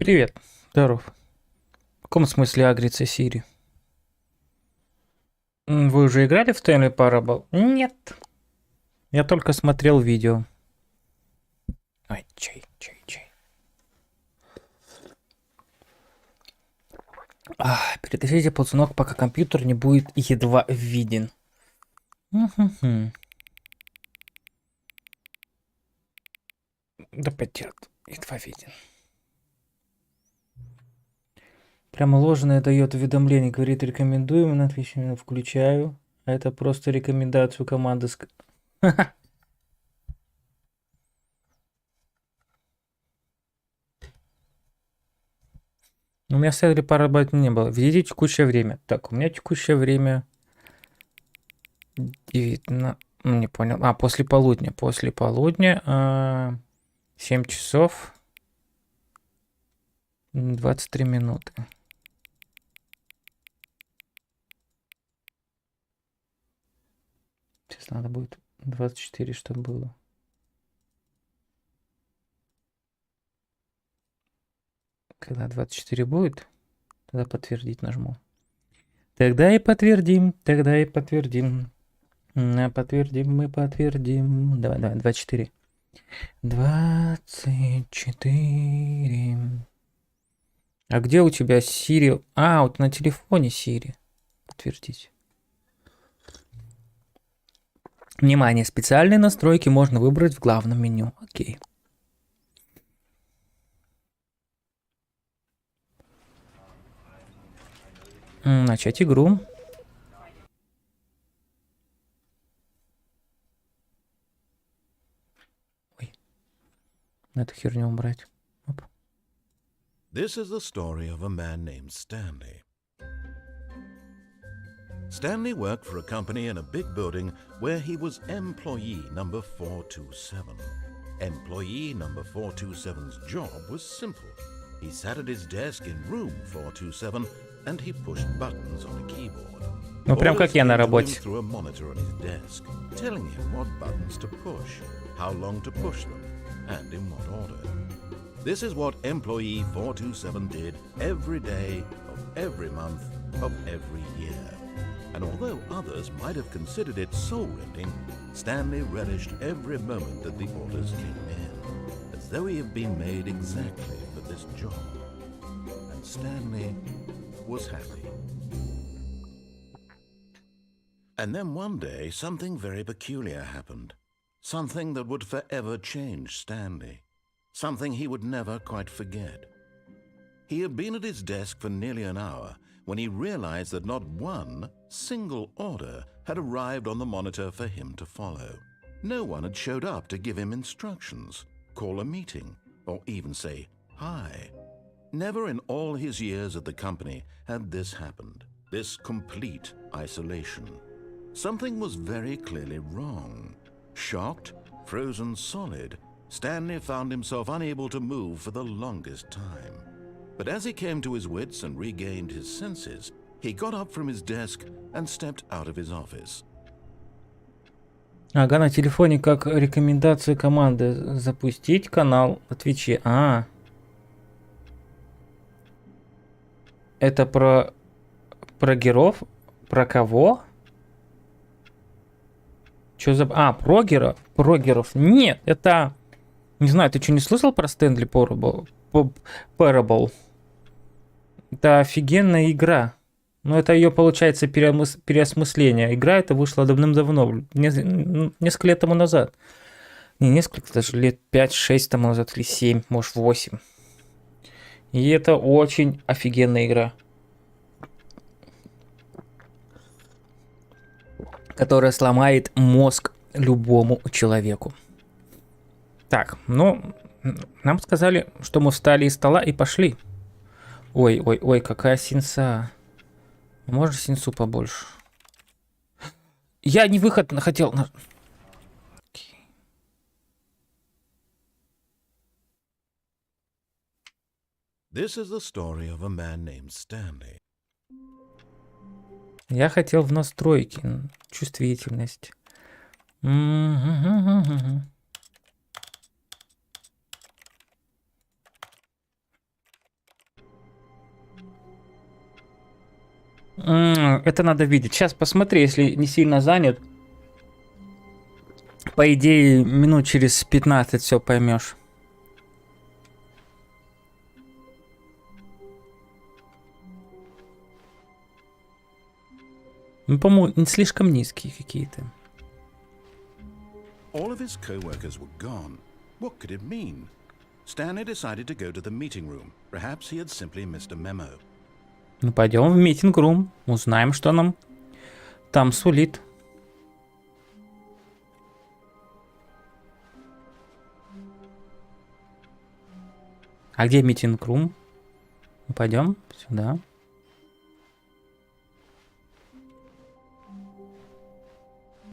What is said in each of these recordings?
Привет. Здоров. В каком смысле агрится Сири? Вы уже играли в Stanley Parable? Нет. Я только смотрел видео. Ой, чай. Перетащите ползунок, пока компьютер не будет едва виден. Да пойдет. Едва виден. Прямо ложное дает уведомление. Говорит, рекомендуем. На отвечаю, включаю. А это просто рекомендацию команды. У меня Stanley Parable не было. Введите текущее время. Так, у меня текущее время 19. Не понял. После полудня. После полудня 7 часов 23 минуты. Сейчас надо будет 24, чтобы было. Когда 24 будет, тогда подтвердить нажму. Тогда и подтвердим. Подтвердим, мы подтвердим. Давай, 24. 24. А где у тебя Siri? Вот на телефоне Siri. Подтвердить. Внимание, специальные настройки можно выбрать в главном меню. Окей. Начать игру. Ой. Эту херню убрать. Оп. This is the story of a man named Stanley. Stanley worked for a company in a big building where he was employee number 427. Employee number 427's job was simple. He sat at his desk in room 427 and he pushed buttons on a keyboard. Ну, прям как я на работе. Through a monitor on his desk, telling him what buttons to push, how long to push them, and in what order. This is what employee 427 did every day of every month of every year. And although others might have considered it soul-rending, Stanley relished every moment that the orders came in, as though he had been made exactly for this job. And Stanley was happy. And then one day, something very peculiar happened. Something that would forever change Stanley. Something he would never quite forget. He had been at his desk for nearly an hour when he realized that not one single order had arrived on the monitor for him to follow. No one had showed up to give him instructions, call a meeting, or even say hi. Never in all his years at the company had this happened, this complete isolation. Something was very clearly wrong. Shocked, frozen solid, Stanley found himself unable to move for the longest time. But as he came to his wits and regained his senses, he got up from his desk and stepped out of his office. Ага, на телефоне как рекомендацию команды запустить канал на Твиче. Это про геров? Про кого? Чё за... прогеров? Прогеров. Нет, это... Не знаю, ты что, не слышал про Stanley Parable? Это офигенная игра. Но это ее, получается, переосмысление. Игра эта вышла давным-давно. Несколько лет тому назад. Не несколько, даже лет 5-6 тому назад. Или 7, может 8. И это очень офигенная игра. Которая сломает мозг любому человеку. Так, ну, нам сказали, что мы встали из стола и пошли. Ой, какая синса. Можно синсу побольше? Я не выход хотел. This is the story of a man named Stanley. Я хотел в настройки. Чувствительность. Это надо видеть. Сейчас посмотри, если не сильно занят. По идее, минут через 15 все поймешь. Ну, по-моему, не слишком низкие какие-то. All of his co-workers were gone. What could it mean? Stanley decided to go to the meeting room. Perhaps he had simply missed a memo. Ну, пойдем в митинг-рум. Узнаем, что нам там сулит. А где митинг-рум? Ну, пойдем сюда.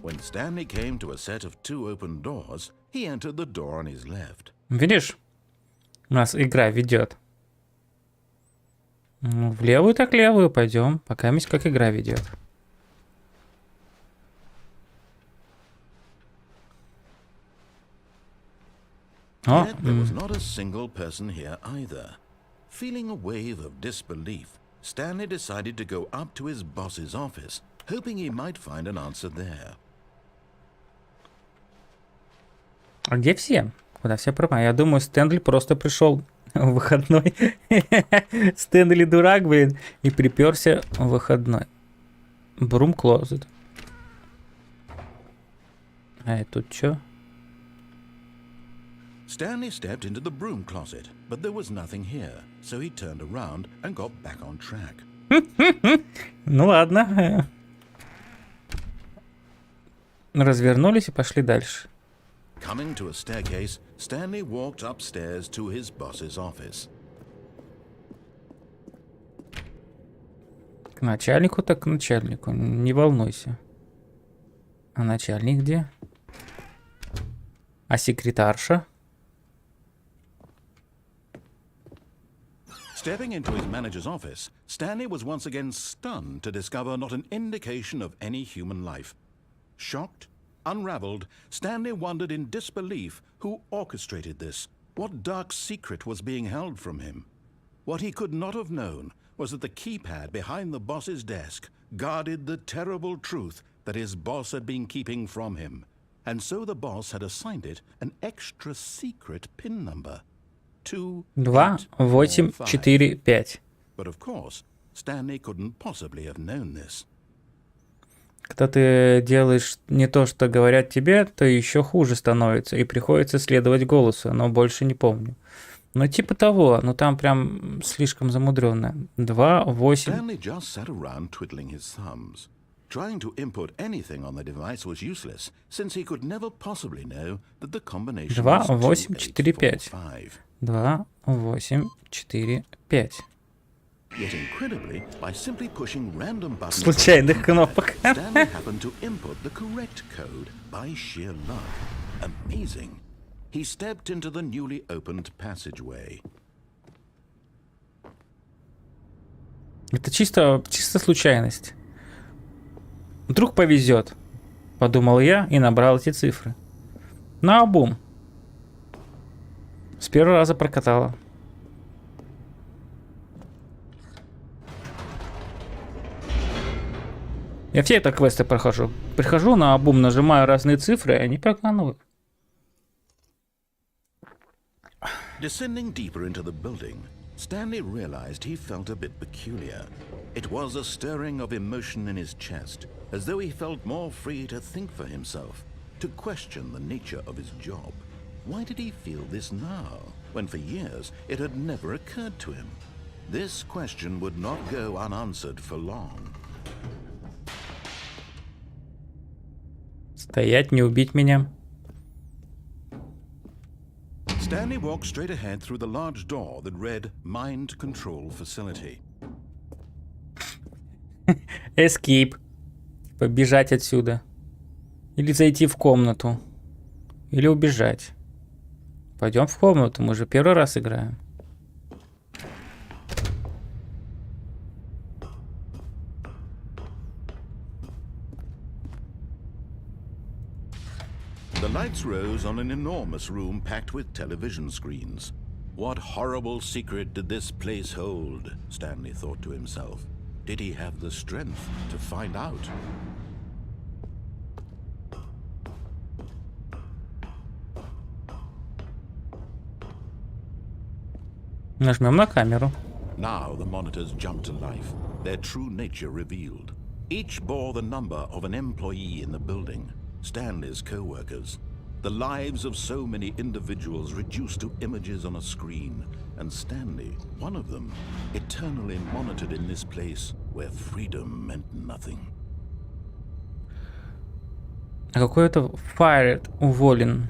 When Stanley came to a set of 2 open doors, he entered the door on his left. Видишь? У нас игра ведет. Ну, в левую так левую пойдем. Пока месть как игра ведет. О, Yet there was not a single person here either. Feeling a wave of disbelief, Stanley decided to go up to his boss's office, hoping he might find an answer there. а где все? Куда все пропали? Я думаю, Стэнли просто пришел в выходной. Стэнли дурак, блин, и приперся в выходной. Брум клозет. А это тут что? Stanley stepped into the broom closet, but there was nothing here, so he turned around and got back on track. Ну ладно. Развернулись и пошли дальше. Coming to a staircase, Stanley walked upstairs to his boss's office. К начальнику так к начальнику. Не волнуйся. А начальник где? А секретарша? Stepping into his manager's office, Stanley was once again stunned to discover not an indication of any human life. Shocked, unraveled, Stanley wondered in disbelief who orchestrated this, what dark secret was being held from him. What he could not have known was that the keypad behind the boss's desk guarded the terrible truth that his boss had been keeping from him, and so the boss had assigned it an extra secret PIN number. 2, 2, 8, 4, 5. But of course, Stanley couldn't possibly have known this. Когда ты делаешь не то, что говорят тебе, то еще хуже становится, и приходится следовать голосу, но больше не помню. Ну, типа того, но там прям слишком замудренно. 2, 8... Stanley just sat around twiddling his thumbs. Trying to input anything on the device was useless, since he could never possibly know that the combination 2, was 8, 4, 5. 5. 2, 8, 4, 5. Yet incredibly, by simply pushing random buttons, Случайных кнопок. Stanley happened to input the correct code by sheer luck. Amazing. He stepped into the newly opened passageway. Это чисто случайность. Вдруг повезет, подумал я и набрал эти цифры. Наобум. С первого раза прокатало. Я все это квесты прохожу. Прихожу наобум, нажимаю разные цифры, и они проканывают. Descending deeper into the building, Stanley realized he felt a bit peculiar. It was a stirring of emotion in his chest, as though he felt more free to think for himself, to question the nature of his job. Why did he feel this now, when for years it had never occurred to him? This question would not go unanswered for long. Стоять, не убить меня. Stanley walked straight ahead through the large door that read Mind Control Facility. Escape. Побежать отсюда. Или зайти в комнату. Или убежать. Пойдем в комнату, мы же первый раз играем. The lights rose on an enormous room packed with television screens. What horrible secret did this place hold? Stanley thought to himself. Did he have the strength to find out? Нажмем на камеру. Now the monitors jumped to life, their true nature revealed. Each bore the number of an employee in the building, Stanley's co-workers. The lives of so many individuals reduced to images on a screen, and Stanley, one of them, eternally monitored in this place where freedom meant nothing. А какой это fired уволен?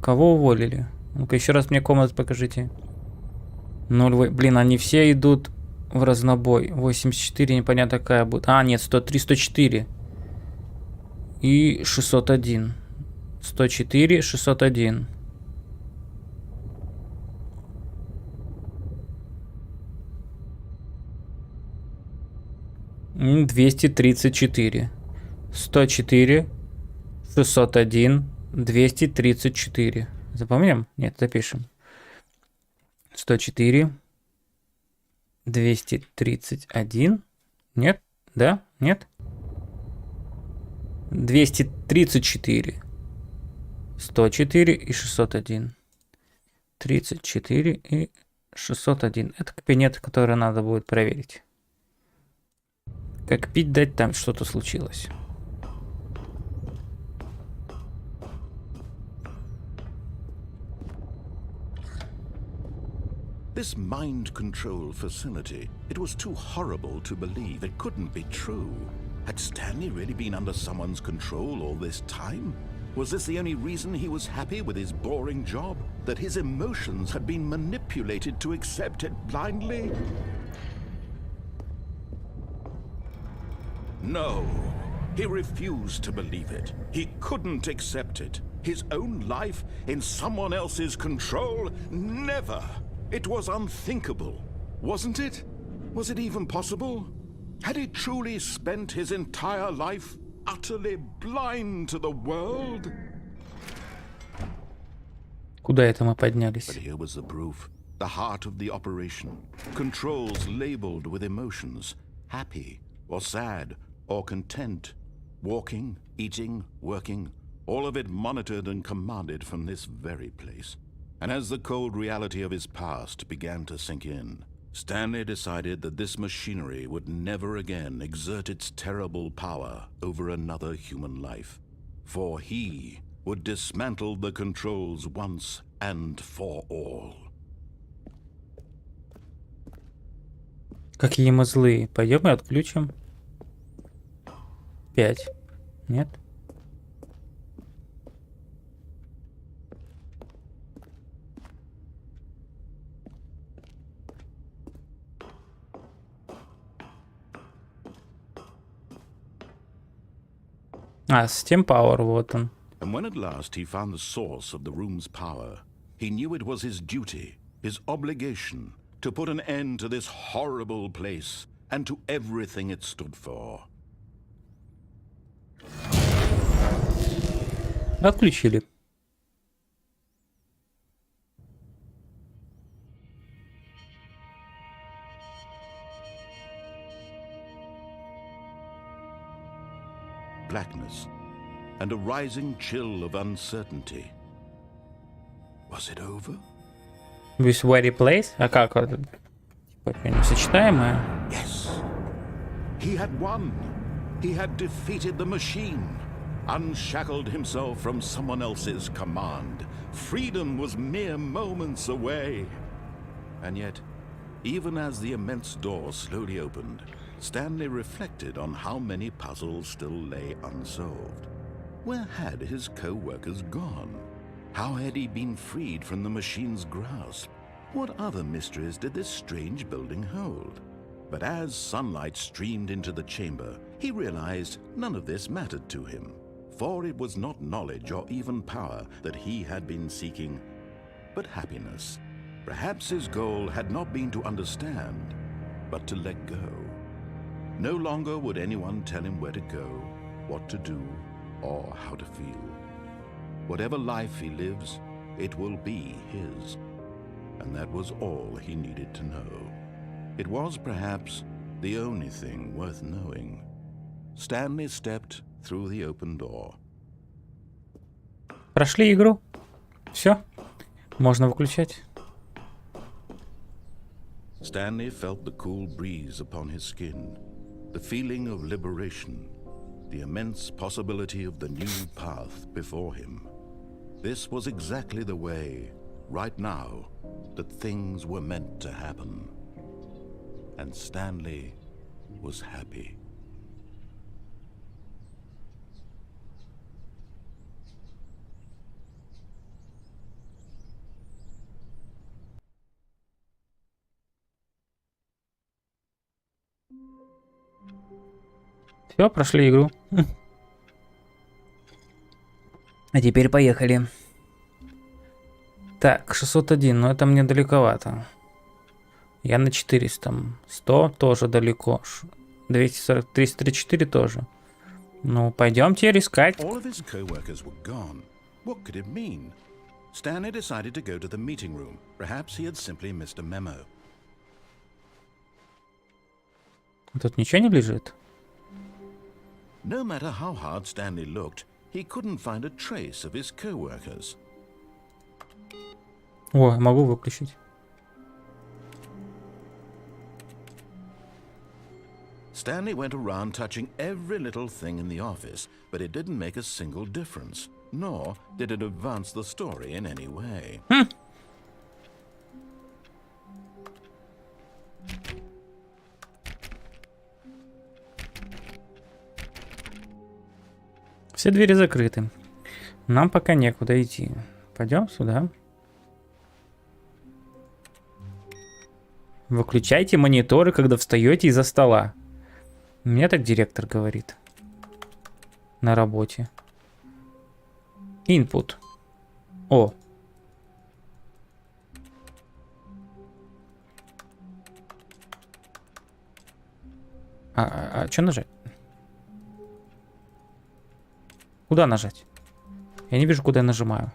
Кого уволили? Ну-ка еще раз мне комнату покажите. 0, блин, они все идут в разнобой. 84, непонятно какая будет. А, нет, 103, 104. И 601. 104, 601. И 234. 104, 601, 234. Запомним? Нет, запишем. 104, 231. Нет? Да? Нет? 234. 104 и 601. 34 и 601. Это кабинет, который надо будет проверить. Как пить дать, там что-то случилось. This mind control facility, it was too horrible to believe. It couldn't be true. Had Stanley really been under someone's control all this time? Was this the only reason he was happy with his boring job? That his emotions had been manipulated to accept it blindly? No, he refused to believe it. He couldn't accept it. His own life in someone else's control? Never! It was unthinkable, wasn't it? Was it even possible? Had he truly spent his entire life utterly blind to the world? Куда это мы поднялись? But here was the proof. The heart of the operation. Controls labeled with emotions. Happy or sad or content. Walking, eating, working. All of it monitored and commanded from this very place. And as the cold reality of his past began to sink in, Stanley decided that this machinery would never again exert its terrible power over another human life. For he would dismantle the controls once and for all. Какие мы злые. Пойдем и отключим. 5. Нет? А, Steam Power, вот он. And when at last he found the source of the room's power, he knew it was his duty, his obligation, to put an end to this horrible place and to everything it stood for. Отключили. Blackness and a rising chill of uncertainty. Was it over? With very place? А как это? Типа несочетаемое? Yes. He had won. He had defeated the machine, unshackled himself from someone else's command. Freedom was mere moments away. And yet, even as the immense door slowly opened, Stanley reflected on how many puzzles still lay unsolved. Where had his co-workers gone? How had he been freed from the machine's grasp? What other mysteries did this strange building hold? But as sunlight streamed into the chamber, he realized none of this mattered to him, for it was not knowledge or even power that he had been seeking, but happiness. Perhaps his goal had not been to understand, but to let go. No longer would anyone tell him where to go, what to do, or how to feel. Whatever life he lives, it will be his. And that was all he needed to know. It was perhaps the only thing worth knowing. Stanley stepped through the open door. Прошли игру. Все. Можно выключать. Stanley felt the cool breeze upon his skin, the feeling of liberation, the immense possibility of the new path before him. This was exactly the way, right now, that things were meant to happen. And Stanley was happy. Все, прошли игру. А теперь поехали. Так, 601, но это мне далековато. Я на 400. 100 тоже далеко. 240, 334 тоже. Ну, пойдемте искать. All of his co-workers were gone. What could it mean? Stanley decided to go to the meeting room. Perhaps he had simply missed a memo. Тут ничего не лежит? No matter how hard Stanley looked, he couldn't find a trace of his co-workers. О, могу выключить. Stanley went around touching every little thing in the office, but it didn't make a single difference, nor did it advance the story in any way. Все двери закрыты. Нам пока некуда идти. Пойдем сюда. Выключайте мониторы, когда встаете из-за стола. Мне так директор говорит. На работе. Input. О. А что нажать? Куда нажать? Я не вижу, куда я нажимаю.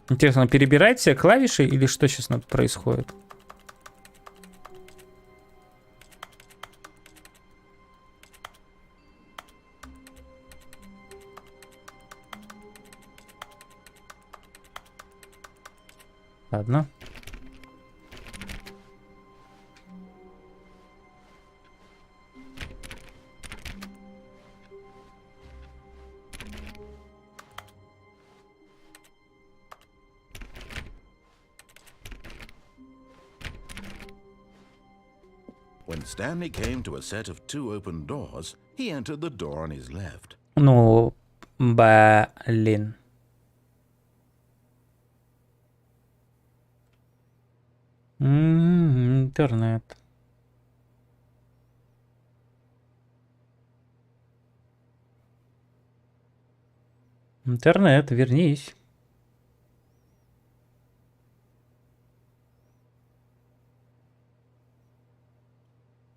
Интересно, он перебирает все клавиши или что сейчас происходит? Ладно. When Stanley came to a set of 2 open doors, he entered the door on his left. Ну, блин. Интернет. Интернет, вернись.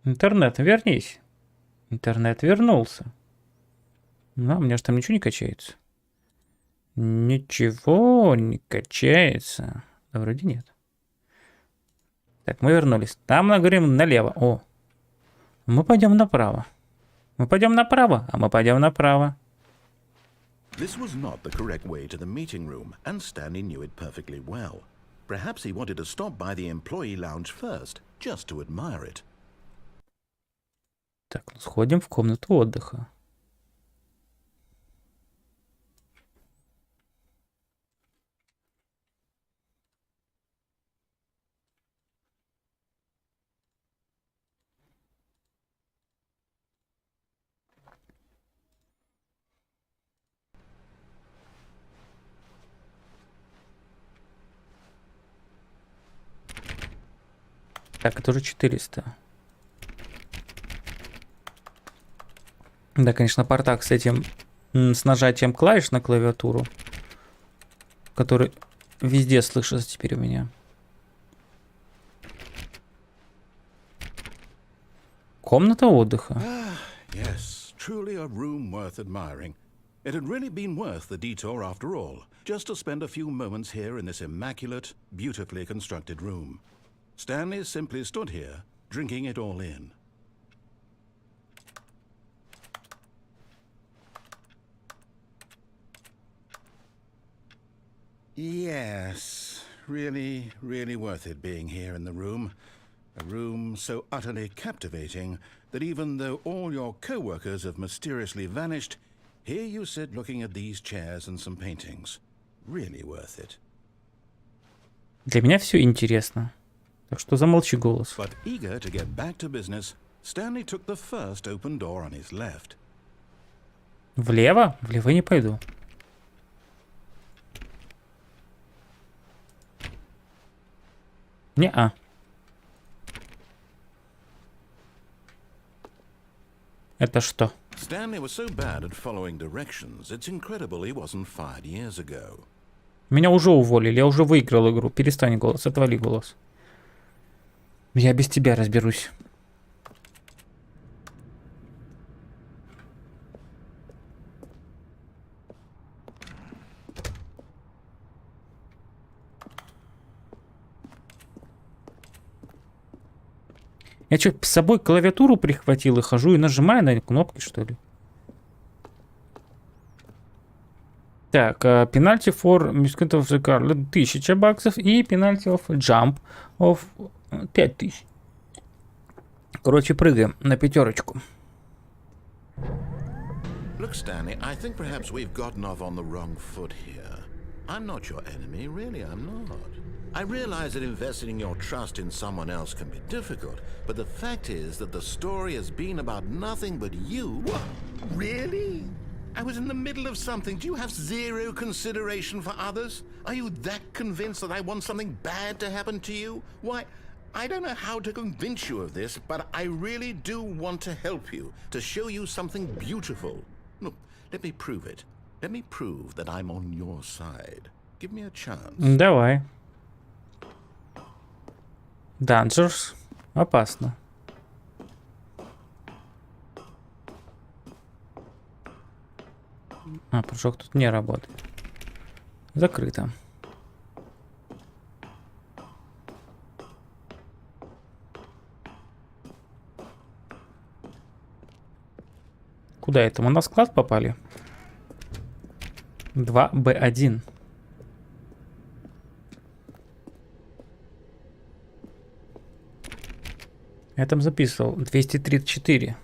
Интернет, вернись. Интернет вернулся. Ну, у меня же там ничего не качается. Ничего не качается. Да, вроде нет. Так, мы вернулись. Там мы говорим налево. О, мы пойдем направо. Мы пойдем направо, а мы пойдем направо. This was not the correct way to the meeting room, and Stanley knew it perfectly well. Perhaps he wanted to stop by the employee lounge first, just to admire it. Так, ну сходим в комнату отдыха. Так, это уже 400. Да, конечно, портак с этим, с нажатием клавиш на клавиатуру, который везде слышится теперь у меня. Комната отдыха. Yes, truly a room worth admiring. It had really been worth the detour after all, just to spend a few moments here in this immaculate, beautifully constructed room. Stanley simply stood here, drinking it all in. Yes, really, really worth it being here in the room. A room so utterly captivating that even though all your co-workers have mysteriously vanished, here you sit looking at these chairs and some paintings. Really worth it. Для меня все интересно. Так что замолчи голос. But eager to get back to business, Stanley took the first open door on his left. Влево? Влево не пойду. Не-а. Это что? Stanley was so bad at following directions, it's incredible he wasn't fired years ago. Меня уже уволили, я уже выиграл игру. Перестань голос, отвали голос. Я без тебя разберусь. Я что, с собой клавиатуру прихватил и хожу и нажимаю на кнопки, что ли? Так, пенальти for misconduct of the car 1000 баксов и пенальти of jump of 5000. Короче, прыгаем на пятерочку. Look, Stanley, I think perhaps we've gotten off on the wrong foot here. I'm not your enemy, really, I'm not. I realize that investing your trust in someone else can be difficult, but the fact is that the story has been about nothing but you. What? Really? I was in the middle of something. Do you have zero consideration for others? Are you that convinced that I want something bad to happen to you? Why, I don't know how to convince you of this, but I really do want to help you, to show you something beautiful. Look, let me prove it. Let me prove that I'm on your side. Give me a chance. Давай. Dangerous. Опасно. А, прыжок тут не работает. Закрыто. Куда это? Мы на склад попали? 2Б1. Я там записывал 234.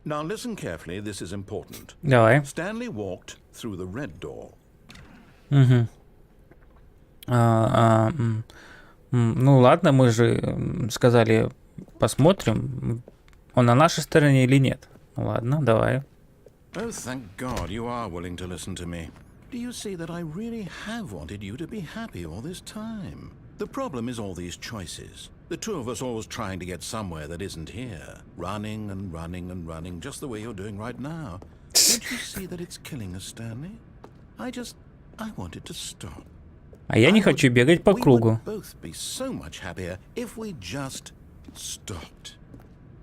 Now listen carefully, this is important. Давай. Stanley walked through the red door. Угу. Ну ладно, мы же сказали, посмотрим, он на нашей стороне или нет. Ну ладно, давай. Oh, thank God you are willing to listen to me. Do you see that I really have wanted you to be happy all this time? The problem is all these choices. The two of us always trying to get somewhere that isn't here. Running and running and running, just the way you're doing right now. Don't you see that it's killing us, Stanley? I want it to stop. А я не хочу бегать по кругу. We would both be so much happier if we just stopped.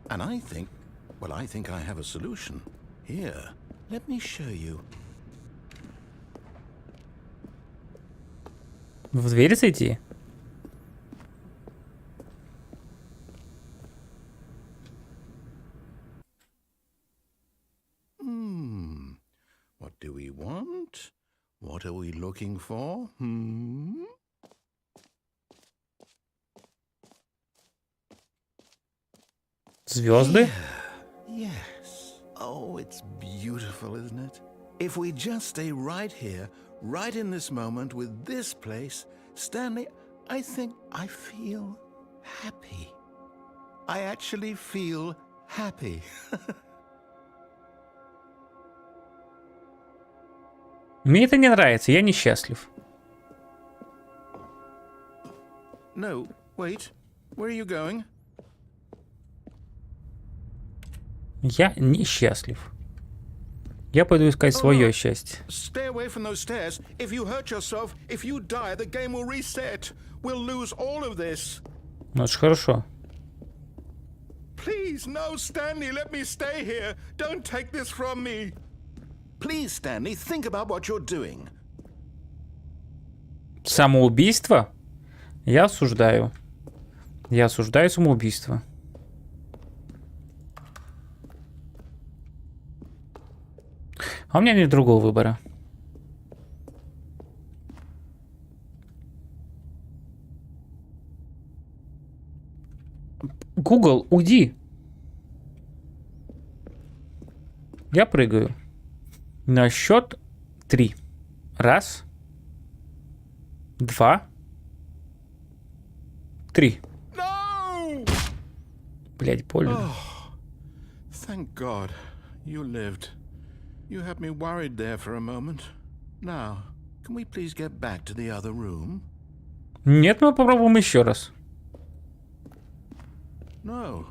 And I think I have a solution. Here, let me show you. В дверь зайти? What do we want? What are we looking for? Звезды? Yes. Oh, it's beautiful, isn't it? If we just stay right here, right in this moment with this place, Stanley, I think I feel happy. I actually feel happy. Мне это не нравится, я несчастлив. No, wait. Where are you going? Я несчастлив. Я пойду искать свое счастье. Stay away from those stairs. If you hurt yourself, if you die, the game will reset. We'll lose all of this. Ну, это ж хорошо. Please, no, Stanley, let me stay here. Don't take this from me. Please, Stanley, think about what you're doing. Самоубийство? Я осуждаю. Я осуждаю самоубийство. А у меня нет другого выбора. Google, уйди. Я прыгаю. На счет 3. Раз. 2. 3. No! Блять, больно. Oh, thank God you lived. You had me worried there for a moment. Now, can we please get back to the other room? Нет, мы попробуем еще раз. No.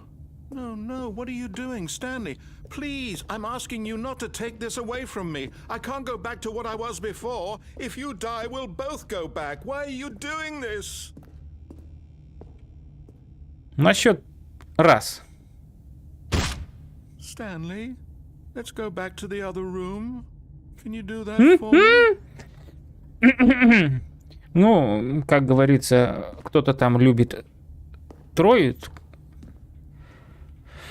No, no. What are you doing, Stanley? Please, I'm asking you not to take this away from me. I can't go back to what I was before. If you die, we'll both go back. Why are you doing this? На счет раз. Stanley, let's go back to the other room. Can you do that for me? Ну, как говорится, кто-то там любит троицу.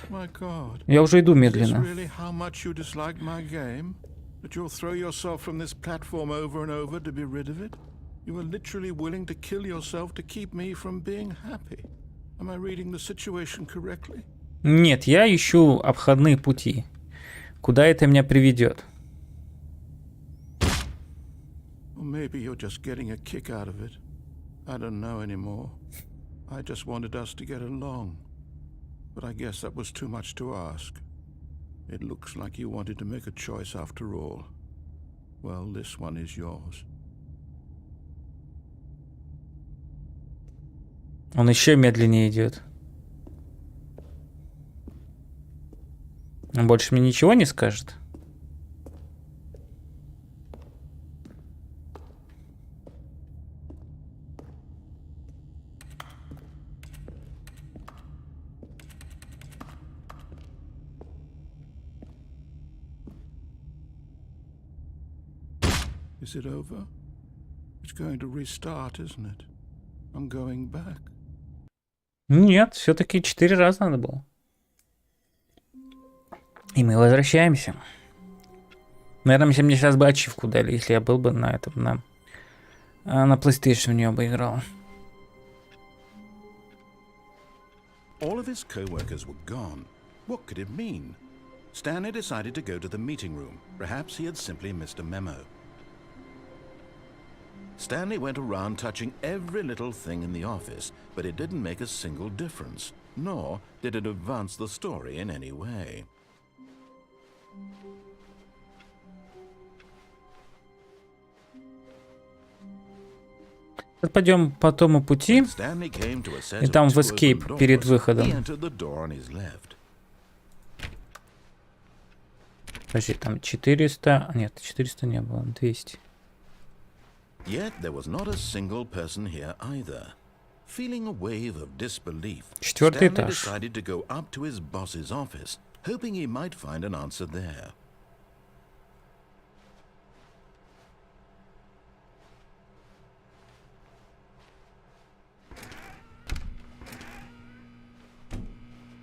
My God. Я уже иду Is this медленно. really how much you dislike my game? That you'll throw yourself from this platform over and over to be rid of it? You are literally willing to kill yourself to keep me from being happy. Am I reading the situation correctly? Нет, я ищу обходные пути. Куда это меня приведет? Or maybe you're just getting a kick out of it. I don't know anymore. I just wanted us to get along. But I guess that was too much to ask. It looks like you wanted to make a choice after all. Well, this one is yours. Он еще медленнее идет. Он больше мне ничего не скажет? Is it over? It's going to restart, isn't it? I'm going back. Нет, все-таки 4 раза надо было. И мы возвращаемся. Наверное, мне сейчас бы ачивку дали, если я был бы на этом, на PlayStation в нее бы играл. All of his co-workers were gone. What could it mean? Stanley decided to go to the meeting room. Perhaps he had simply missed a memo. Stanley went around touching every little thing in the office, but it didn't make a single difference, nor did it advance the story in any way. Пойдем по тому пути, Stanley came to a set и of там в two escape open перед doors. выходом. He entered the door on his left. Подожди, там 400... Нет, 400 не было, 200. Yet there was not a single person here either. Feeling a wave of disbelief, Четвертый Stanley этаж. decided to go up to his boss's office, hoping he might find an answer there.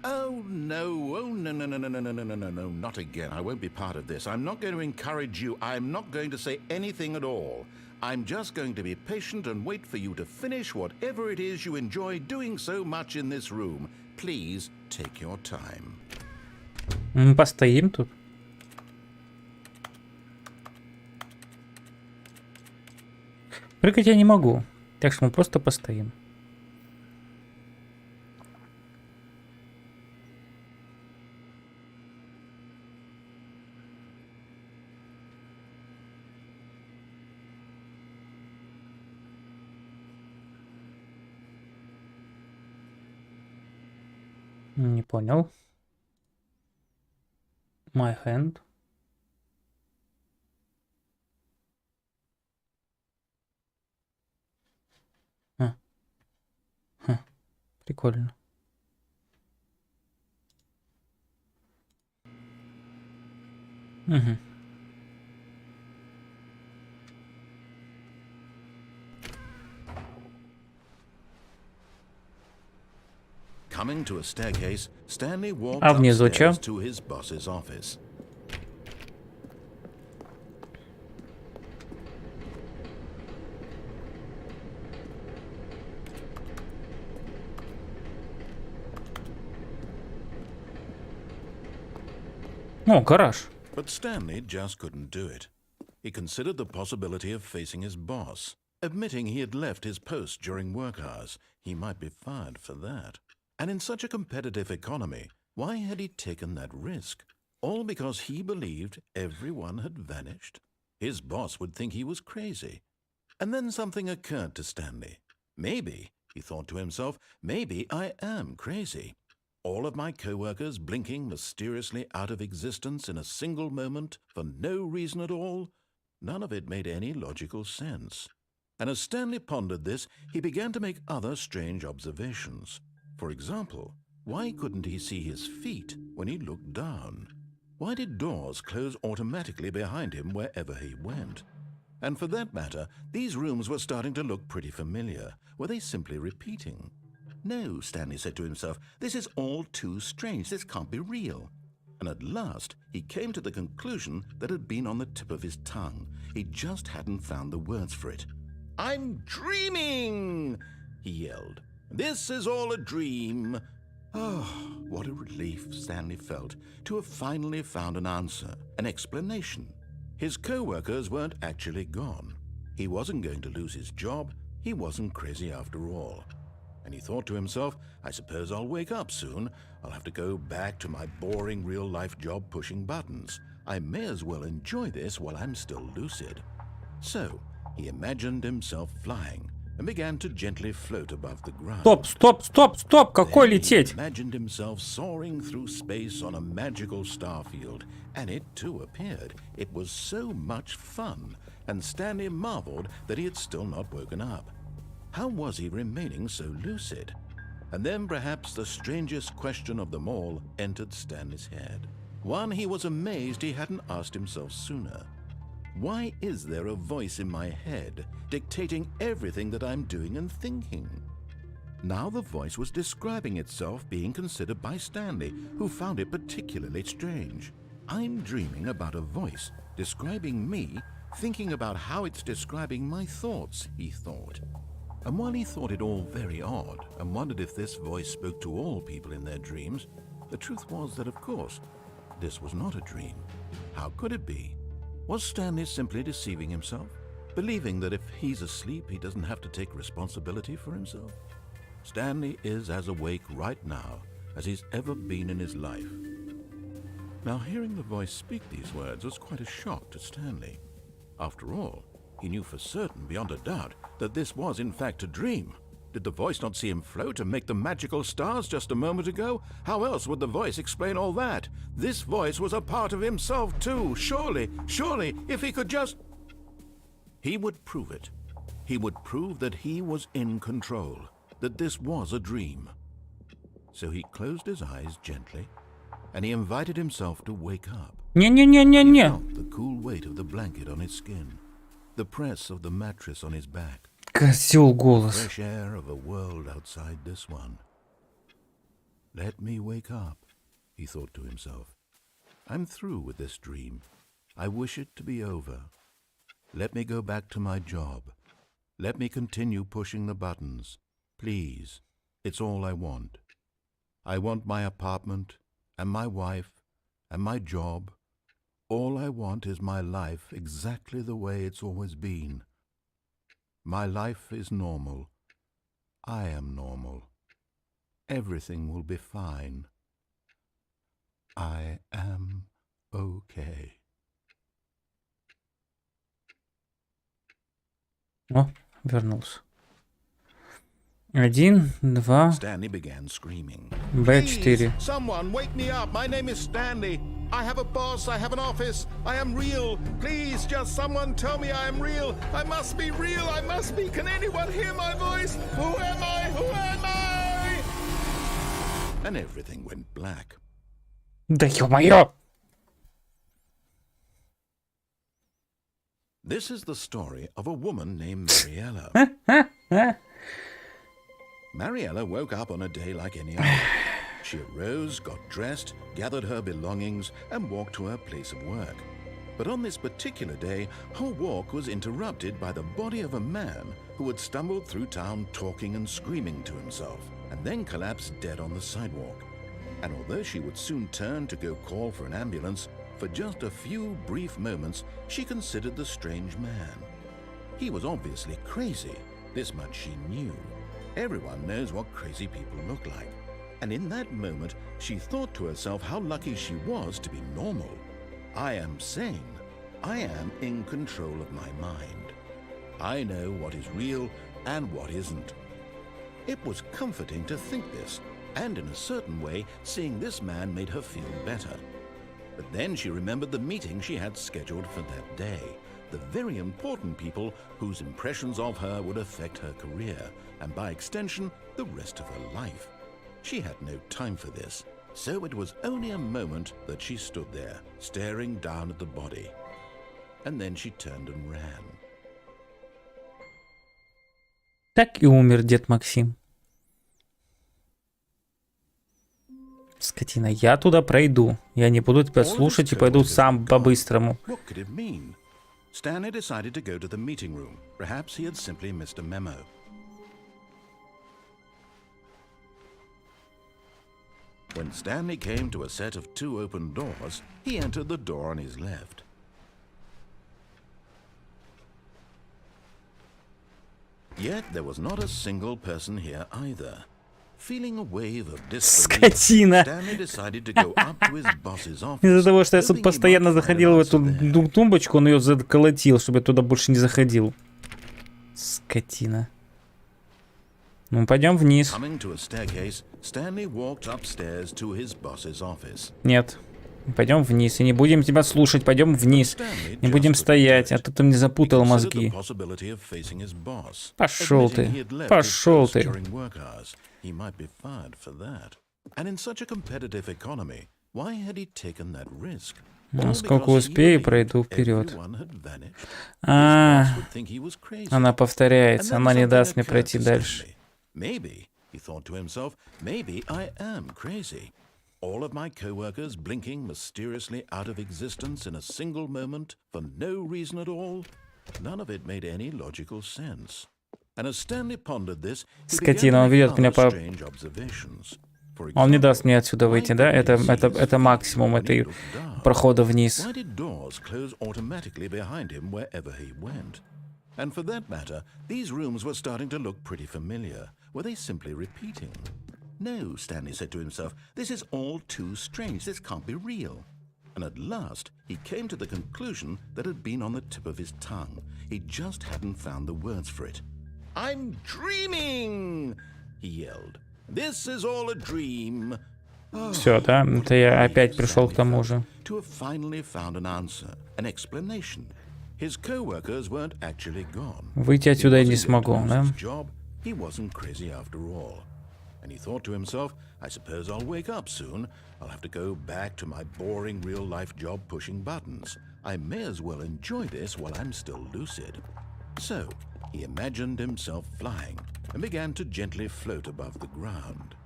Oh no, no, not again. I won't be part of this. I'm not going to encourage you. I'm not going to say anything at all. I'm just going to be patient and wait for you to finish whatever it is you enjoy doing so much in this room. Please take your time. Мы постоим тут. Прыгать я не могу, так что мы просто постоим. Не понял. My hand. Прикольно. Угу. Coming to a staircase, Stanley walked А внизу чё? upstairs to his boss's office. О, гараж. But Stanley just couldn't do it. He considered the possibility of facing his boss. Admitting he had left his post during work hours, he might be fired for that. And in such a competitive economy, why had he taken that risk? All because he believed everyone had vanished? His boss would think he was crazy. And then something occurred to Stanley. Maybe, he thought to himself, maybe I am crazy. All of my co-workers blinking mysteriously out of existence in a single moment for no reason at all? None of it made any logical sense. And as Stanley pondered this, he began to make other strange observations. For example, why couldn't he see his feet when he looked down? Why did doors close automatically behind him wherever he went? And for that matter, these rooms were starting to look pretty familiar. Were they simply repeating? No, Stanley said to himself, this is all too strange. This can't be real. And at last, he came to the conclusion that had been on the tip of his tongue. He just hadn't found the words for it. I'm dreaming, he yelled. This is all a dream. Oh, what a relief Stanley felt to have finally found an answer, an explanation. His co-workers weren't actually gone. He wasn't going to lose his job. He wasn't crazy after all. And he thought to himself, I suppose I'll wake up soon. I'll have to go back to my boring real-life job pushing buttons. I may as well enjoy this while I'm still lucid. So, he imagined himself flying and began to gently float above the ground. Стоп! Какой Then лететь? he imagined himself soaring through space on a magical starfield, and it too appeared. It was so much fun, and Stanley marveled that he had still not woken up. How was he remaining so lucid? And then perhaps the strangest question of them all entered Stanley's head. One he was amazed he hadn't asked himself sooner. Why is there a voice in my head dictating everything that I'm doing and thinking? Now the voice was describing itself being considered by Stanley, who found it particularly strange. I'm dreaming about a voice describing me, thinking about how it's describing my thoughts, he thought. And while he thought it all very odd and wondered if this voice spoke to all people in their dreams, the truth was that, of course, this was not a dream. How could it be? Was Stanley simply deceiving himself, believing that if he's asleep, he doesn't have to take responsibility for himself? Stanley is as awake right now as he's ever been in his life. Now, hearing the voice speak these words was quite a shock to Stanley. After all, he knew for certain, beyond a doubt, that this was in fact a dream. Did the voice not see him float and make the magical stars just a moment ago? How else would the voice explain all that? This voice was a part of himself too. Surely, if he could just... He would prove it. He would prove that he was in control, that this was a dream. So he closed his eyes gently, and he invited himself to wake up. He Не. felt the cool weight of the blanket on his skin, the press of the mattress on his back, Козел голос. fresh air of a world outside this one. Let me wake up, he thought to himself. I'm through with this dream. I wish it to be over. Let me go back to my job. Let me continue pushing the buttons. Please, it's all I want. I want my apartment and my wife and my job. All I want is my life exactly the way it's always been. My life is normal. I am normal. Everything will be fine. I am okay. О, вернулся. 1, 2, Stanley began screaming. Б4. Please, someone wake me up. My name is Stanley. I have a boss. I have an office. I am real. Please, just someone tell me I am real. I must be real. I must be. Can anyone hear my voice? Who am I? Who am I? And everything went black. Да ё-моё! This is the story of a woman named Mariella. Mariella woke up on a day like any other. She arose, got dressed, gathered her belongings, and walked to her place of work. But on this particular day, her walk was interrupted by the body of a man who had stumbled through town talking and screaming to himself, and then collapsed dead on the sidewalk. And although she would soon turn to go call for an ambulance, for just a few brief moments, she considered the strange man. He was obviously crazy. This much she knew. Everyone knows what crazy people look like. And in that moment, she thought to herself how lucky she was to be normal. I am sane. I am in control of my mind. I know what is real and what isn't. It was comforting to think this, and in a certain way, seeing this man made her feel better. But then she remembered the meeting she had scheduled for that day, the very important people whose impressions of her would affect her career, and by extension, the rest of her life. She had no time for this, so it was only a moment that she stood there, staring down at the body. And then she turned and ran. Так и умер дед Максим. Скотина, я туда пройду. Я не буду тебя слушать и пойду сам по-быстрому. What could it mean? Stanley decided to go to the meeting room. Perhaps he had simply missed a memo. When Stanley came to a set of 2 open doors, he entered the door on his left. Yet there was not a single person here either. Feeling a wave of disbelief, Скотина. Stanley decided to go up to his boss's office. Из-за того, что я тут hoping he постоянно might find заходил в an эту answer there. тумбочку, он ее заколотил, чтобы я туда больше не заходил. Скотина. Ну, пойдем вниз. Coming to a staircase, Stanley walked upstairs to his boss's office. Нет. Пойдем вниз. И не будем тебя слушать. Пойдем вниз. Не будем стоять. А то ты мне запутал мозги. Пошел ты. Пошел ты. Насколько успею, пройду вперед. Она повторяется. Она не даст мне пройти дальше. Maybe, he thought to himself, maybe I am crazy. All of my co-workers blinking mysteriously out of existence in a single moment for no reason at all. None of it made any logical sense. And as Stanley pondered this, he Скотина, он ведет меня по... strange observations. Он не даст мне отсюда выйти, да? Это максимум этой прохода вниз. Why did doors close automatically behind him wherever he went? And for that matter, these rooms were starting to look pretty familiar. Were they simply repeating? No, Stanley said to himself, this is all too strange. This can't be real. And at last, he came to the conclusion that had been on the tip of his tongue. He just hadn't found the words for it. I'm dreaming! He yelled. This is all a dream. Все, да? Это я опять пришел к тому же. To have finally found an answer, an explanation. His co-workers weren't actually gone. Выйти отсюда я не смогу, да? He wasn't crazy after all. And he thought to himself, I suppose I'll wake up soon. I'll have to go back to my boring real-life job pushing buttons. I may as well enjoy this while I'm still lucid. So, he imagined himself flying and began to gently float above the ground.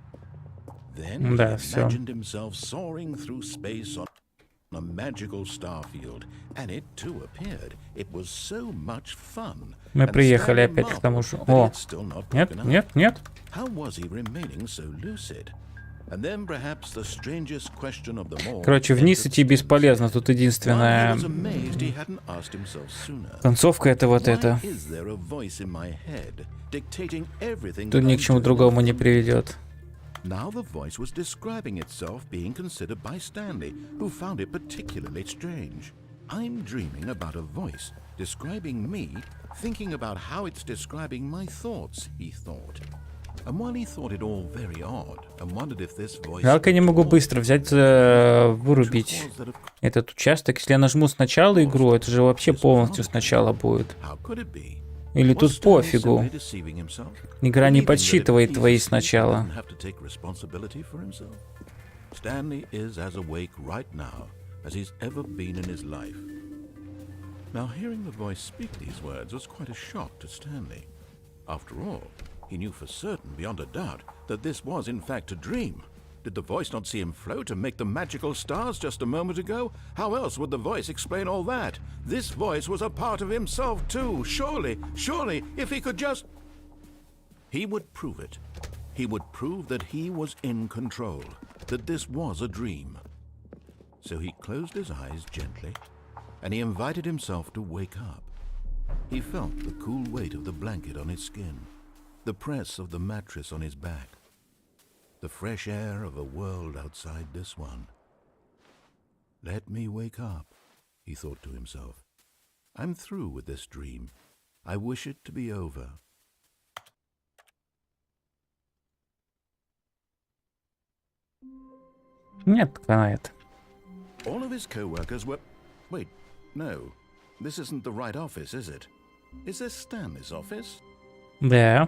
Then he imagined himself soaring through space on a magical star field, and it too appeared. It was so much fun. Мы приехали опять к тому же. О, нет, нет, нет. How was he remaining so lucid? And then perhaps the strangest question of them all. Короче, вниз идти бесполезно. Тут единственная концовка это вот это. Тут ни к чему другому не приведет. Now the voice was describing itself being considered by Stanley, who found it particularly strange. I'm dreaming about a voice describing me, thinking about how it's describing my thoughts, he thought. And while he thought it all very odd and wondered if this voice... Жалко, я не могу быстро взять, вырубить этот участок. Если я нажму сначала игру, это же вообще полностью сначала будет. Или тут пофигу. Игра не подсчитывает твои сначала. Now, hearing the voice speak these words was quite a shock to Stanley. After all, he knew for certain, beyond a doubt, that this was in fact a dream. Did the voice not see him float and make the magical stars just a moment ago? How else would the voice explain all that? This voice was a part of himself too. Surely, if he could just... He would prove it. He would prove that he was in control, that this was a dream. So he closed his eyes gently, and he invited himself to wake up. He felt the cool weight of the blanket on his skin, the press of the mattress on his back, the fresh air of a world outside this one. Let me wake up, he thought to himself. I'm through with this dream. I wish it to be over. Нет, канает. All of his co-workers were... Wait, no. This isn't the right office, is it? Is this Stanley's office? Да.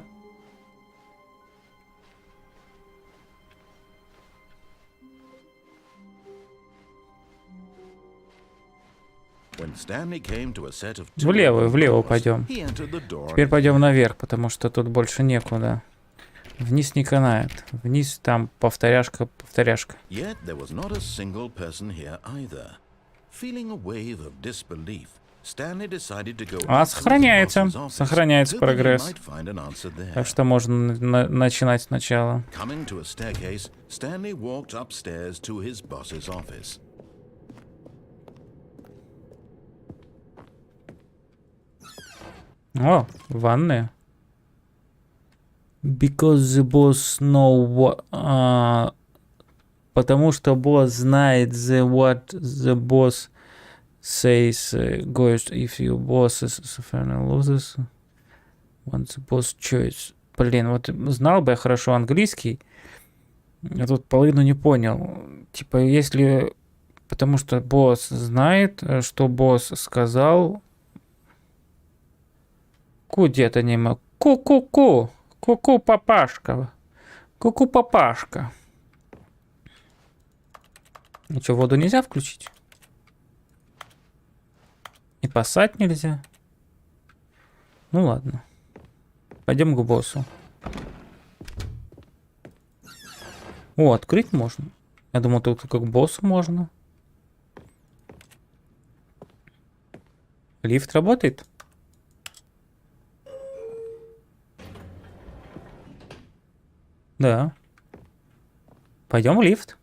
When Stanley came to a set of Влево пойдем. he entered the door. Теперь пойдем наверх, потому что тут больше некуда. Вниз не канает. Вниз там повторяшка. Yet there was not a single person here either. Feeling a wave of disbelief, Stanley decided to go Сохраняется. into his boss's office, Сохраняется hoping he прогресс. might find an answer there. Так что можно начинать сначала. Coming to a staircase, Stanley walked upstairs to his boss's office. О, ванная. Because the boss know what, потому что босс знает what the boss says goes if your boss is loses. Want the boss choice. Блин, вот знал бы я хорошо английский, я тут половину не понял. Типа, если... Потому что босс знает, что босс сказал... Где-то не могу. Ку-ку-ку. Ку-ку, папашка. Ку-ку, папашка. Ну что, воду нельзя включить? И пасать нельзя? Ну ладно. Пойдем к боссу. О, открыть можно. Я думал, только к боссу можно. Лифт работает? Да. Пойдем в лифт.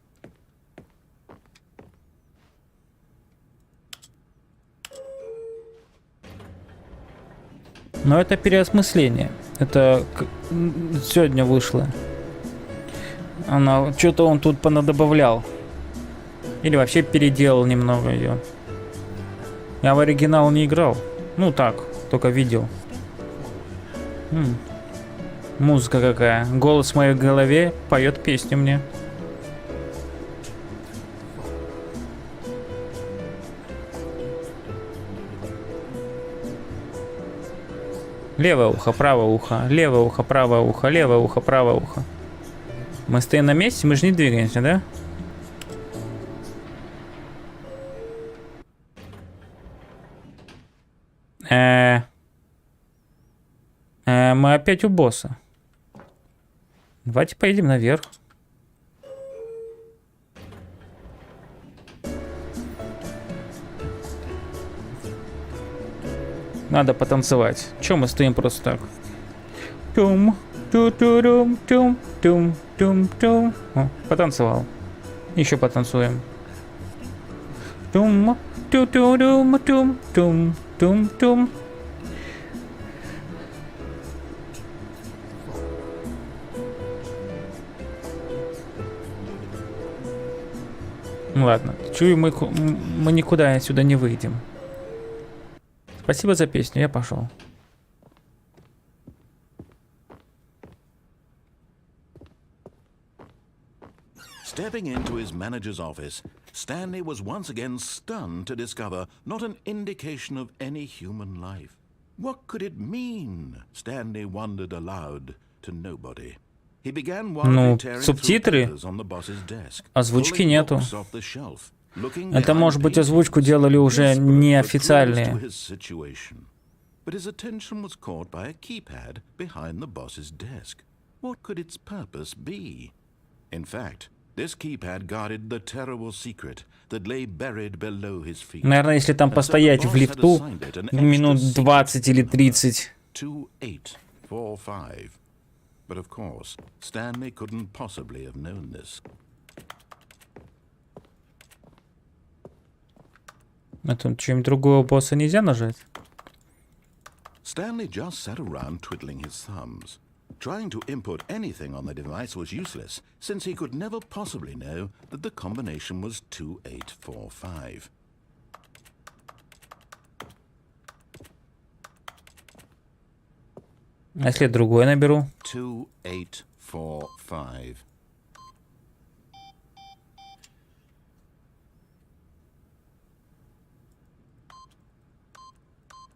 Но это переосмысление. Это сегодня вышло. Она что-то он тут понадобавлял. Или вообще переделал немного ее. Я в оригинал не играл. Ну так, только видел. Музыка какая. Голос в моей голове поет песню мне. Левое ухо, правое ухо, левое ухо, правое ухо, левое ухо, правое ухо. Мы стоим на месте, мы же не двигаемся, да? Мы опять у босса. Давайте поедем наверх. Надо потанцевать. Чё мы стоим просто так? Тум, ту-ту-рум, тум, тум, тум, тум. О, потанцевал. Еще потанцуем. Тум, ту-ту-рум, тум, тум, тум, тум. Ладно, чую, мы никуда отсюда не выйдем. Спасибо за песню, я пошел. Stepping into his manager's office, Stanley was once again stunned to discover not an indication of any human life. What could it mean? Stanley wondered aloud to nobody. He began wildly tearing through papers on the boss's desk, Озвучки pulling нету. books off the shelf, looking Это, behind может быть, pages, озвучку делали уже desperate for clues to неофициальные. his situation. But his attention was caught by a keypad behind the boss's desk. What could its purpose be? In fact, this keypad guarded the terrible secret that lay buried below his feet. Наверное, если там And so the постоять в boss had лифту assigned it an минут extra secret 20 или number, 30. 2845. But of course, Stanley couldn't possibly have known this. А тут что-нибудь другого босса нельзя нажать? Stanley just sat around twiddling his thumbs. Trying to input anything on the device was useless, since he could never possibly know that the combination was 2845. А если другой наберу? 2845.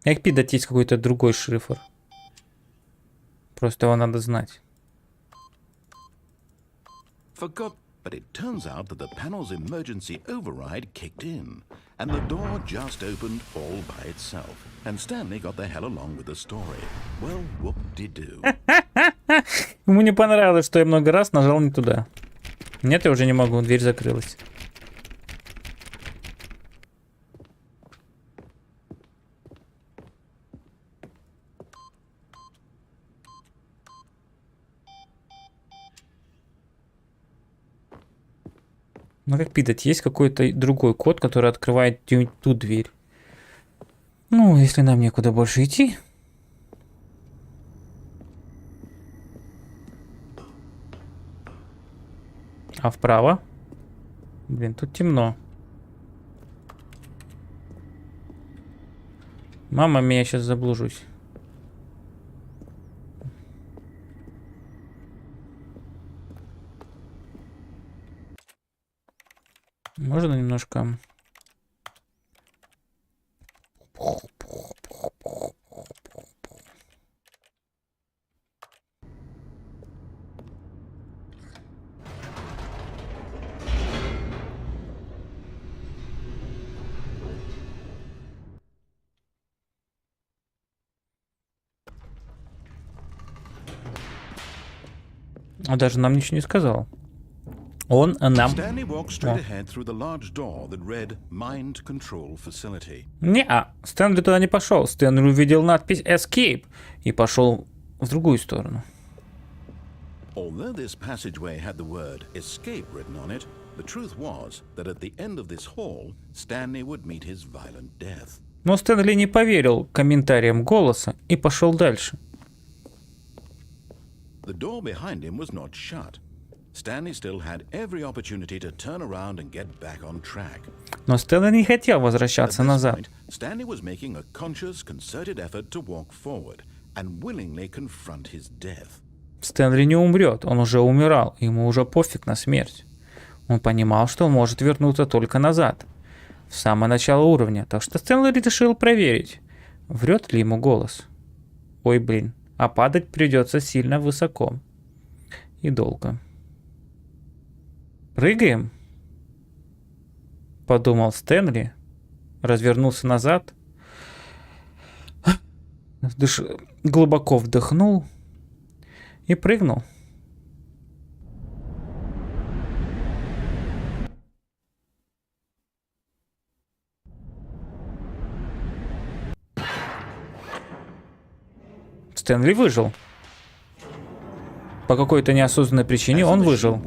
Как пидать есть какой-то другой шифр. Просто его надо знать. Forgot, but it turns out that the panel's emergency override kicked in, and the door just opened all by itself. And Stanley got the hell along with the story. Well, whoop-de-doo. Ему не понравилось, что я много раз нажал не туда. Нет, я уже не могу, дверь закрылась. Ну как пидать, есть какой-то другой код, который открывает ту дверь. Ну, если нам некуда больше идти. А вправо? Блин, тут темно. Мама, я сейчас заблужусь. Можно немножко... А даже нам ничего не сказал. Он нам... Stanley walked straight ahead through the large door that read Mind Control Facility. Не-а, Стэнли туда не пошел. Стэнли увидел надпись Escape и пошел в другую сторону. Although this passageway had the word escape written on it, the truth was that at the end of this hall, Stanley would meet his violent death. Но Стэнли не поверил комментариям голоса и пошел дальше. The door behind him was not shut. Stanley still had every opportunity to turn around and get back on track. Но Стэнли не хотел At возвращаться this назад. point, Stanley was making a conscious, concerted effort to walk forward and willingly confront his death. Стэнли не умрет, он уже умирал, ему уже пофиг на смерть. Он понимал, что он может вернуться только назад, в самое начало уровня, так что Стэнли решил проверить, врет ли ему голос. Ой, блин, а падать придется сильно высоко и долго. Прыгаем? Подумал Стэнли, развернулся назад, глубоко вдохнул и прыгнул. Стэнли выжил. По какой-то неосознанной причине он выжил.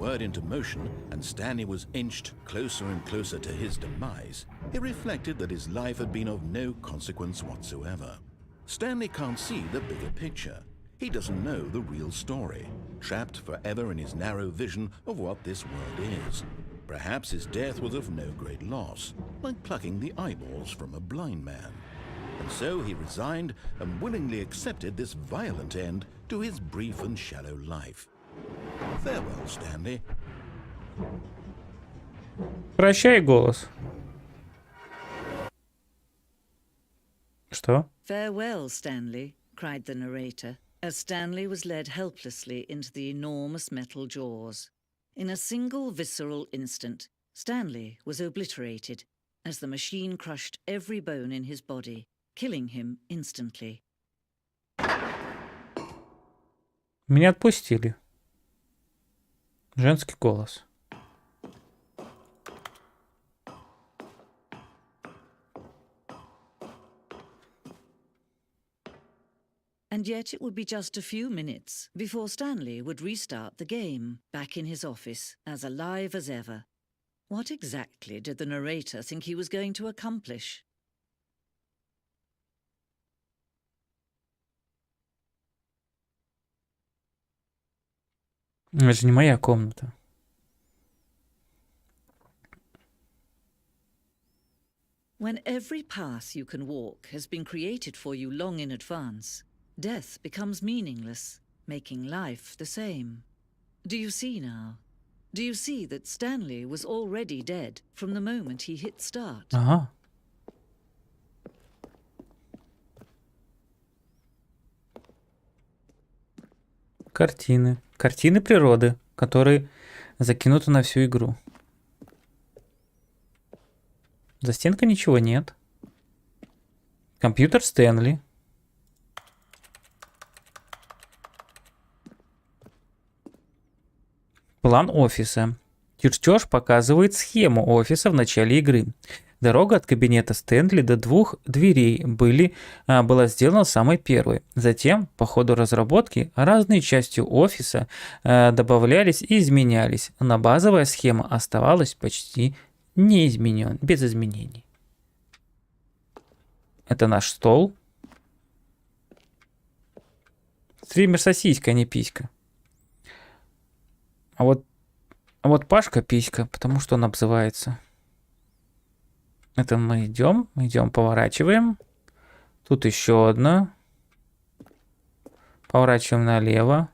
Stanley was inched closer and closer to his demise. He reflected that his life had been of no consequence whatsoever. Stanley can't see the bigger picture. He doesn't know the real story, trapped forever in his narrow vision of what this world is. Perhaps his death was of no great loss, like plucking the eyeballs from a blind man. And so he resigned and willingly accepted this violent end to his brief and shallow life. Farewell, Stanley. Прощай, голос. Что? Farewell, Stanley, cried the narrator, as Stanley was led helplessly into the enormous metal jaws. In a single visceral instant, Stanley was obliterated as the machine crushed every bone in his body, killing him instantly. Меня отпустили. Женский голос. And yet it would be just a few minutes before Stanley would restart the game, back in his office, as alive as ever. What exactly did the narrator think he was going to accomplish? Это же не моя комната. When every path you can walk has been created for you long in advance, death becomes meaningless, making life the same. Do you see now? Do you see that Stanley was already dead from the moment he hit start? Ага. Картины. Картины природы, которые закинуты на всю игру. За стенкой ничего нет. Компьютер Стэнли. План офиса. Чертеж показывает схему офиса в начале игры. Дорога от кабинета Стэнли до двух дверей была сделана самой первой. Затем, по ходу разработки, разные части офиса добавлялись и изменялись, но базовая схема оставалась почти неизмененной, без изменений. Это наш стол. Стример сосиска, а не писька. А вот Пашка писька, потому что он обзывается. Это мы идем, поворачиваем. Тут еще одна. Поворачиваем налево.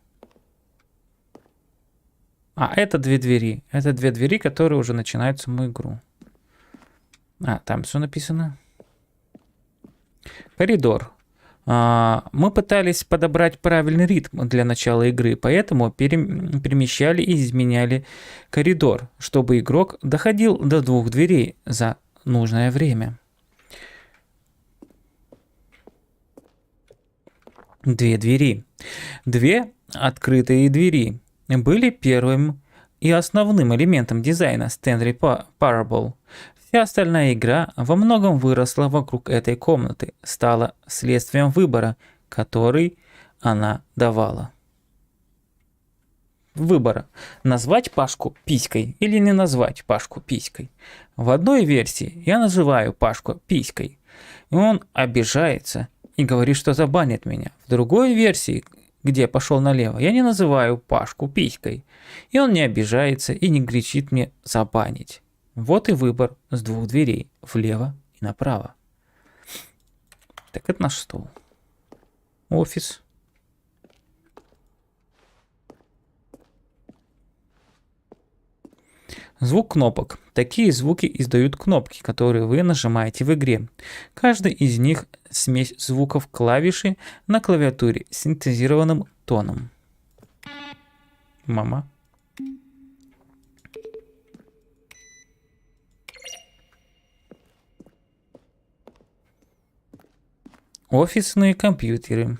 А это две двери. Это две двери, которые уже начинают саму игру. А, там все написано. Коридор. Мы пытались подобрать правильный ритм для начала игры, поэтому перемещали и изменяли коридор, чтобы игрок доходил до двух дверей за нужное время. Две двери. Две открытые двери были первым и основным элементом дизайна Stanley Parable. Вся остальная игра во многом выросла вокруг этой комнаты, стала следствием выбора, который она давала. Выбора. Назвать Пашку писькой или не назвать Пашку писькой. В одной версии я называю Пашку писькой, и он обижается и говорит, что забанит меня. В другой версии, где пошел налево, я не называю Пашку писькой, и он не обижается и не кричит мне забанить. Вот и выбор с двух дверей, влево и направо. Так, это наш стол. Офис. Звук кнопок. Такие звуки издают кнопки, которые вы нажимаете в игре. Каждый из них смесь звуков клавиши на клавиатуре с синтезированным тоном. Мама. Офисные компьютеры.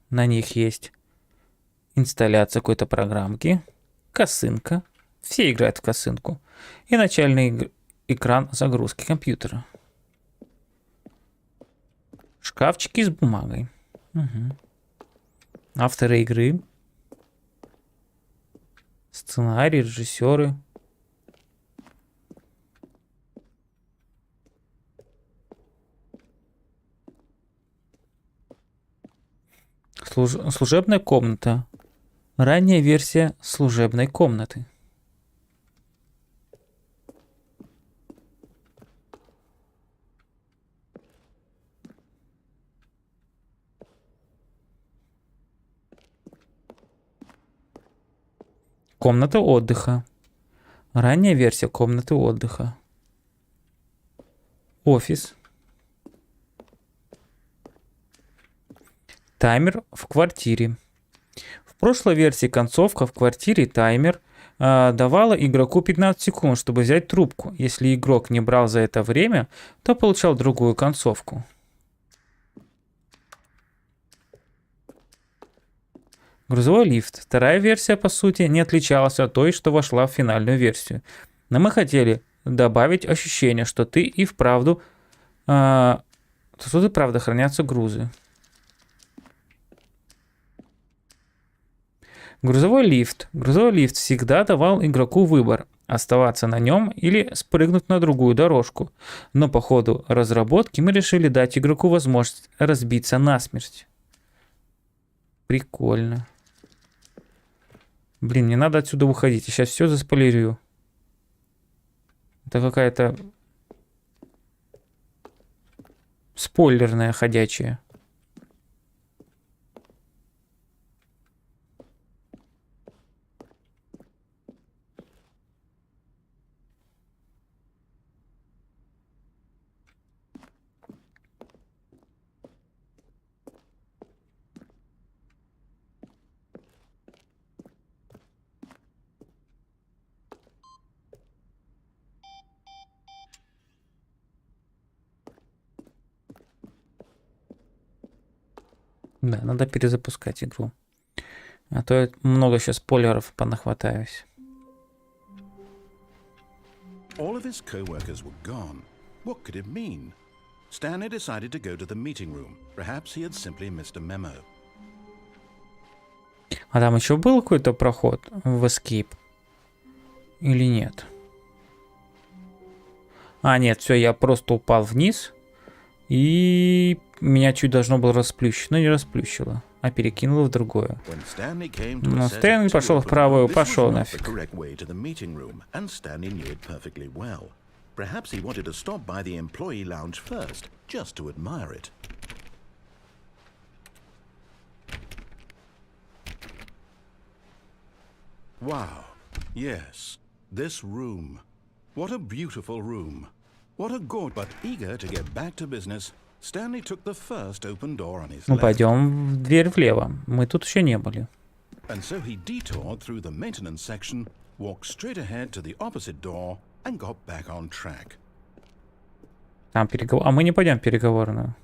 На них есть инсталляция какой-то программки, косынка. Все играют в косынку. И начальный экран загрузки компьютера. Шкафчики с бумагой. Угу. Авторы игры. Сценарий, режиссеры. Служебная комната. Ранняя версия служебной комнаты. Комната отдыха. Ранняя версия комнаты отдыха. Офис. Таймер в квартире. В прошлой версии концовка в квартире таймер давала игроку 15 секунд, чтобы взять трубку. Если игрок не брал за это время, то получал другую концовку. Грузовой лифт. Вторая версия, по сути, не отличалась от той, что вошла в финальную версию. Но мы хотели добавить ощущение, что ты и вправду... тут и правда хранятся грузы. Грузовой лифт. Грузовой лифт всегда давал игроку выбор: оставаться на нем или спрыгнуть на другую дорожку. Но по ходу разработки мы решили дать игроку возможность разбиться насмерть. Прикольно. Блин, не надо отсюда выходить. Я сейчас все заспойлерю. Это какая-то спойлерная ходячая. Да, надо перезапускать игру. А то я много сейчас спойлеров понахватаюсь. All of his co-workers were gone. What could it mean? Stanley decided to go to the meeting room. Perhaps he had simply missed a memo. А там еще был какой-то проход в Escape? Или нет? А, нет, все, я просто упал вниз. И меня чуть должно было расплющить, но не расплющило, а перекинуло в другое. Но Стэнли пошел в правую, пошел нафиг. Wow, yes, this room. What a beautiful room. What a gorge, but eager to get back to business, Stanley took the first open door on his Ну, left. пойдем в дверь влево. Мы тут еще не были. And so he detoured through the maintenance section, walked straight ahead to the opposite door, and got back on track. Там переговор... А мы не пойдем в переговорную.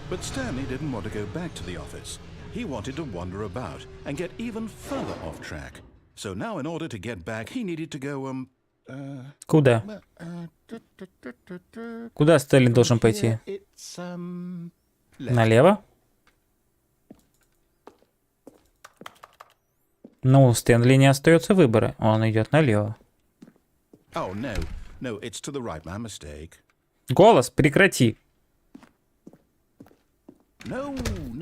But Stanley didn't want to go back to the office. He wanted to wander about and get even further off track. So now in order to get back, he needed to go, Куда? Куда Стэнли должен пойти? Налево? Ну, у Стэнли не остается выбора. Он идет налево. Oh, no. No, it's to the right, my mistake. Голос, прекрати. No,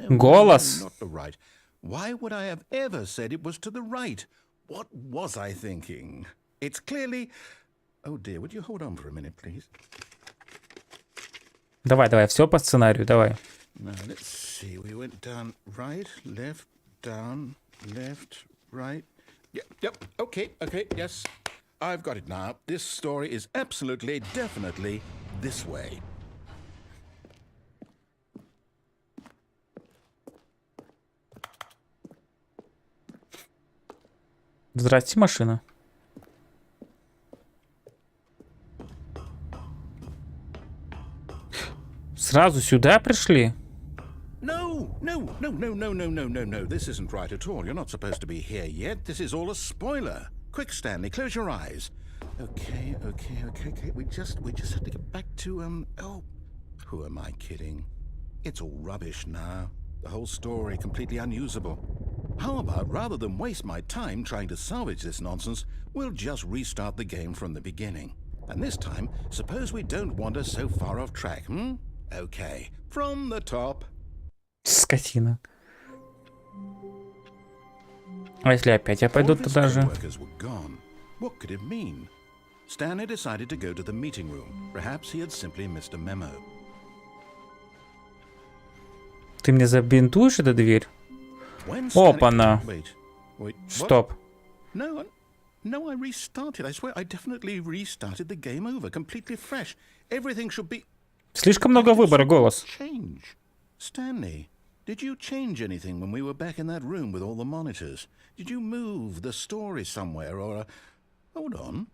Голос. not the right. Why would I have ever said it was to the right? What was I thinking? It's clearly... Oh dear, would you hold on for a minute, please? Давай, давай, все по сценарию, давай. Now, let's see. We went down, right, down, left, right. Yep, okay, yes. I've got it now. This story is absolutely, definitely this way. Здрасте, машина. Сразу сюда пришли? No. This isn't right at all. You're not supposed to be here yet. This is all a spoiler. Quick, Stanley, close your eyes. Okay. We just have to get back to, oh, who am I kidding? It's all rubbish now. The whole story completely unusable. How about, rather than waste my time trying to salvage this nonsense, we'll just restart the game from the beginning. And this time, suppose we don't wander so far off track, hmm? Okay, from the top. Скотина. А если опять я пойду туда же? What could it mean? Stanley decided to go to the meeting room. Perhaps he had simply missed a memo. Ты мне забинтуешь эту дверь? Опа-на. Wait, Стоп. No, I restarted. I swear I definitely restarted the game over, completely fresh. Everything should be... Слишком много выбора, голос. Change. Stanley, did you change anything when we were back in that room with all the monitors? Did you move the story somewhere or... Hold on.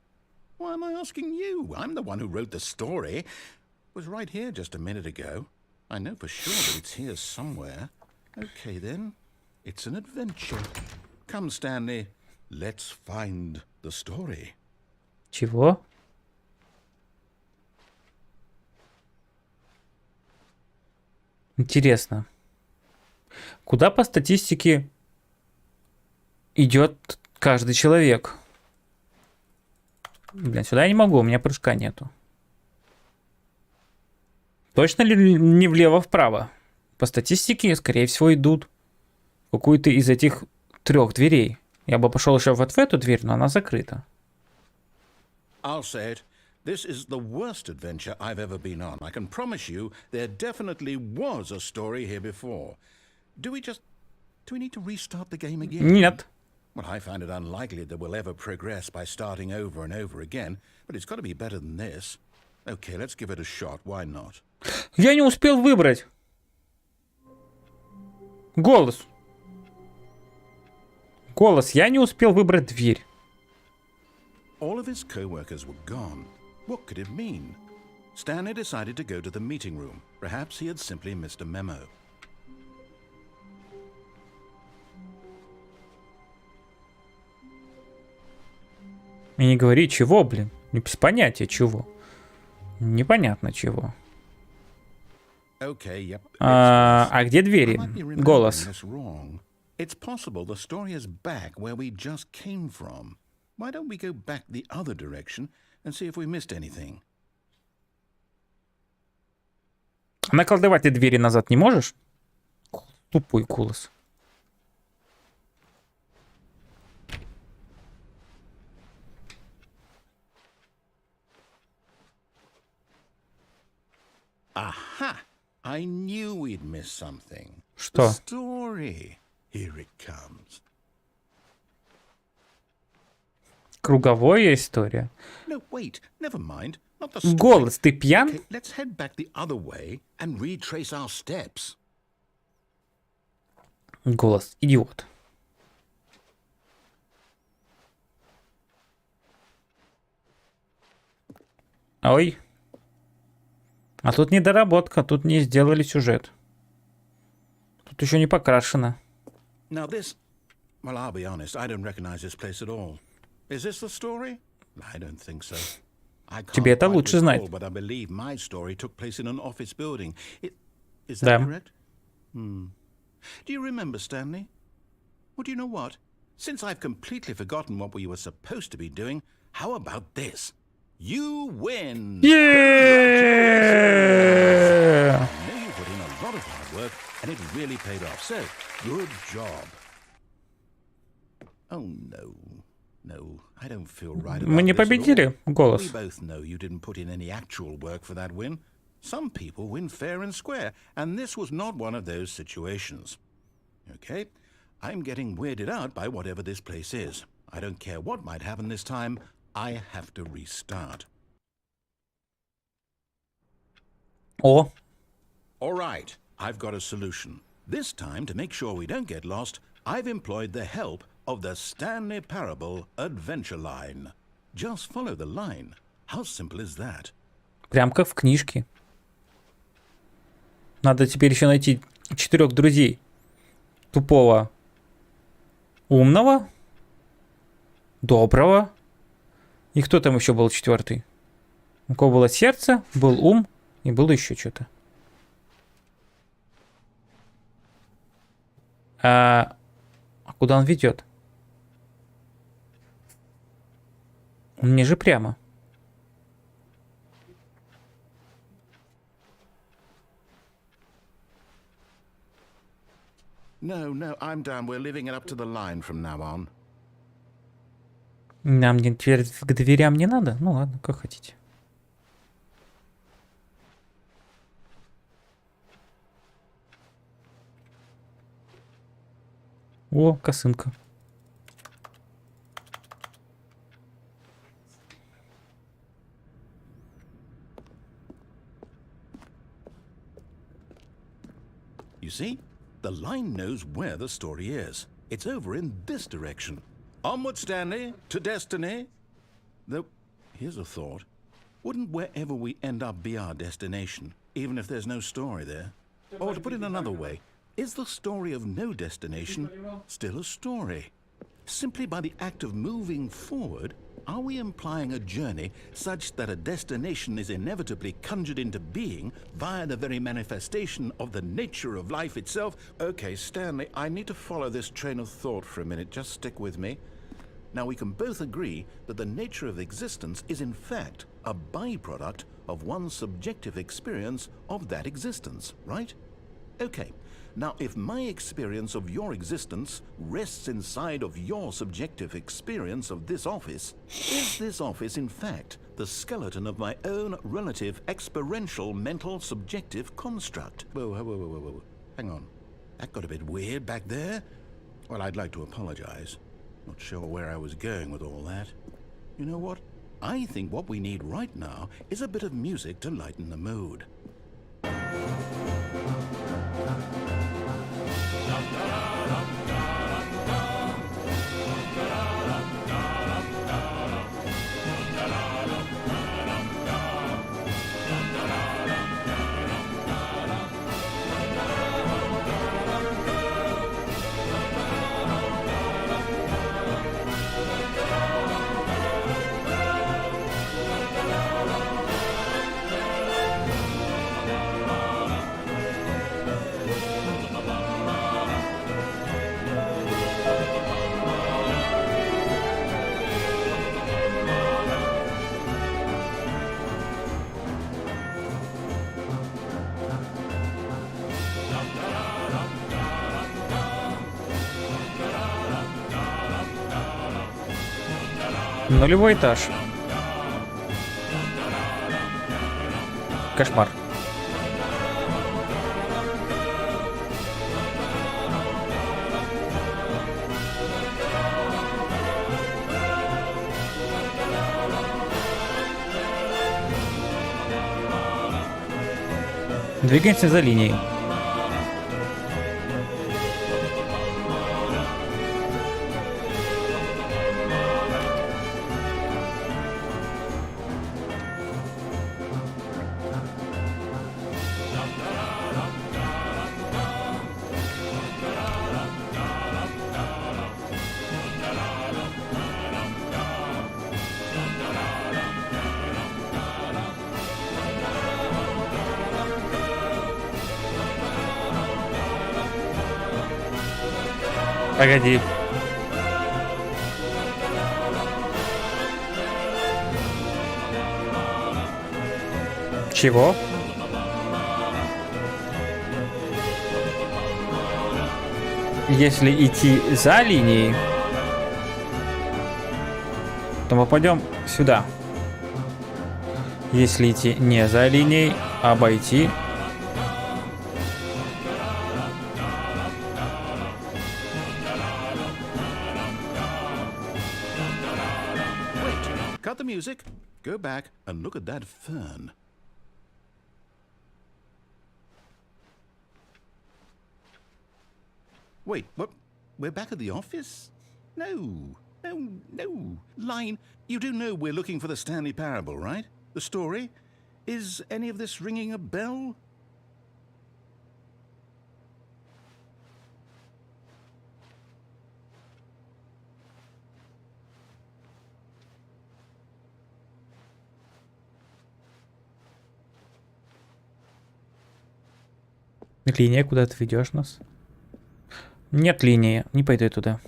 Why am I asking you? I'm the one who wrote the story. It was right here just a minute ago. I know for sure that it's here somewhere. Okay then. It's an adventure. Come, Stanley. Let's find the story. Чего? Интересно. Куда по статистике идет каждый человек? Блин, сюда я не могу, у меня прыжка нету. Точно ли не влево-вправо? По статистике, скорее всего, идут в какую-то из этих 3 дверей. Я бы пошел еще вот в эту дверь, но она закрыта. I'll say it. This is the worst adventure I've ever been on. I can promise you there definitely was a story here before. Do we need to restart the game again? Нет. Well, I find it unlikely that we'll ever progress by starting over and over again, but it's got to be better than this. Okay, let's give it a shot. Why not? Я не успел выбрать. Голос. Голос, я не успел выбрать дверь. All of his co-workers were gone. What could it mean? Stanley decided to go to the meeting room. Perhaps he had simply missed a memo. И не говори, чего, блин. Без понятия, чего. Непонятно, чего. Okay, yep. А где двери? I might be remembering Голос. this wrong. It's possible the story is back where we just came from. Why don't we go back the other direction and see if we missed anything? Наколдовать ты двери назад не можешь? Тупой голос. Aha! I knew we'd miss something. Что? The story. Here it comes. Круговая история. No, wait. Never mind. Not the story. Голос, ты пьян? Okay, let's head back the other way and retrace our steps. Голос, идиот. Ой. А тут недоработка, тут не сделали сюжет. Тут еще не покрашено. Now this... Well, I'll be honest. I don't recognize this place at all. Is this the story? I don't think so. I can't Тебе это quite лучше знать. recall, but I believe my story took place in an office building. Is Да. that correct? Do you remember, Stanley? Well, do you know what? Since I've completely forgotten what we were supposed to be doing, how about this? You win! Yeah! I know you put in a lot of hard work, and it really paid off. So, good job. Oh, no. No, I don't feel right about Мы не this at all. победили, голос. We both know you didn't put in any actual work for that win. Some people win fair and square, and this was not one of those situations. Okay, I'm getting weirded out by whatever this place is. I don't care what might happen this time. I have to restart. О, All right, I've got a solution. This time, to make sure we don't get lost, I've employed the help of the Stanley Parable Adventure Line. Just follow the line. How simple is that? прям как в книжке. Надо теперь еще найти 4 друзей. Тупого, умного, доброго. И кто там еще был 4? У кого было сердце, был ум и было еще что-то. А куда он ведет? Мне же прямо. No, I'm done. We're leaving it up to the line from now on. Нам теперь к дверям не надо? Ну ладно, как хотите. О, косынка. see? The line knows where the story is. It's over in this direction. Onward, Stanley, to destiny. Though, here's a thought. Wouldn't wherever we end up be our destination, even if there's no story there? Or to put it another way, is the story of no destination still a story? Simply by the act of moving forward, are we implying a journey such that a destination is inevitably conjured into being via the very manifestation of the nature of life itself? Okay, Stanley, I need to follow this train of thought for a minute. Just stick with me. Now, we can both agree that the nature of existence is in fact a byproduct of one's subjective experience of that existence, right? Okay. Now, if my experience of your existence rests inside of your subjective experience of this office, is this office, in fact, the skeleton of my own relative experiential mental subjective construct? Whoa. Hang on. That got a bit weird back there. Well, I'd like to apologize. Not sure where I was going with all that. You know what? I think what we need right now is a bit of music to lighten the mood. Нулевой этаж. Кошмар. Двигаемся за линией. Погоди. Чего? Если идти за линией, то мы пойдем сюда. Если идти не за линией, а обойти. Cut the music, go back and look at that fern. Wait, what? We're back at the office? No. Line, you do know we're looking for the Stanley Parable, right? The story? Is any of this ringing a bell? Линия, куда ты ведешь нас? Нет линии, не пойду я туда.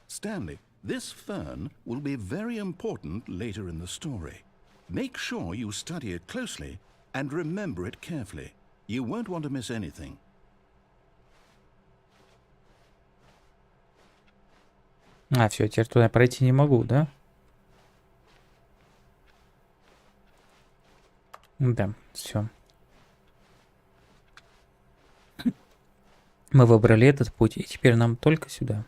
Stanley, this fern will be very important later in the story. Make sure you study it closely and remember it carefully. You won't want to miss anything. А, все, теперь туда пройти не могу, да? Да, все. Мы выбрали этот путь, и теперь нам только сюда.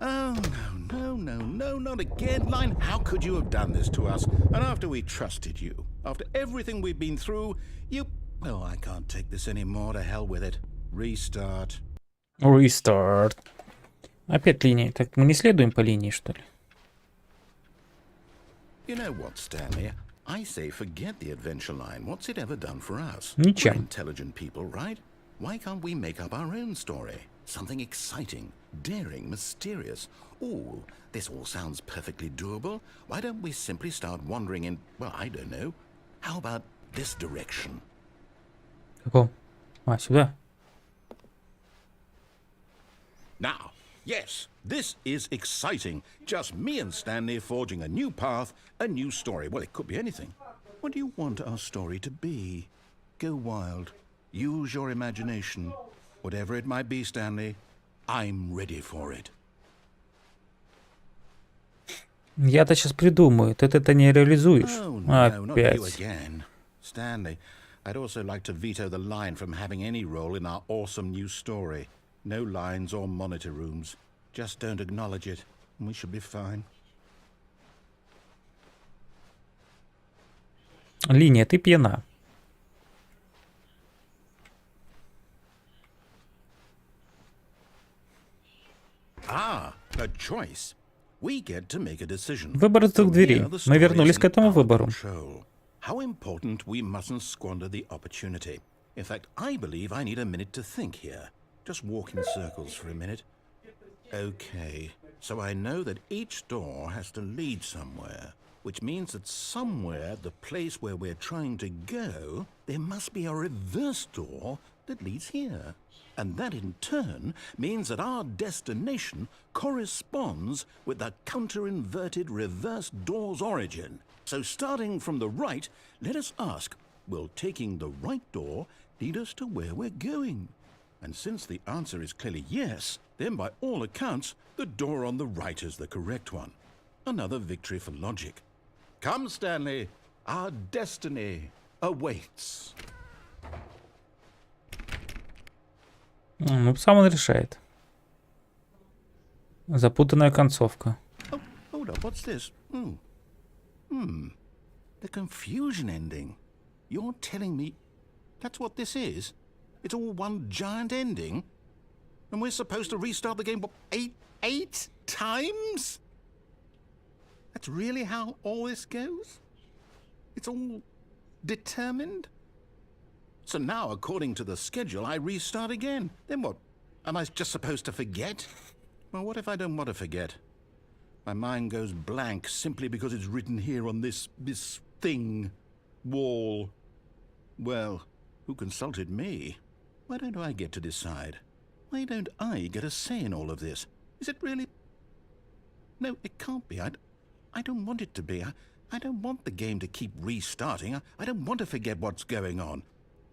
Oh, no, not again, Line. How could you have done this to us? And after we trusted you, after everything we've been through, you... Oh, I can't take this anymore. To hell with it. Restart. Restart. Опять линия. Так мы не следуем по линии, что ли? You know what, Stanley? I say forget the adventure line. What's it ever done for us? Ничем. We're intelligent people, right? Why can't we make up our own story? Something exciting, daring, mysterious. Ooh, this all sounds perfectly doable. Why don't we simply start wandering in, well, I don't know. How about this direction? Каком? А, сюда. Now, yes, this is exciting. Just me and Stanley forging a new path, a new story. Well, it could be anything. What do you want our story to be? Go wild. Use your imagination. Whatever it might be, Stanley, I'm ready for it. Я-то сейчас придумаю. Ты это не реализуешь. Oh, no, not you Опять. again. Stanley, I'd also like to veto the line from having any role in our awesome new story. No lines or monitor rooms. Just don't acknowledge it, and we should be fine. Линия, ты пьяна. Ah, a choice. We get to make a decision. Выбор из двух From дверей. here, the Мы story вернулись is к этому in our выбору. control. How important we mustn't squander the opportunity. In fact, I believe I need a minute to think here. Just walk in circles for a minute. Okay, so I know that each door has to lead somewhere, which means that somewhere, the place where we're trying to go, there must be a reverse door that leads here. And that in turn means that our destination corresponds with the counter-inverted reverse door's origin. So starting from the right, let us ask, will taking the right door lead us to where we're going? And since the answer is clearly yes, then by all accounts, the door on the right is the correct one. Another victory for logic. Come, Stanley, our destiny awaits. Ну, сам он решает. Запутанная концовка. Oh, hold up, what's this? The confusion ending. You're telling me that's what this is? It's all one giant ending? And we're supposed to restart the game, what, eight times? That's really how all this goes? It's all determined? So now, according to the schedule, I restart again. Then what? Am I just supposed to forget? Well, what if I don't want to forget? My mind goes blank simply because it's written here on this thing, wall. Well, who consulted me? Why don't I get to decide? Why don't I get a say in all of this? Is it really? No, it can't be. I don't want it to be. I don't want the game to keep restarting. I don't want to forget what's going on.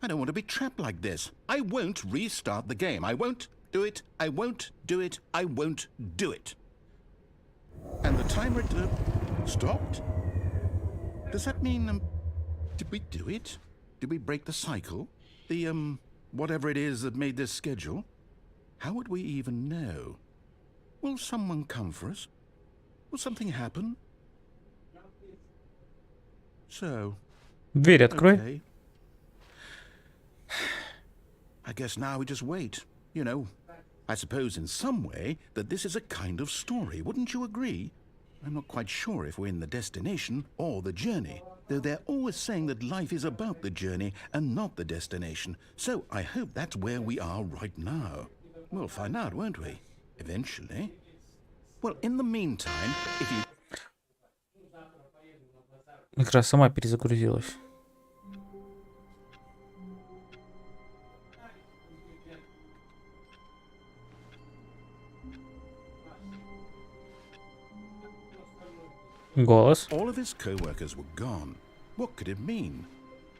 I don't want to be trapped like this. I won't restart the game. I won't do it. I won't do it. I won't do it. And the timer stopped? Does that mean, did we do it? Did we break the cycle? The, whatever it is that made this schedule? How would we even know? Will someone come for us? Will something happen? So, Дверь открой. okay. I guess now we just wait. You know, I suppose in some way that this is a kind of story. Wouldn't you agree? I'm not quite sure if we're in the destination or the journey, though they're always saying that life is about the journey and not the destination. So I hope that's where we are right now. We'll find out, won't we? Eventually. Well, in the meantime, if you... Игра сама перезагрузилась. Голос. All of his co-workers were gone. What could it mean?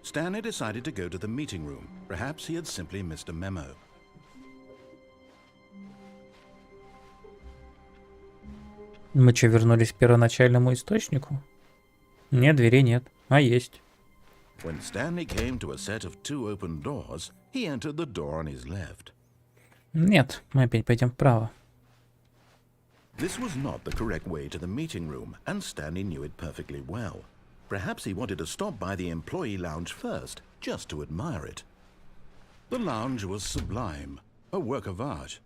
Stanley decided to go to the meeting room. Perhaps he had simply missed a memo. Мы что, вернулись к первоначальному источнику? Нет, дверей нет. А есть. When Stanley came to a set of two open doors, he entered the door on his left. Нет, мы опять пойдем вправо. This was not the correct way to the meeting room, and Stanley knew it perfectly well. Perhaps he wanted to stop by the employee lounge first, just to admire it. The lounge was sublime, a work of art.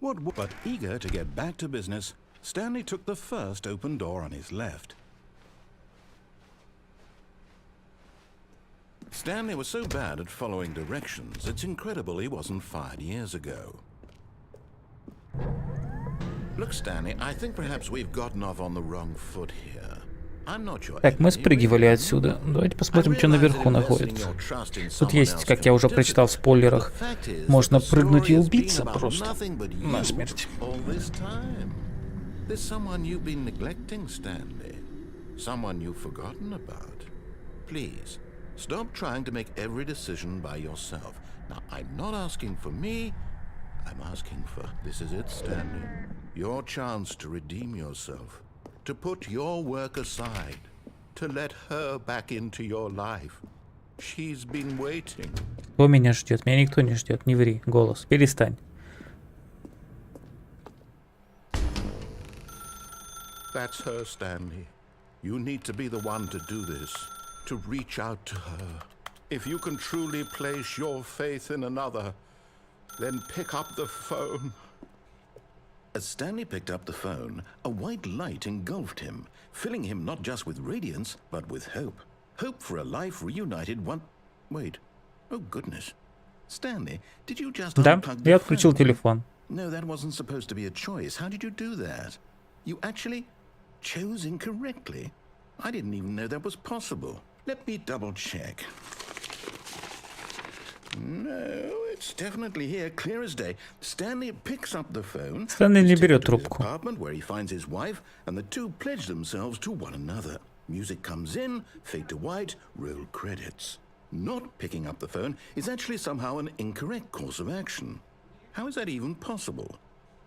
But eager to get back to business, Stanley took the first open door on his left. Stanley was so bad at following directions, it's incredible he wasn't fired years ago. Look, Stanley, I think perhaps we've gotten off on the wrong foot here. I'm not your Так, мы enemy, спрыгивали really. отсюда. Давайте посмотрим, I что realize наверху that investing находится. your trust in Тут someone есть, else как я can уже be прочитал в difficult. спойлерах, The fact is можно that the прыгнуть и story has убиться been about просто nothing but you насмерть. all this time. There's someone you've been neglecting, Stanley. Someone you've forgotten about. Please, stop trying to make every decision by yourself. Now, I'm not asking for me. I'm asking for, this is it, Stanley. Your chance to redeem yourself. To put your work aside. To let her back into your life. She's been waiting. Кто меня ждет? Меня никто не ждет. Не ври, голос. Перестань. That's her, Stanley. You need to be the one to do this. To reach out to her. If you can truly place your faith in another, then pick up the phone. As Stanley picked up the phone, a white light engulfed him, filling him not just with radiance, but with hope. Hope for a life reunited one... Wait. Oh, goodness. Stanley, did you just Да, unplug the я отключил phone? телефон. No, that wasn't supposed to be a choice. How did you do that? You actually chose incorrectly. I didn't even know that was possible. Let me double check. No, it's definitely here, clear as day. Stanley picks up the phone. Stanley не He's taken берет to his трубку. apartment where he finds his wife, and the two pledge themselves to one another. Music comes in, fade to white, roll credits. Not picking up the phone is actually somehow an incorrect course of action. How is that even possible?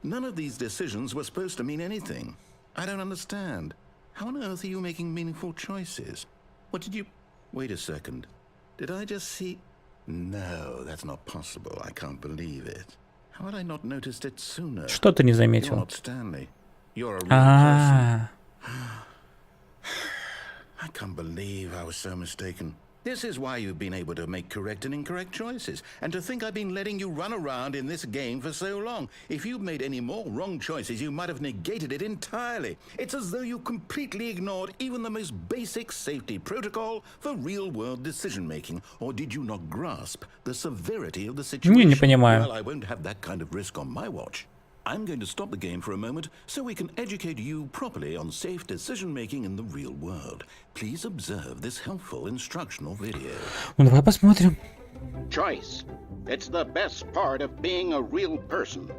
None of these decisions were supposed to mean anything. I don't understand. How on earth are you making meaningful choices? What did you... Wait a second. Did I just see... No, that's not possible. I can't believe it. How had I not noticed it sooner? Что ты не You're заметил? not Stanley. You're a real person. I can't believe I was so mistaken. This is why you've been able to make correct and incorrect choices. And to think I've been letting you run around in this game for so long. If you'd made any more wrong choices, you might have negated it entirely. It's as though you completely ignored even the most basic safety protocol for real-world decision-making. Or did you not grasp the severity of the situation? Не понимаю. Well, I won't have that kind of risk on my watch. I'm going to stop the game for a moment so we can educate you properly on safe decision-making in the real world. Please observe this helpful instructional video. Ну давай посмотрим. Choice. It's the best part of being a real person.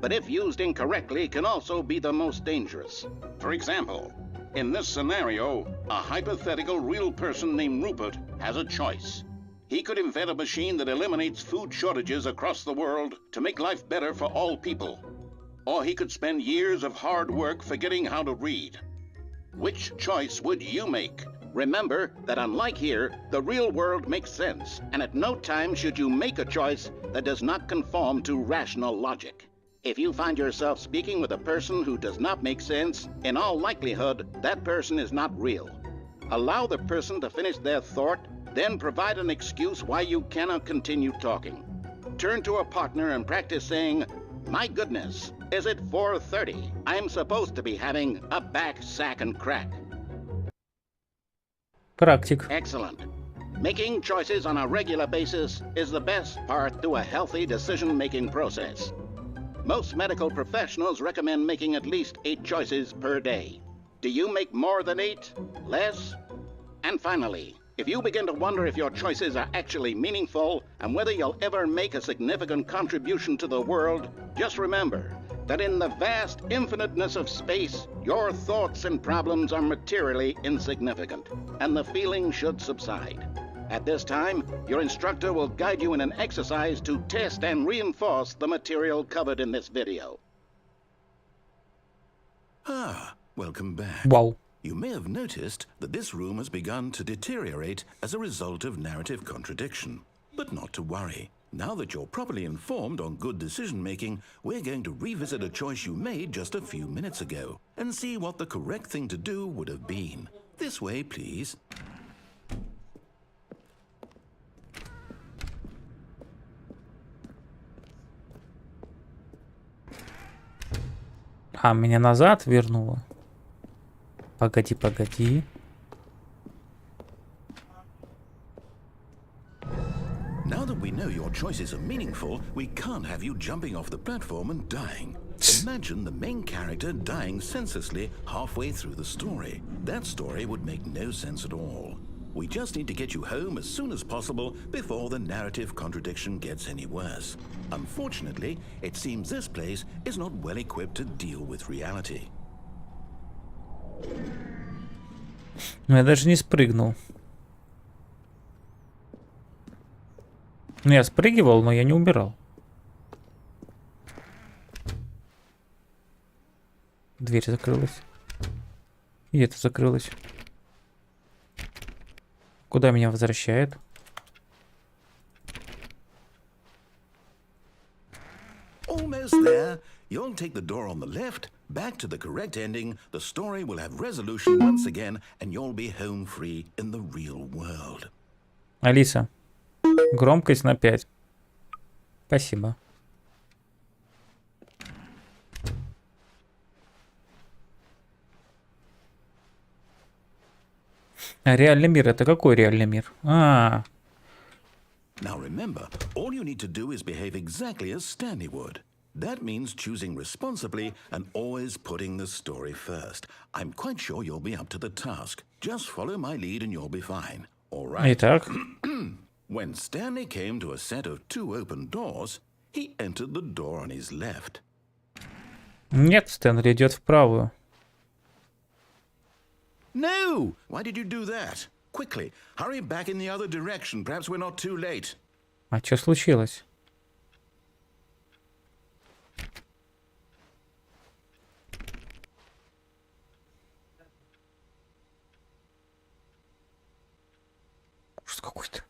But if used incorrectly, can also be the most dangerous. For example, in this scenario, a hypothetical real person named Rupert has a choice. He could invent a machine that eliminates food shortages across the world to make life better for all people. Or he could spend years of hard work forgetting how to read. Which choice would you make? Remember that unlike here, the real world makes sense, and at no time should you make a choice that does not conform to rational logic. If you find yourself speaking with a person who does not make sense, in all likelihood, that person is not real. Allow the person to finish their thought, then provide an excuse why you cannot continue talking. Turn to a partner and practice saying, "My goodness, is it 4:30? I'm supposed to be having a back, sack, and crack." Практик. Excellent. Making choices on a regular basis is the best part to a healthy decision-making process. Most medical professionals recommend making at least 8 choices per day. Do you make more than 8? Less? And finally, if you begin to wonder if your choices are actually meaningful and whether you'll ever make a significant contribution to the world, just remember that in the vast infiniteness of space, your thoughts and problems are materially insignificant, and the feeling should subside. At this time, your instructor will guide you in an exercise to test and reinforce the material covered in this video. Ah, welcome back. Вау. You may have noticed that this room has begun to deteriorate as a result of narrative contradiction. But not to worry. Now that you're properly informed on good decision-making, we're going to revisit a choice you made just a few minutes ago and see what the correct thing to do would have been. This way, please. А, меня назад вернуло. Погоди, погоди. Now that we know your choices are meaningful, we can't have you jumping off the platform and dying. Imagine the main character dying senselessly halfway through the story. That story would make no sense at all. We just need to get you home as soon as possible before the narrative contradiction gets any worse. Unfortunately, it seems this place is not well equipped to deal with reality. Ну, я даже не спрыгнул. Ну, я спрыгивал, но я не убирал. Дверь закрылась. И это закрылось. Куда меня возвращает? Almost there. You'll take the door on the left, back to the correct ending, the story will have resolution once again, and you'll be home free in the real world. Алиса, громкость на 5. Спасибо. А реальный мир — это какой реальный мир? А, Now remember, all you need to do is behave exactly as Stanley would. That means choosing responsibly and always putting the story first. I'm quite sure you'll be up to the task. Just follow my lead and you'll be fine. All right. итак. When Stanley came to a set of 2 open doors, he entered the door on his left. Нет, Стэнли идет в правую. No! Why did you do that? Quickly, hurry back in the other direction. Perhaps we're not too late. А что случилось? Ужас какой-то.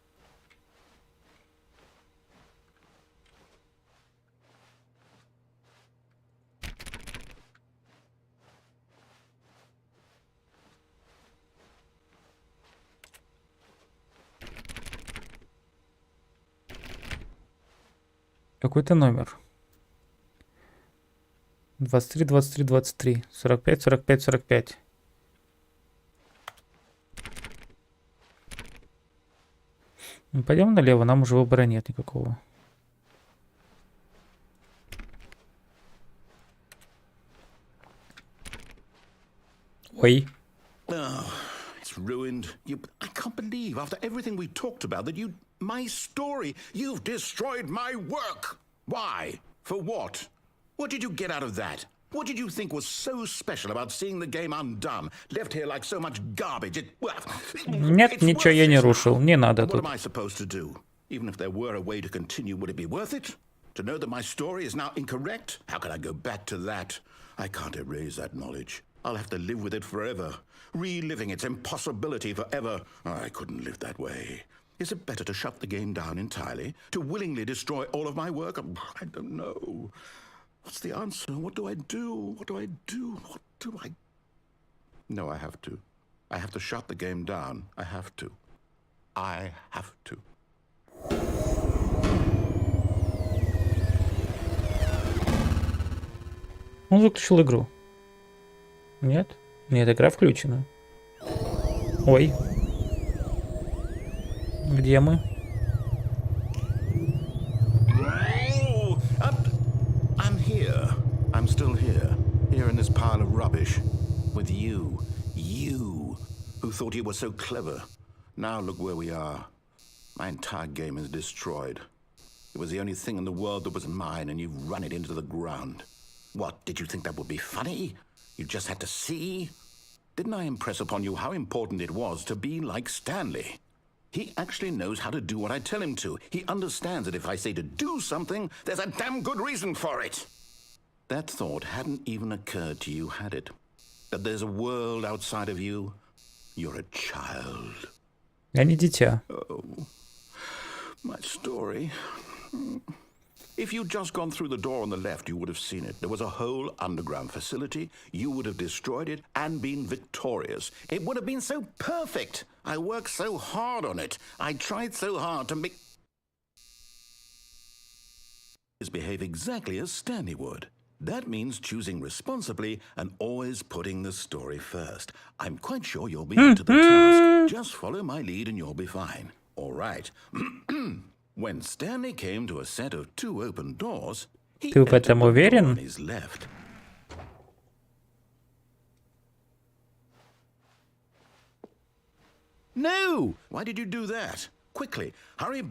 Какой-то номер. 23, 23, 23. 45, 45, 45. Ну, пойдем налево, нам уже выбора нет никакого. Ой. Oh, it's ruined. I can't believe, after everything we talked about, that you... My story. You've destroyed my work. Why? For what? What did you get out of that? What did you think was so special about seeing the game undone, left here like so much garbage? Нет, ничего я не рушил. Не надо What тут. am I supposed to do? Even if there were a way to continue, would it be worth it? To know that my story is now incorrect? How can I go back to that? I can't erase that knowledge. I'll have to live with it forever, reliving its impossibility forever. I couldn't live that way. Is it better to shut the game down entirely? To willingly destroy all of my work? I don't know. What's the answer? What do I do? What do I do? What do I... No, I have to. I have to shut the game down. I have to. I have to. Он выключил игру. Нет? Нет, игра включена. Ой. Где мы? I'm here. I'm still here. Here in this pile of rubbish. With you. You. Who thought you were so clever. Now look where we are. My entire game is destroyed. It was the only thing in the world that was mine, and you've run it into the ground. What, did you think that would be funny? You just had to see? Didn't I impress upon you how important it was to be like Stanley? He actually knows how to do what I tell him to. He understands that if I say to do something, there's a damn good reason for it. That thought hadn't even occurred to you, had it? That there's a world outside of you? You're a child. Я не дитя. Oh, my story. If you'd just gone through the door on the left, you would have seen it. There was a whole underground facility. You would have destroyed it and been victorious. It would have been so perfect. I worked so hard on it. I tried so hard to make... behave exactly as Stanley would. That means choosing responsibly and always putting the story first. I'm quite sure you'll be up to the task. Just follow my lead and you'll be fine. All right. When Stanley came to a set of two open doors, he Ты в entered этом the door уверен? on his left. No! Why did you do that? Quickly, hurry.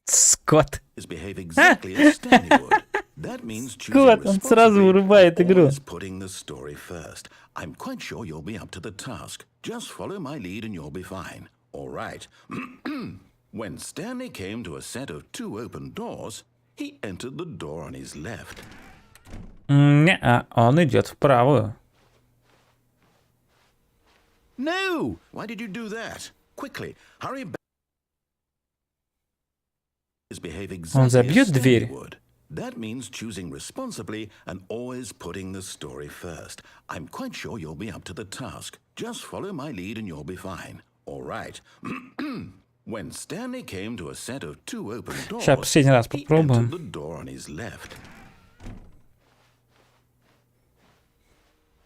Скот. Behave exactly as Stanley would. That means choosing Скот, он сразу responsibly вырубает and игру. always putting the story first. I'm quite sure you'll be up to the task. Just follow my lead and you'll be fine. All right. When Stanley came to a set of two open doors, he entered the door on his left. Не-а, он идет в правую. No! Why did you do that? Quickly, hurry back. Behave exactly as забьет Stanley дверь? would. That means choosing responsibly and always putting the story first. I'm quite sure you'll be up to the task. Just follow my lead and you'll be fine. All right. When Stanley came to a set of two open doors, Сейчас последний раз he попробуем. entered the door on his left.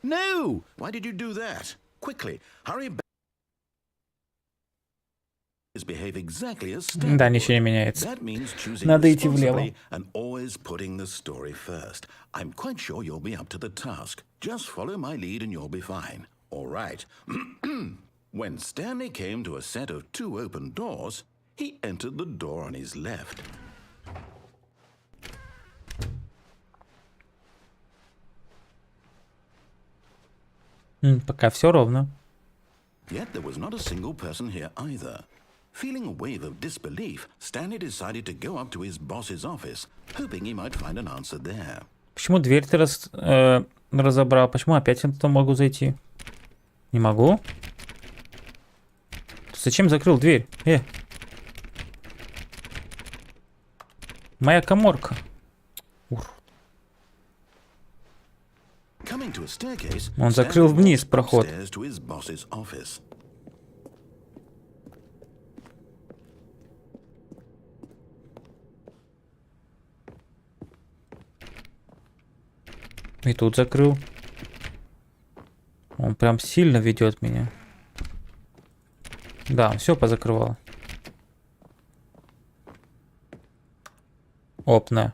No! Why did you do that? Quickly, hurry back. Behave exactly as Stanley Да, ничего не would. меняется. That means choosing Надо идти влево. responsibly and always putting the story first. I'm quite sure you'll be up to the task. Just follow my lead and you'll be fine. All right. When Stanley came to a set of two open doors, he entered the door on his left. Пока все ровно. Yet there was not a single person here either. Feeling a wave of disbelief, Stanley decided to go up to his boss's office, hoping he might find an answer there. Почему дверь ты разобрал? Почему опять я туда могу зайти? Не могу? Ты зачем закрыл дверь? Моя каморка. Coming to a staircase, Он закрыл Stanley вниз walked проход. upstairs to his boss's office. И тут закрыл. Он прям сильно ведет меня. Да, он все позакрывал. Опна.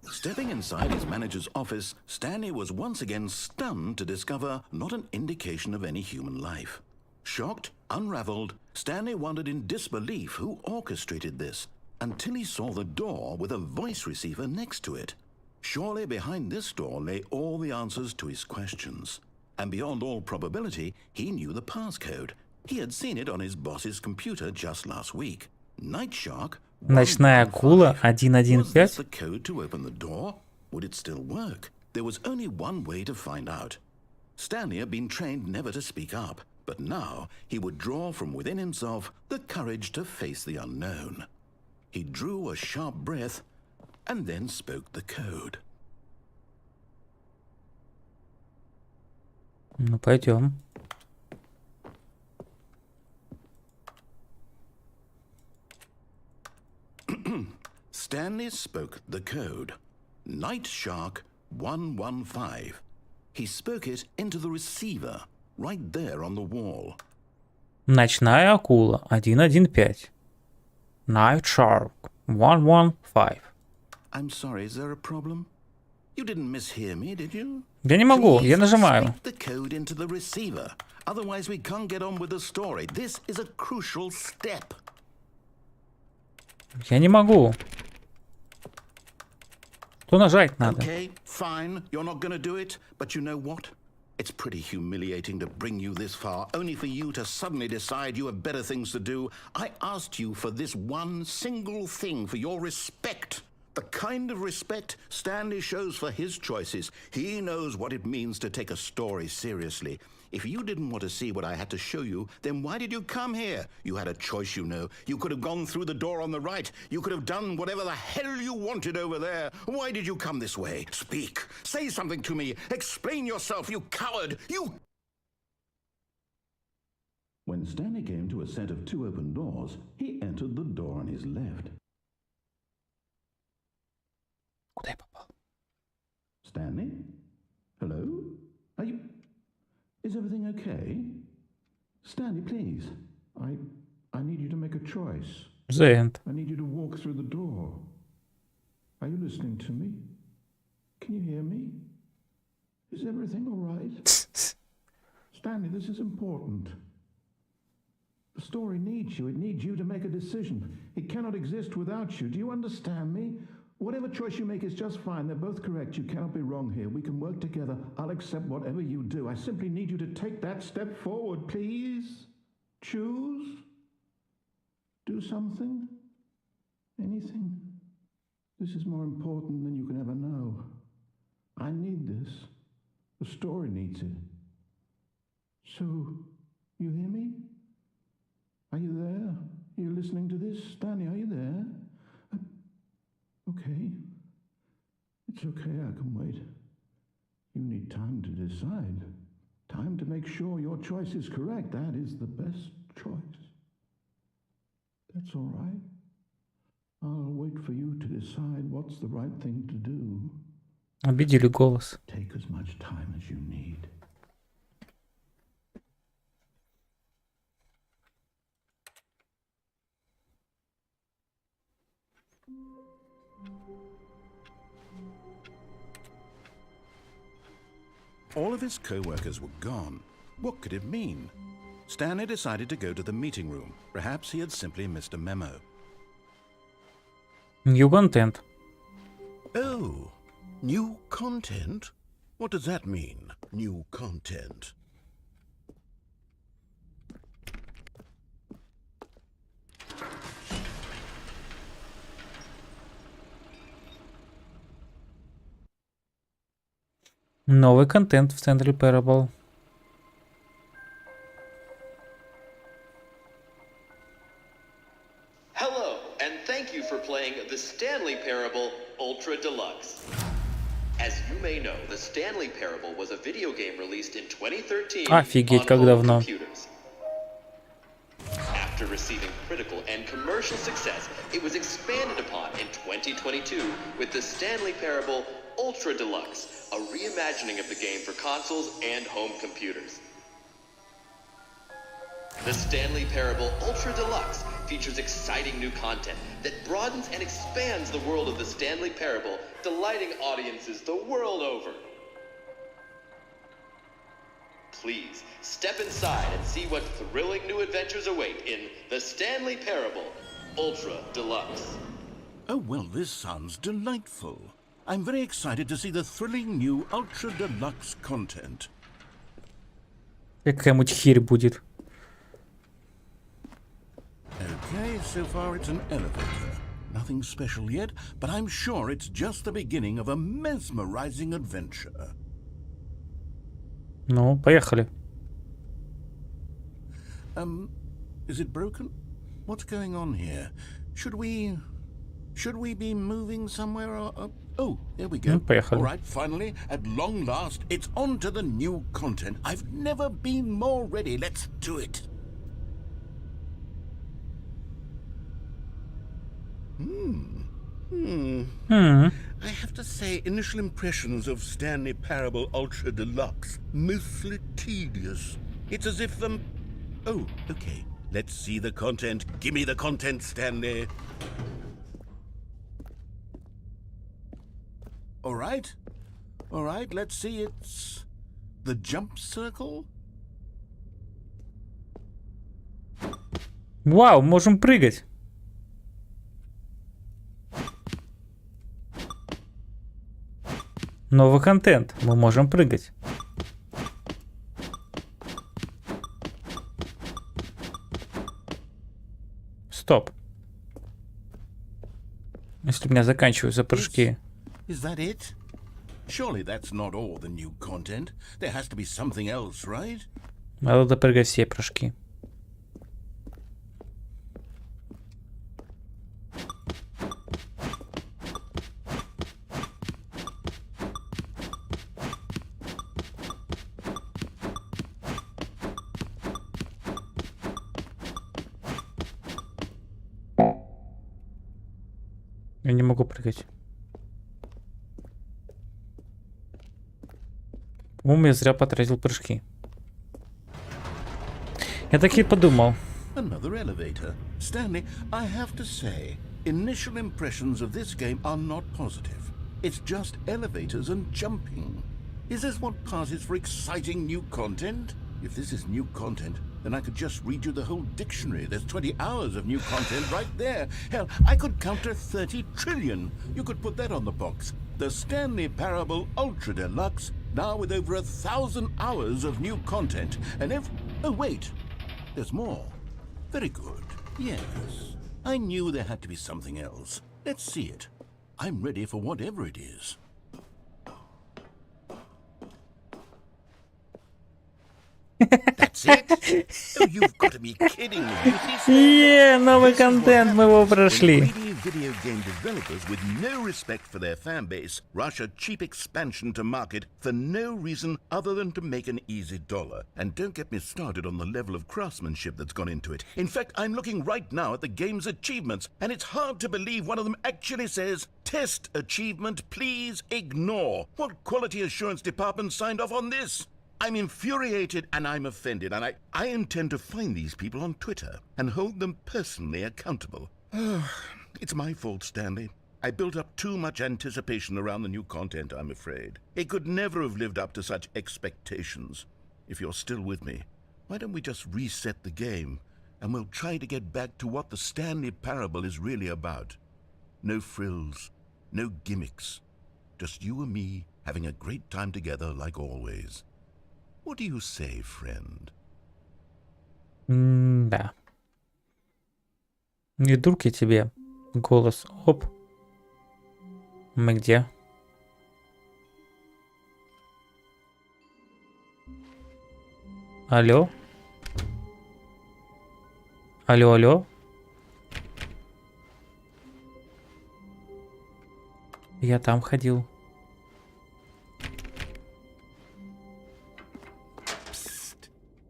Stepping inside his manager's office, Stanley was once again stunned to discover not an indication of any human life. Shocked, unraveled, Stanley wondered in disbelief who orchestrated this, until he saw the door with a voice receiver next to it. Surely behind this door lay all the answers to his questions. And beyond all probability, he knew the passcode. He had seen it on his boss's computer just last week. Night Shark. Ночная акула Was this 115. the code to open the door? Would it still work? There was only one way to find out. Stanley had been trained never to speak up, but now he would draw from within himself the courage to face the unknown. He drew a sharp breath and then spoke the code. Ну, пойдем. Stanley spoke the code. Night Shark 115. He spoke it into the receiver, right there on the wall. Ночная акула 115. Night Shark 115. I'm sorry, is there a problem? You didn't mishear me, did you? Я не могу, я Please нажимаю. speak the code into the receiver. Otherwise we can't get on with the story. This is a crucial step. Я не могу. То нажать надо. Okay, fine. You're not gonna do it, but you know what? It's pretty humiliating to bring you this far, only for you to suddenly decide you have better things to do. I asked you for this one single thing, for your respect. The kind of respect Stanley shows for his choices. He knows what it means to take a story seriously. If you didn't want to see what I had to show you, then why did you come here? You had a choice, you know. You could have gone through the door on the right. You could have done whatever the hell you wanted over there. Why did you come this way? Speak. Say something to me. Explain yourself, you coward. You... When Stanley came to a set of 2 open doors, he entered the door on his left. Куда я попал? Stanley? Hello? Are you... Is everything okay? Stanley, please. I need you to make a choice. The end. I need you to walk through the door. Are you listening to me? Can you hear me? Is everything all right? Stanley, this is important. The story needs you. It needs you to make a decision. It cannot exist without you. Do you understand me? Whatever choice you make is just fine. They're both correct. You cannot be wrong here. We can work together. I'll accept whatever you do. I simply need you to take that step forward, please. Choose. Do something. Anything. This is more important than you can ever know. I need this. The story needs it. So, you hear me? Are you there? Are you listening to this? Stanley, are you there? Okay. It's okay, I can wait. You need time to decide. Time to make sure your choice is correct. That is the best choice. That's all right. I'll wait for you to decide what's the right thing to do. Обидели голос. Take as much time as you need. All of his co-workers were gone. What could it mean? Stanley decided to go to the meeting room. Perhaps he had simply missed a memo. New content. Oh, new content? What does that mean, new content? Новый контент в Stanley Parable. Hello, and thank you for playing the Stanley Parable Ultra Deluxe. As you may know, the Stanley Parable was a video game released in 2013 Офигеть, on как home давно. computers. After receiving critical and commercial success, it was expanded upon in 2022 with the Stanley Parable Ultra Deluxe, a reimagining of the game for consoles and home computers. The Stanley Parable Ultra Deluxe features exciting new content that broadens and expands the world of the Stanley Parable, delighting audiences the world over. Please, step inside and see what thrilling new adventures await in the Stanley Parable Ultra Deluxe. Oh, well, this sounds delightful. I'm very excited to see the thrilling new Ultra Deluxe content. Какая-нибудь херь будет. Okay, so far it's an elevator. Nothing special yet, but I'm sure it's just the beginning of a mesmerizing adventure. Ну, поехали. Is it broken? What's going on here? Should we be moving somewhere or... Oh, there we go. Поехали. All right, finally, at long last, it's on to the new content. I've never been more ready. Let's do it. I have to say, initial impressions of Stanley Parable Ultra Deluxe, mostly tedious. It's as if Oh, okay. Let's see the content. Give me the content, Stanley. All right, let's see. It's the jump circle. Вау, можем прыгать. Новый контент. Мы можем прыгать. Стоп. Если у меня заканчиваются прыжки. Is that it? Surely that's not all the new content. There has to be something else, right? Надо допрыгать все прыжки. Я не могу прыгать. По-моему, я зря потратил прыжки. Я так и подумал. Another elevator. Stanley, I have to say, initial impressions of this game are not positive. It's just elevators and jumping. Is this what passes for exciting new content? If this is new content, then I could just read you the whole dictionary. There's 20 hours of new content right there. Hell, I could count to 30 trillion. You could put that on the box. The Stanley Parable Ultra Deluxe, now with over 1,000 hours of new content. And if... Oh, wait. There's more. Very good. Yes. I knew there had to be something else. Let's see it. I'm ready for whatever it is. That's it? Oh, you've got to be kidding me. You see, Новый контент, мы его прошли. greedy video game developers with no respect for their fan base rush a cheap expansion to market for no reason other than to make an easy dollar. And don't get me started on the level of craftsmanship that's gone into it. In fact, I'm looking right now at the game's achievements, and it's hard to believe one of them actually says, "Test achievement, please ignore." What quality assurance department signed off on this? I'm infuriated and I'm offended, and I intend to find these people on Twitter and hold them personally accountable. It's my fault, Stanley. I built up too much anticipation around the new content, I'm afraid. It could never have lived up to such expectations. If you're still with me, why don't we just reset the game and we'll try to get back to what the Stanley Parable is really about. No frills, no gimmicks. Just you and me having a great time together like always. What do you say, friend? Да. Не вдруг я тебе голос. Оп. Мы где? Алло? Алло, алло? Я там ходил.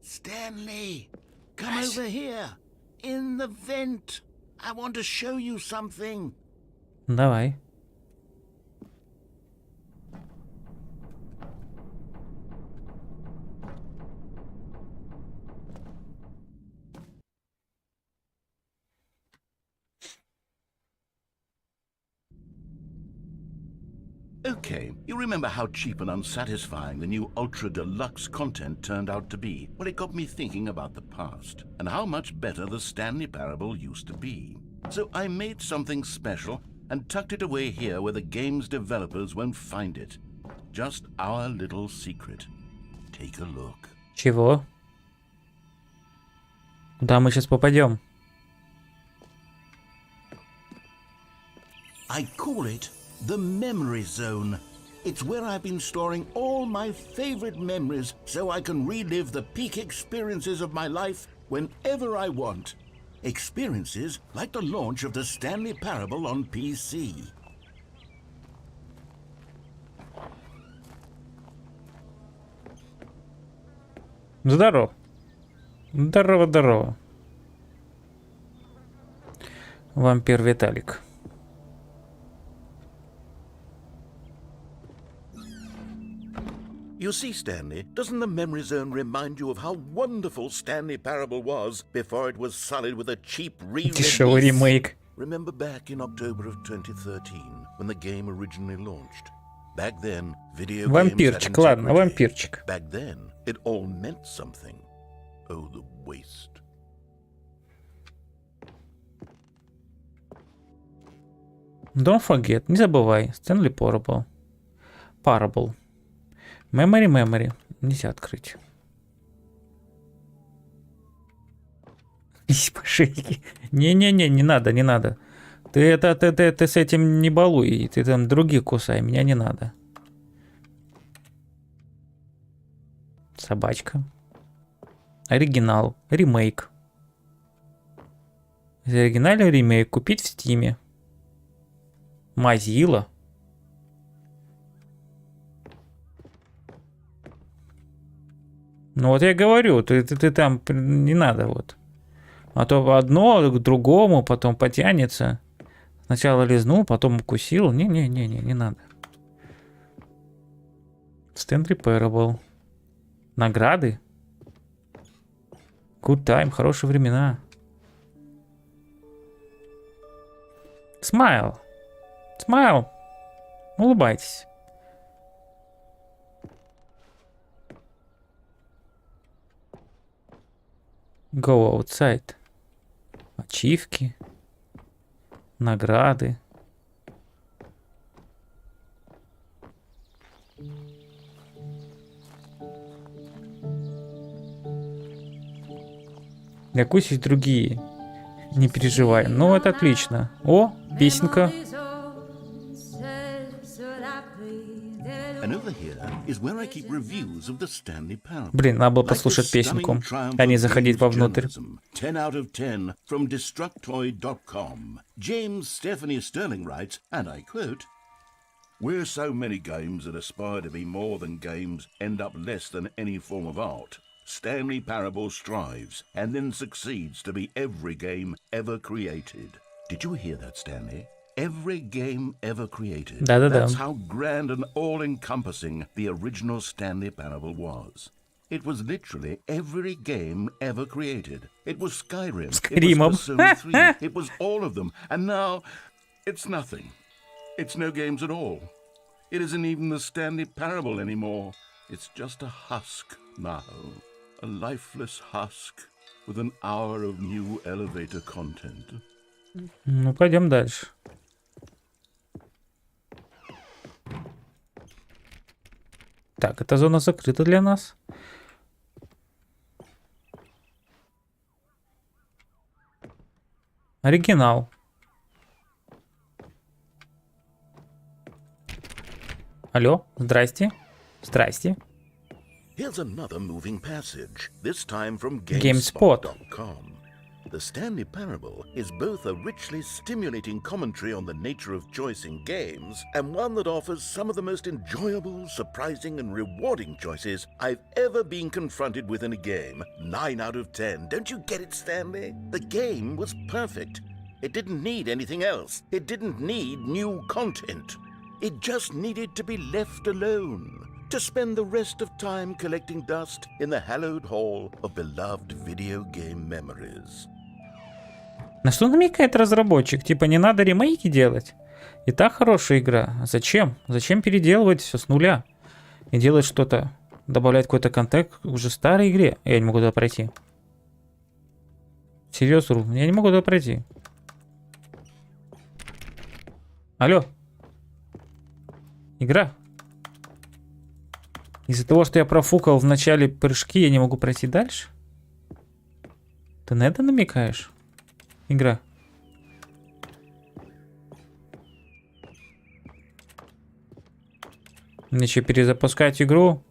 Stanley, come over here. In the vent. I want to show you something. Давай. Okay, you remember how cheap and unsatisfying the new Ultra Deluxe content turned out to be? Well, it got me thinking about the past and how much better the Stanley Parable used to be. So I made something special and tucked it away here where the game's developers won't find it. Just our little secret. Take a look. Чего? Куда мы сейчас попадем? I call it the Memory Zone. It's where I've been storing all my favorite memories so I can relive the peak experiences of my life whenever I want. Experiences like the launch of the Stanley Parable on PC. Здорово. Здорово, здорово. Вампир Виталик. You see, Stanley, doesn't the Memory Zone remind you of how wonderful Stanley Parable was before it was sullied with a cheap Дешевый re-release? ремейк. Remember back in October of 2013 when the game originally launched? Back then, video games Вампирчик, had ладно, integrity. вампирчик. Back then, it all meant something. Oh, the waste. Don't forget, не забывай. Stanley Parable. Parable. Memory. Нельзя открыть. Не-не-не, не надо, не надо. Ты с этим не балуй. Ты там других кусай, меня не надо. Собачка. Оригинал. Ремейк. Оригинальный ремейк купить в Стиме. Мазила. Ну вот я говорю, ты там не надо вот. А то одно к другому потом потянется. Сначала лизнул, потом укусил. Не надо. Stanley Parable. Награды. Good time, хорошие времена. Смайл. Смайл. Улыбайтесь. Go outside. Ачивки. Награды. Якусь есть другие. Не переживай. Ну, это отлично. О, песенка. And over here is where I keep reviews of the Stanley Parable. Блин, надо было Like послушать the песенку, stunning triumph а не of заходить games вовнутрь. journalism. 10 out of 10 from Destructoid.com. James Stephanie Sterling writes, and I quote, "Where so many games that aspire to be more than games end up less than any form of art, Stanley Parable strives and then succeeds to be every game ever created." Did you hear that, Stanley? Every game ever created. Да-да-да. That's how grand and all-encompassing the original Stanley Parable was. It was literally every game ever created. It was Skyrim. It was Persona 3. It was all of them. And now, it's nothing. It's no games at all. It isn't even the Stanley Parable anymore. It's just a husk now. A lifeless husk with an hour of new elevator content. Ну, пойдем дальше. Так, эта зона закрыта для нас. Оригинал. Алло, здрасте. Здрасте. Here's another moving passage, this time from GameSpot. GameSpot.com. The Stanley Parable is both a richly stimulating commentary on the nature of choice in games and one that offers some of the most enjoyable, surprising, and rewarding choices I've ever been confronted with in a game. 9 out of 10. Don't you get it, Stanley? The game was perfect. It didn't need anything else. It didn't need new content. It just needed to be left alone. To spend the rest of time collecting dust in the hallowed hall of beloved video game memories. На что намекает разработчик? Типа не надо ремейки делать? И так хорошая игра. Зачем? Зачем переделывать все с нуля? И делать что-то, добавлять какой-то контент к уже старой игре? Я не могу туда пройти. Серьезно, я не могу туда пройти. Алло. Игра. Из-за того, что я профукал в начале прыжки, я не могу пройти дальше? Ты на это намекаешь? Игра. Мне что, перезапускать игру?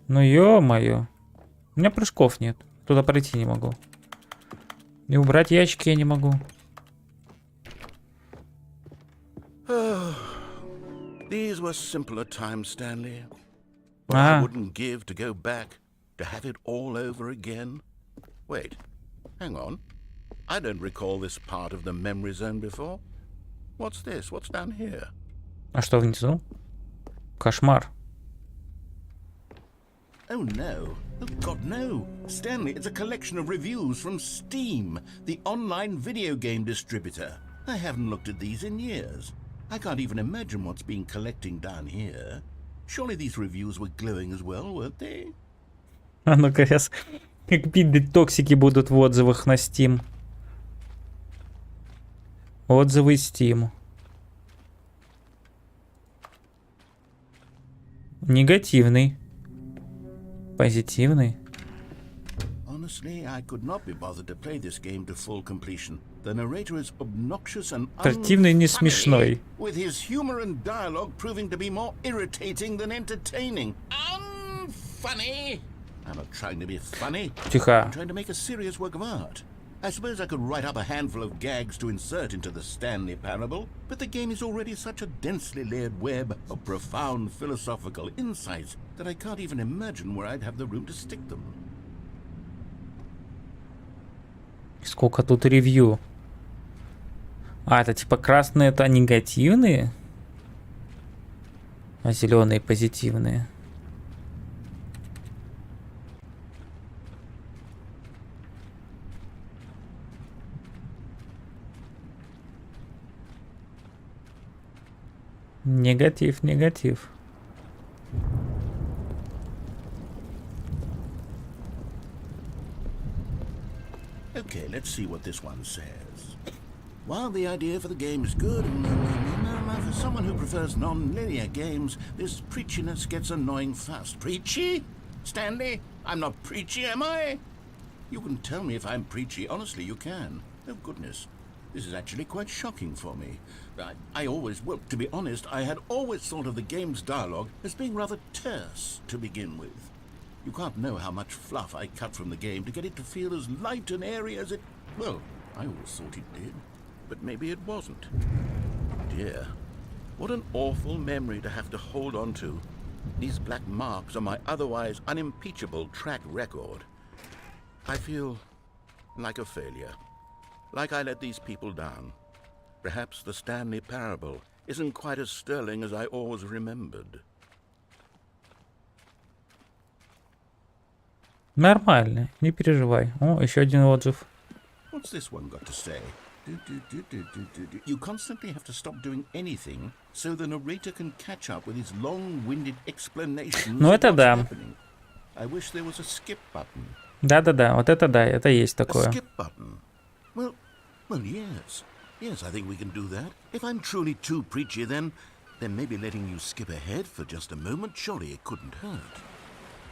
Ну ё-моё. У меня прыжков нет. Туда пройти не могу. И убрать ящики я не могу. These were simpler times, Stanley. What I wouldn't give to go back, to have it all over again. Wait, hang on. I don't recall this part of the memory zone before. What's this? What's down here? А что внизу? Кошмар. Oh no. Oh God, no. Stanley, it's a collection of reviews from Steam, the online video game distributor. I haven't looked at these in years. I can't even imagine what's been collecting down here. Surely these reviews were glowing as well, weren't they? А ну-ка, сейчас как пиздец-токсики будут в отзывах на Steam. Отзывы Steam. Негативный. Позитивный. Honestly, I could not be bothered to play this game to full completion. The narrator is obnoxious and Противный, не смешной. with his humor and dialogue proving to be more irritating than entertaining. funny. I'm not trying to be funny. Тихо. I'm trying to make a serious work of art. I suppose I could write up a handful of gags to insert into the Stanley Parable, but the game is already such a densely layered web of profound philosophical insights that I can't even imagine where I'd have the room to stick them. Сколько тут ревью? А, это типа красные это негативные, а зеленые позитивные. Негатив, негатив. Okay, let's see what this one says. While the idea for the game is good, for someone who prefers non-linear games, this preachiness gets annoying fast. Preachy? Stanley? I'm not preachy, am I? You can tell me if I'm preachy. Honestly, you can. Oh, goodness. This is actually quite shocking for me. Well, to be honest, I had always thought of the game's dialogue as being rather terse to begin with. You can't know how much fluff I cut from the game to get it to feel as light and airy as it... Well, I always thought it did, but maybe it wasn't. Dear, what an awful memory to have to hold on to. These black marks on my otherwise unimpeachable track record. I feel like a failure. Like I let these people down. Perhaps the Stanley Parable isn't quite as sterling as I always remembered. Нормально, не переживай. О, еще один отзыв. What's this one got to say? You constantly have to stop doing anything so the narrator can catch up with his long-winded explanations. Ну это of what's да. happening. I wish there was a skip button. Да-да-да, вот это да, это есть A такое. skip button. Well, yes. Yes, I think we can do that. If I'm truly too preachy, then maybe letting you skip ahead for just a moment, surely it couldn't hurt.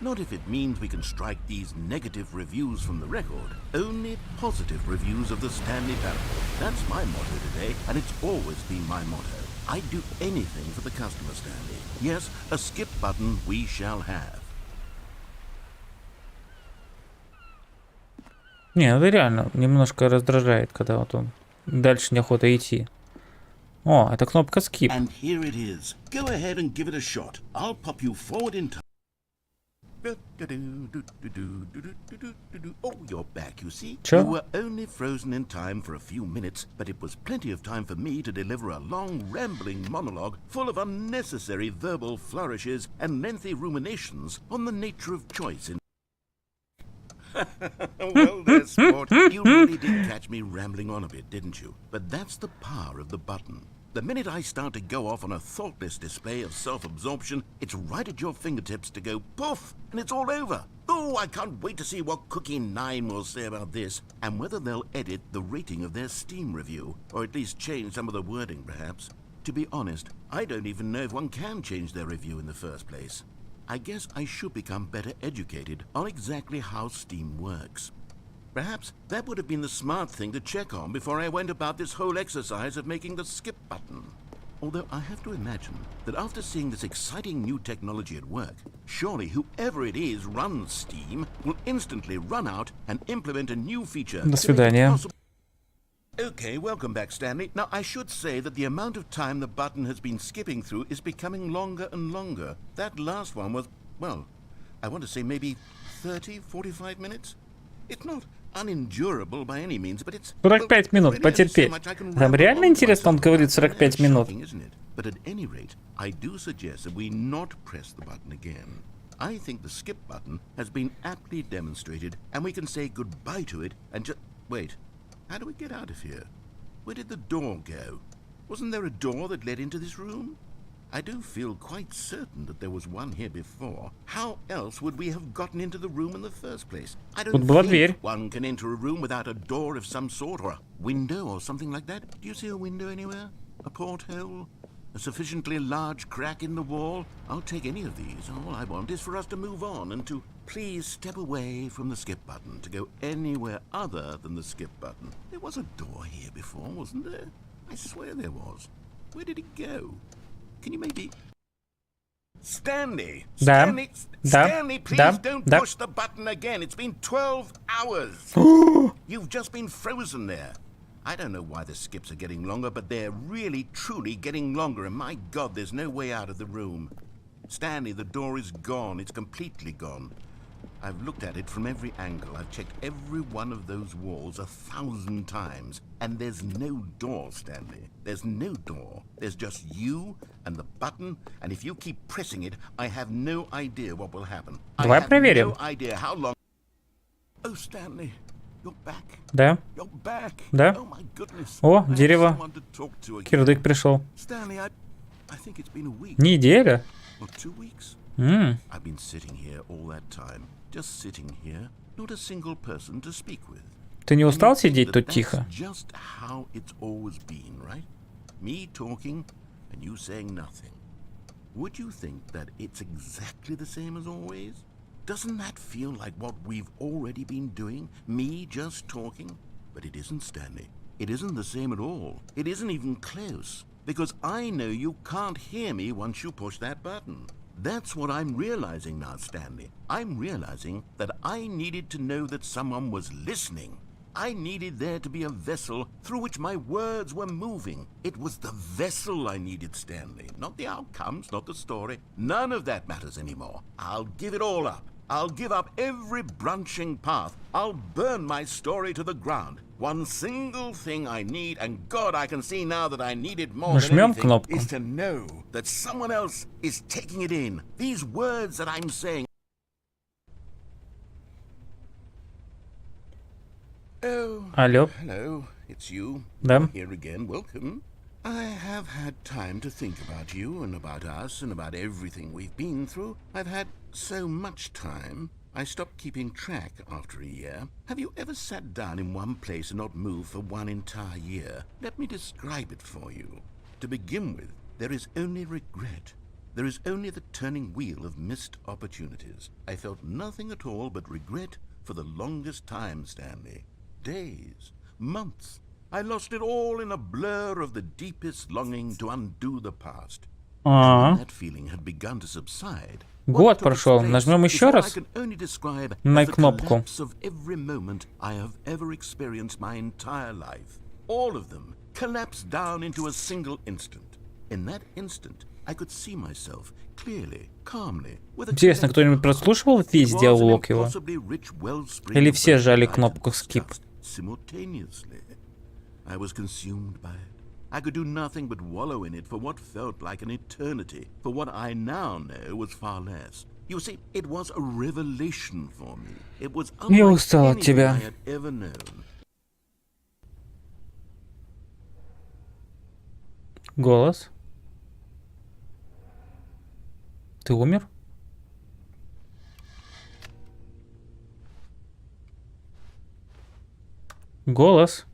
Not if it means we can strike these negative reviews from the record. Only positive reviews of the Stanley Parable. That's my motto today, and it's always been my motto. I'd do anything for the customer, Stanley. Yes, a skip button we shall have. Не, это реально немножко раздражает, когда вот он дальше неохота идти. О, это кнопка skip. And here it is. Go ahead and give it a shot. I'll pop you forward in time. Oh, you're back, you see? Sure. You were only frozen in time for a few minutes, but it was plenty of time for me to deliver a long, rambling monologue full of unnecessary verbal flourishes and lengthy ruminations on the nature of choice in... Well, there, sport. You really did catch me rambling on a bit, didn't you? But that's the power of the button. The minute I start to go off on a thoughtless display of self-absorption, it's right at your fingertips to go poof, and it's all over. Oh, I can't wait to see what Cookie 9 will say about this, and whether they'll edit the rating of their Steam review, or at least change some of the wording, perhaps. To be honest, I don't even know if one can change their review in the first place. I guess I should become better educated on exactly how Steam works. Perhaps that would have been the smart thing to check on before I went about this whole exercise of making the skip button. Although I have to imagine that after seeing this exciting new technology at work, surely whoever it is runs Steam will instantly run out and implement a new feature. До свидания. Okay, welcome back, Stanley. Now, I should say that the amount of time the button has been skipping through is becoming longer and longer. That last one was, well, I want to say maybe 30, 45 minutes? It's not unendurable by any means, but it's... 45 минут, потерпеть. Там реально интересно, он говорит 45 минут. But at any rate, I do suggest that we not press the button again. I think the skip button has been aptly demonstrated, and we can say goodbye to it and just... Wait, how do we get out of here? Where did the door go? Wasn't there a door that led into this room? I do feel quite certain that there was one here before. How else would we have gotten into the room in the first place? I don't think one can enter a room without a door of some sort, or a window, or something like that. Do you see a window anywhere? A porthole? A sufficiently large crack in the wall? I'll take any of these. All I want is for us to move on and to please step away from the skip button, to go anywhere other than the skip button. There was a door here before, wasn't there? I swear there was. Where did it go? Can you maybe... Stanley! Да. Stanley! Да. Stanley, please Да. don't Да. push the button again. It's been 12 hours. You've just been frozen there. I don't know why the skips are getting longer, but they're really, truly getting longer. And my God, there's no way out of the room. Stanley, the door is gone. It's completely gone. I've looked at it from every angle. I've checked every one of those walls 1,000 times. And there's no door, Stanley. There's no door. There's just you and the button. And if you keep pressing it, I have no idea what will happen. Давай I have проверим. no idea how long... Oh, Stanley, you're back. Да. You're back. Да. Oh, my goodness. О, I have дерево. someone to talk to again. Кирдык пришел. Stanley, I think it's been a week. Неделя? Or 2 weeks. М. I've been sitting here all that time. Just sitting here. Not a single person to speak with. Ты не And устал you think сидеть that тут that's тихо? just how it's always been, right? Me talking and you saying nothing. Would you think that it's exactly the same as always? Doesn't that feel like what we've already been doing? Me just talking? But it isn't, Stanley. It isn't the same at all. It isn't even close. Because I know you can't hear me once you push that button. That's what I'm realizing now, Stanley. I'm realizing that I needed to know that someone was listening. I needed there to be a vessel through which my words were moving. It was the vessel I needed, Stanley. Not the outcomes, not the story. None of that matters anymore. I'll give it all up. I'll give up every branching path. I'll burn my story to the ground. One single thing I need, and God, I can see now that I need it more than Нажмем anything, кнопку. is to know that someone else is taking it in. These words that I'm saying. Oh, Алло. hello, it's you. Да. Here again, welcome. I have had time to think about you and about us and about everything we've been through. I've had so much time. I stopped keeping track after a year. Have you ever sat down in one place and not moved for one entire year? Let me describe it for you. To begin with, there is only regret. There is only the turning wheel of missed opportunities. I felt nothing at all but regret for the longest time, Stanley. Days, months. I lost it all in a blur of the deepest longing to undo the past. And when that feeling had begun to subside, Год прошел. Нажмем еще раз на кнопку. of every moment I have ever experienced my entire life. All of them collapsed down into a single instant. In that instant, I could see myself clearly, calmly, with a Интересно, кто-нибудь прослушивал весь диалог его? Или все жали кнопку skip? Simultaneously. I was consumed by it. I could do nothing but wallow in it for what felt like an eternity, for what I now know was far less. You see, it was a revelation for me. It was Я unlike устал от anything тебя. I had ever known. Голос. Ты умер? Голос.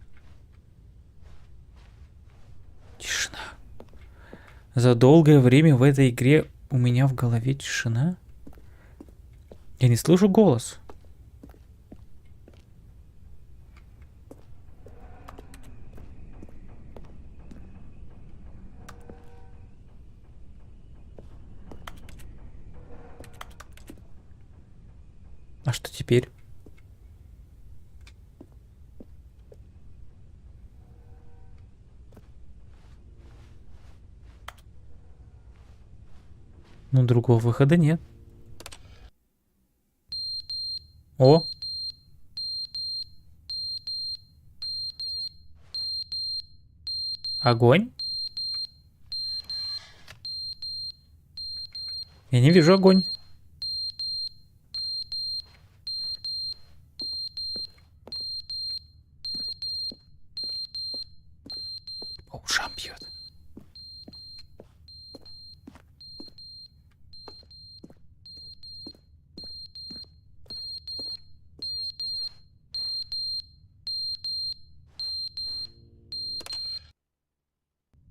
Тишина. За долгое время в этой игре у меня в голове тишина. Я не слышу голос. А что теперь? Ну, другого выхода нет. О! Огонь? Я не вижу огонь. По ушам бьет.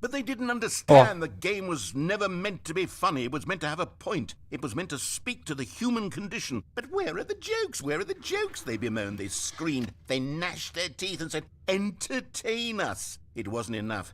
But they didn't understand the game was never meant to be funny. It was meant to have a point. It was meant to speak to the human condition. But where are the jokes? Where are the jokes? They bemoaned, they screamed, they gnashed their teeth and said, entertain us. It wasn't enough.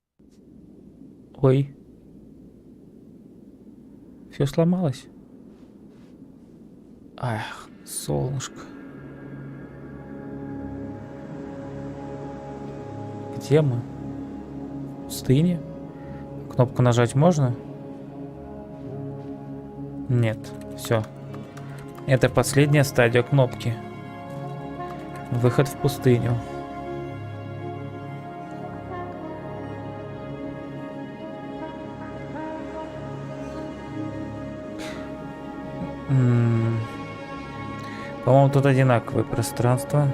Ой. Все сломалось. Ах, солнышко. Где мы? В пустыне? Кнопку нажать можно? Нет, все. Это последняя стадия кнопки. Выход в пустыню. По-моему, тут одинаковое пространство.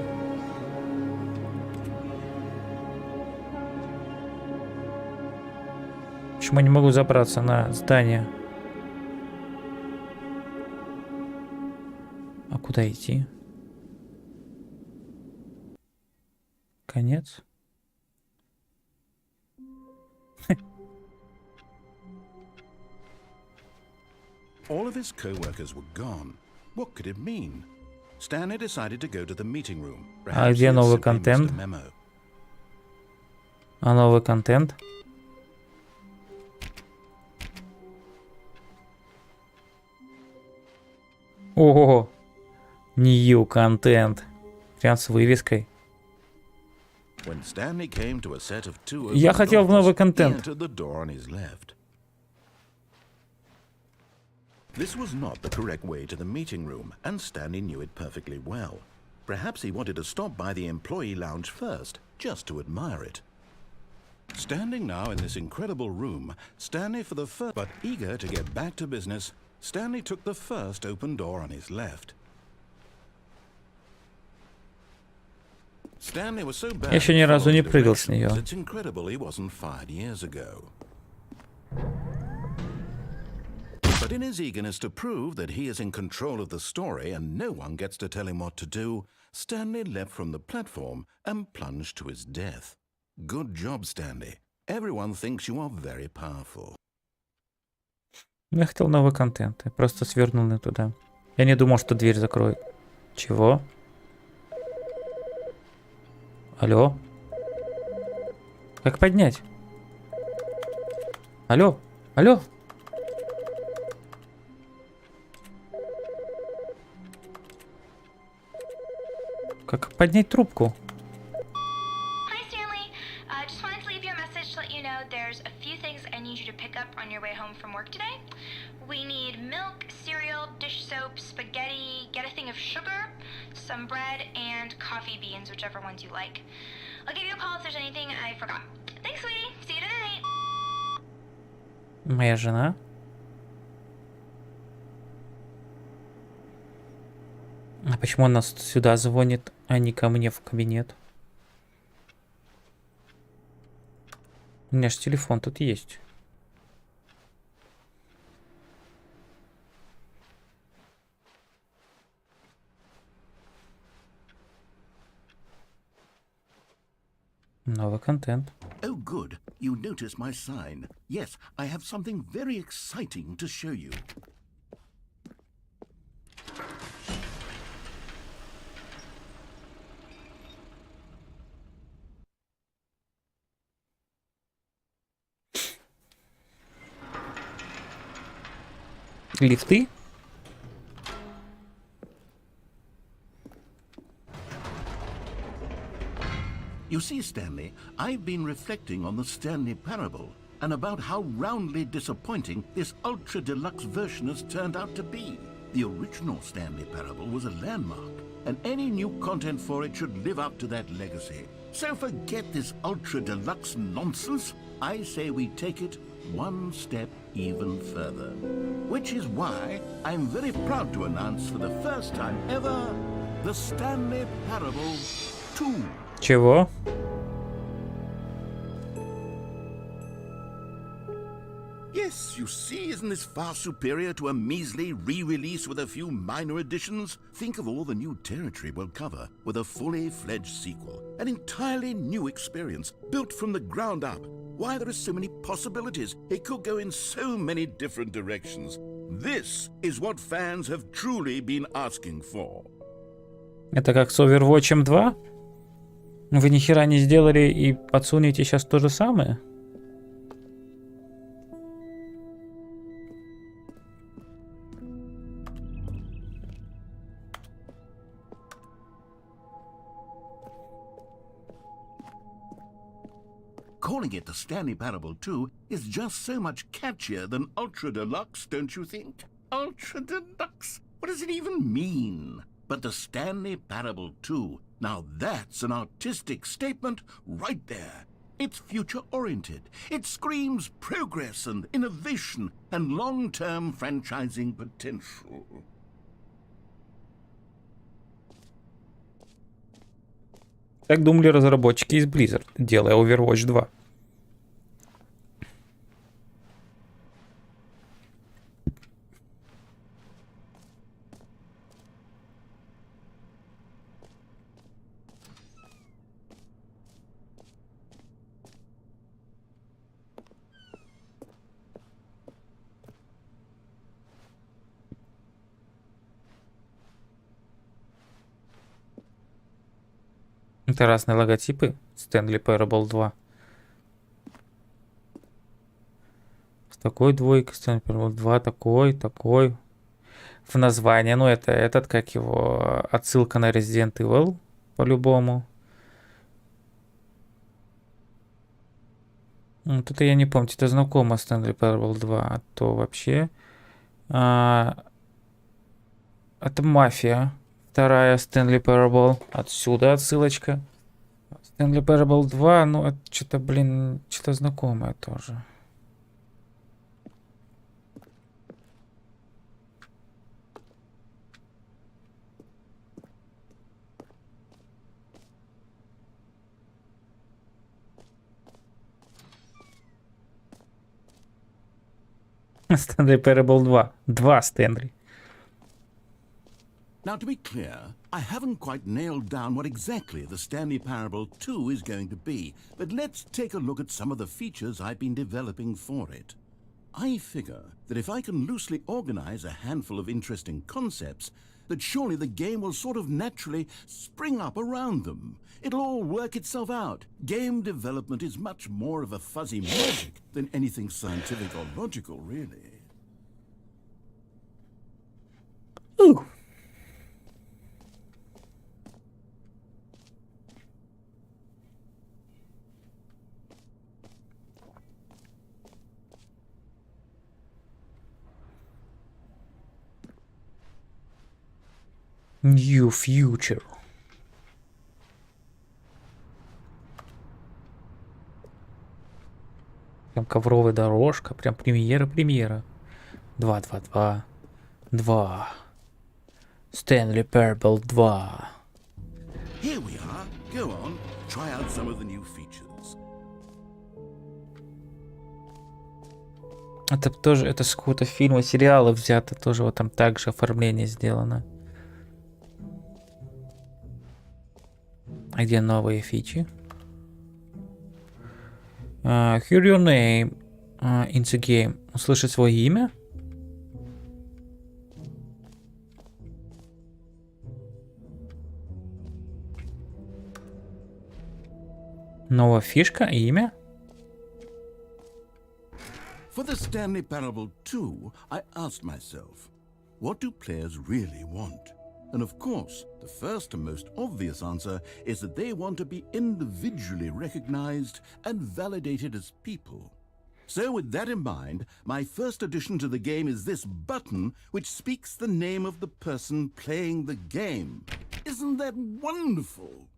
Почему я не могу забраться на здание? А куда идти? Конец? All of his co-workers were gone. What could it mean? Stanley decided to go to the meeting room. А где новый контент? А новый контент? Ого! New контент. Прям с вывеской. Я хотел в новый контент. This was not the correct way to the meeting room, and Stanley knew it perfectly well. Perhaps he wanted to stop by the employee lounge first, just to admire it. Standing now in this incredible room, Stanley for the first... But eager to get back to business, Stanley took the first open door on his left. Stanley was so bad Я еще ни разу не прыгал с нее. it's incredible he wasn't fired years ago. But in his eagerness to prove that he is in control of the story and no one gets to tell him what to do, Stanley leapt from the platform and plunged to his death. Good job, Stanley. Everyone thinks you are very powerful. Я хотел новый контент. Я просто свернул не туда. Я не думал, что дверь закроет. Чего? Алло? Как поднять? Алло? Алло? Как поднять трубку? Hi, Stanley. Just wanted to leave you a message to let you know there's a few things I need you to pick up on your way home from work today. We need milk, cereal, dish soap, spaghetti, get a thing of sugar, some bread, and coffee beans, whichever ones you like. I'll give you a call if there's anything I forgot. Thanks, sweetie. See you tonight. Моя жена? А почему она сюда звонит, а не ко мне в кабинет? У меня же телефон тут есть. Новый контент. Oh, good. You noticed my sign. Yes, I have something very exciting to show you. Лифты? You see, Stanley, I've been reflecting on the Stanley Parable and about how roundly disappointing this ultra-deluxe version has turned out to be. The original Stanley Parable was a landmark, and any new content for it should live up to that legacy. So forget this ultra-deluxe nonsense. I say we take it one step even further. Which is why I'm very proud to announce for the first time ever, the Stanley Parable 2. Чего? Yes, you see, isn't this far superior to a measly re-release with a few minor additions? Think of all the new territory we'll cover with a fully fledged sequel. An entirely new experience, built from the ground up. Why, there are so many possibilities. It could go in so many different directions. This is what fans have truly been asking for. Это как с Overwatch 2? Вы ни хера не сделали и подсунете сейчас то же самое? calling it the Stanley Parable 2 is just so much catchier than Ultra Deluxe, don't you think? Ultra Deluxe? What does it even mean? But the Stanley Parable 2, now that's an artistic statement right there. It's future-oriented. It screams progress and innovation and long-term franchising potential. Так думали разработчики из Blizzard, делая Overwatch 2. Это разные логотипы. Stanley Parable 2. С такой двойкой. Stanley Parable 2. Такой. В названии. Ну, это этот, как его, отсылка на Resident Evil. По-любому. Вот это я не помню. Это знакомо Stanley Parable 2. А то вообще... это Мафия. Вторая Stanley Parable. Отсюда отсылочка. Stanley Parable 2. Ну, это что-то, блин, что-то знакомое тоже. Stanley Parable 2. Два Stanley. Now, to be clear, I haven't quite nailed down what exactly the Stanley Parable 2 is going to be, but let's take a look at some of the features I've been developing for it. I figure that if I can loosely organize a handful of interesting concepts, that surely the game will sort of naturally spring up around them. It'll all work itself out. Game development is much more of a fuzzy magic than anything scientific or logical, really. Ooh. New Future. Прям ковровая дорожка, прям премьера. 2. Stanley Parable 2. Here we are. Go on, try out some of the new features. Это тоже, это с какого-то фильма, сериала взято, тоже вот там также оформление сделано. А где новые фичи? Hear your name into game. Услышать свое имя? Новая фишка, имя? For the Stanley Parable 2, I asked myself, what do players really want? And of course, the first and most obvious answer is that they want to be individually recognized and validated as people. So with that in mind, my first addition to the game is this button which speaks the name of the person playing the game. Isn't that wonderful?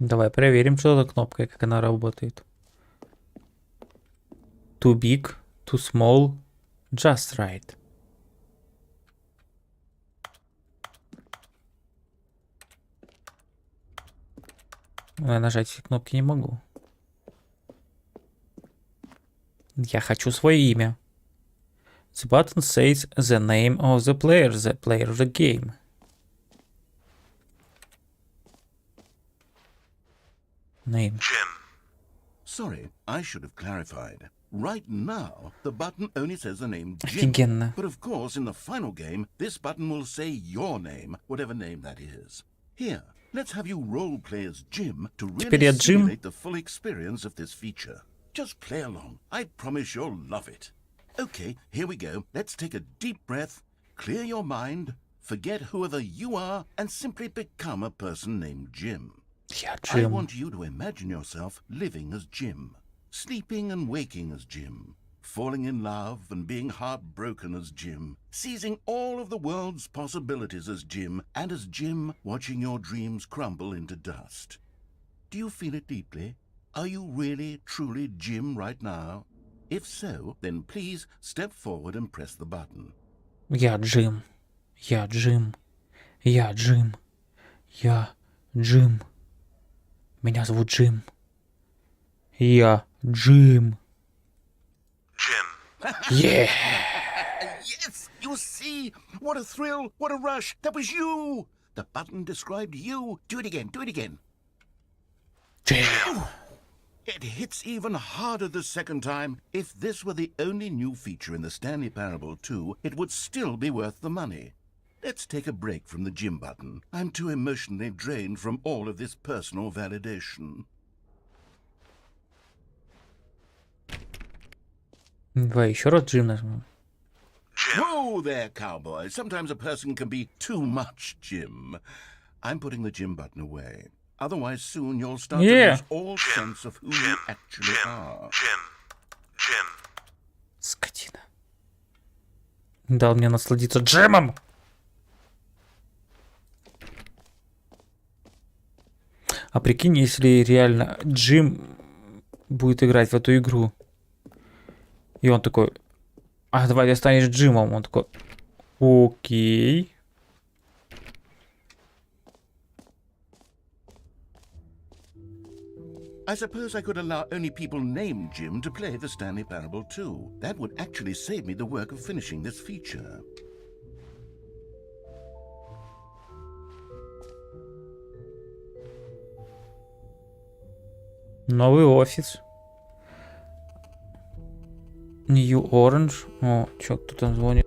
Давай проверим, что за кнопка и как она работает. Too big, too small, just right. Я нажать все кнопки не могу. Я хочу свое имя. The button says the name of the player of the game. Name. Jim. Sorry, I should have clarified. Right now, the button only says the name Jim. Офигенно. But of course, in the final game, this button will say your name, whatever name that is. Here, let's have you role-play as Jim to Теперь really я Джим. simulate the full experience of this feature. Just play along. I promise you'll love it. Okay, here we go. Let's take a deep breath, clear your mind, forget whoever you are, and simply become a person named Jim. Я I Джим. want you to imagine yourself living as Jim, sleeping and waking as Jim, falling in love and being heartbroken as Jim, seizing all of the world's possibilities as Jim, and as Jim watching your dreams crumble into dust. Do you feel it deeply? Are you really, truly Jim right now? If so, then please step forward and press the button. Я Джим. Я Джим. Я Джим. Я Джим. Меня зовут Джим. Я Джим. Yeah. Yes, you see? What a thrill, what a rush. That was you. The button described you. Do it again, do it again. Джим. It hits even harder the second time. If this were the only new feature in the Stanley Parable 2, it would still be worth the money. Let's take a break from the Jim button. I'm too emotionally drained from all of this personal validation. Давай еще раз Джим нажмем. Whoa there, cowboy. Sometimes a person can be too much Jim. I'm putting the Jim button away. Otherwise, soon you'll start to lose all sense of who you actually are. Скотина. Дал мне насладиться Джемом. А прикинь, если реально Джим будет играть в эту игру. И он такой, а давай ты станешь Джимом. Он такой, окей. I suppose I could allow only people named Jim to play the Stanley Parable 2. That would actually save me the work of finishing this feature. Новый офис. New Orange. О, чё, кто там звонит?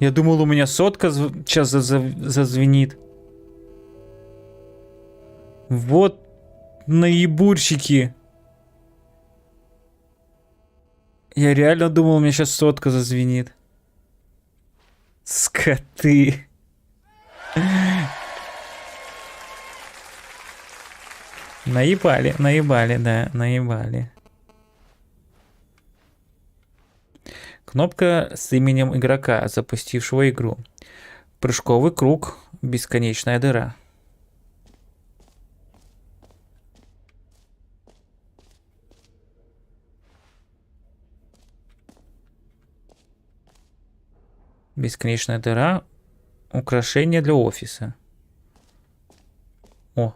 Я думал, у меня сотка сейчас зазвенит. Вот наебурщики. Я реально думал, у меня сейчас сотка зазвенит. Скоты. Наебали, наебали, да, наебали. Кнопка с именем игрока, запустившего игру. Прыжковый круг, бесконечная дыра. Бесконечная дыра. Украшение для офиса. О.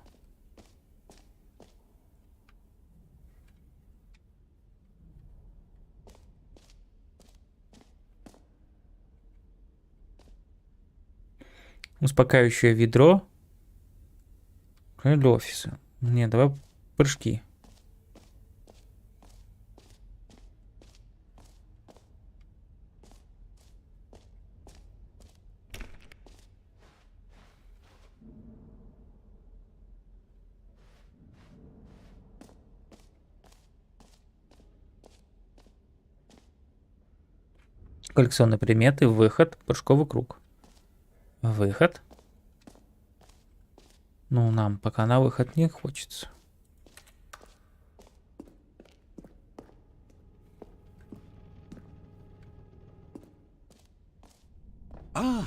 Успокаивающее ведро. Для офиса. Не, давай прыжки. Коллекционные предметы. Выход. Прыжковый круг. Выход. Ну, нам пока на выход не хочется. Ah,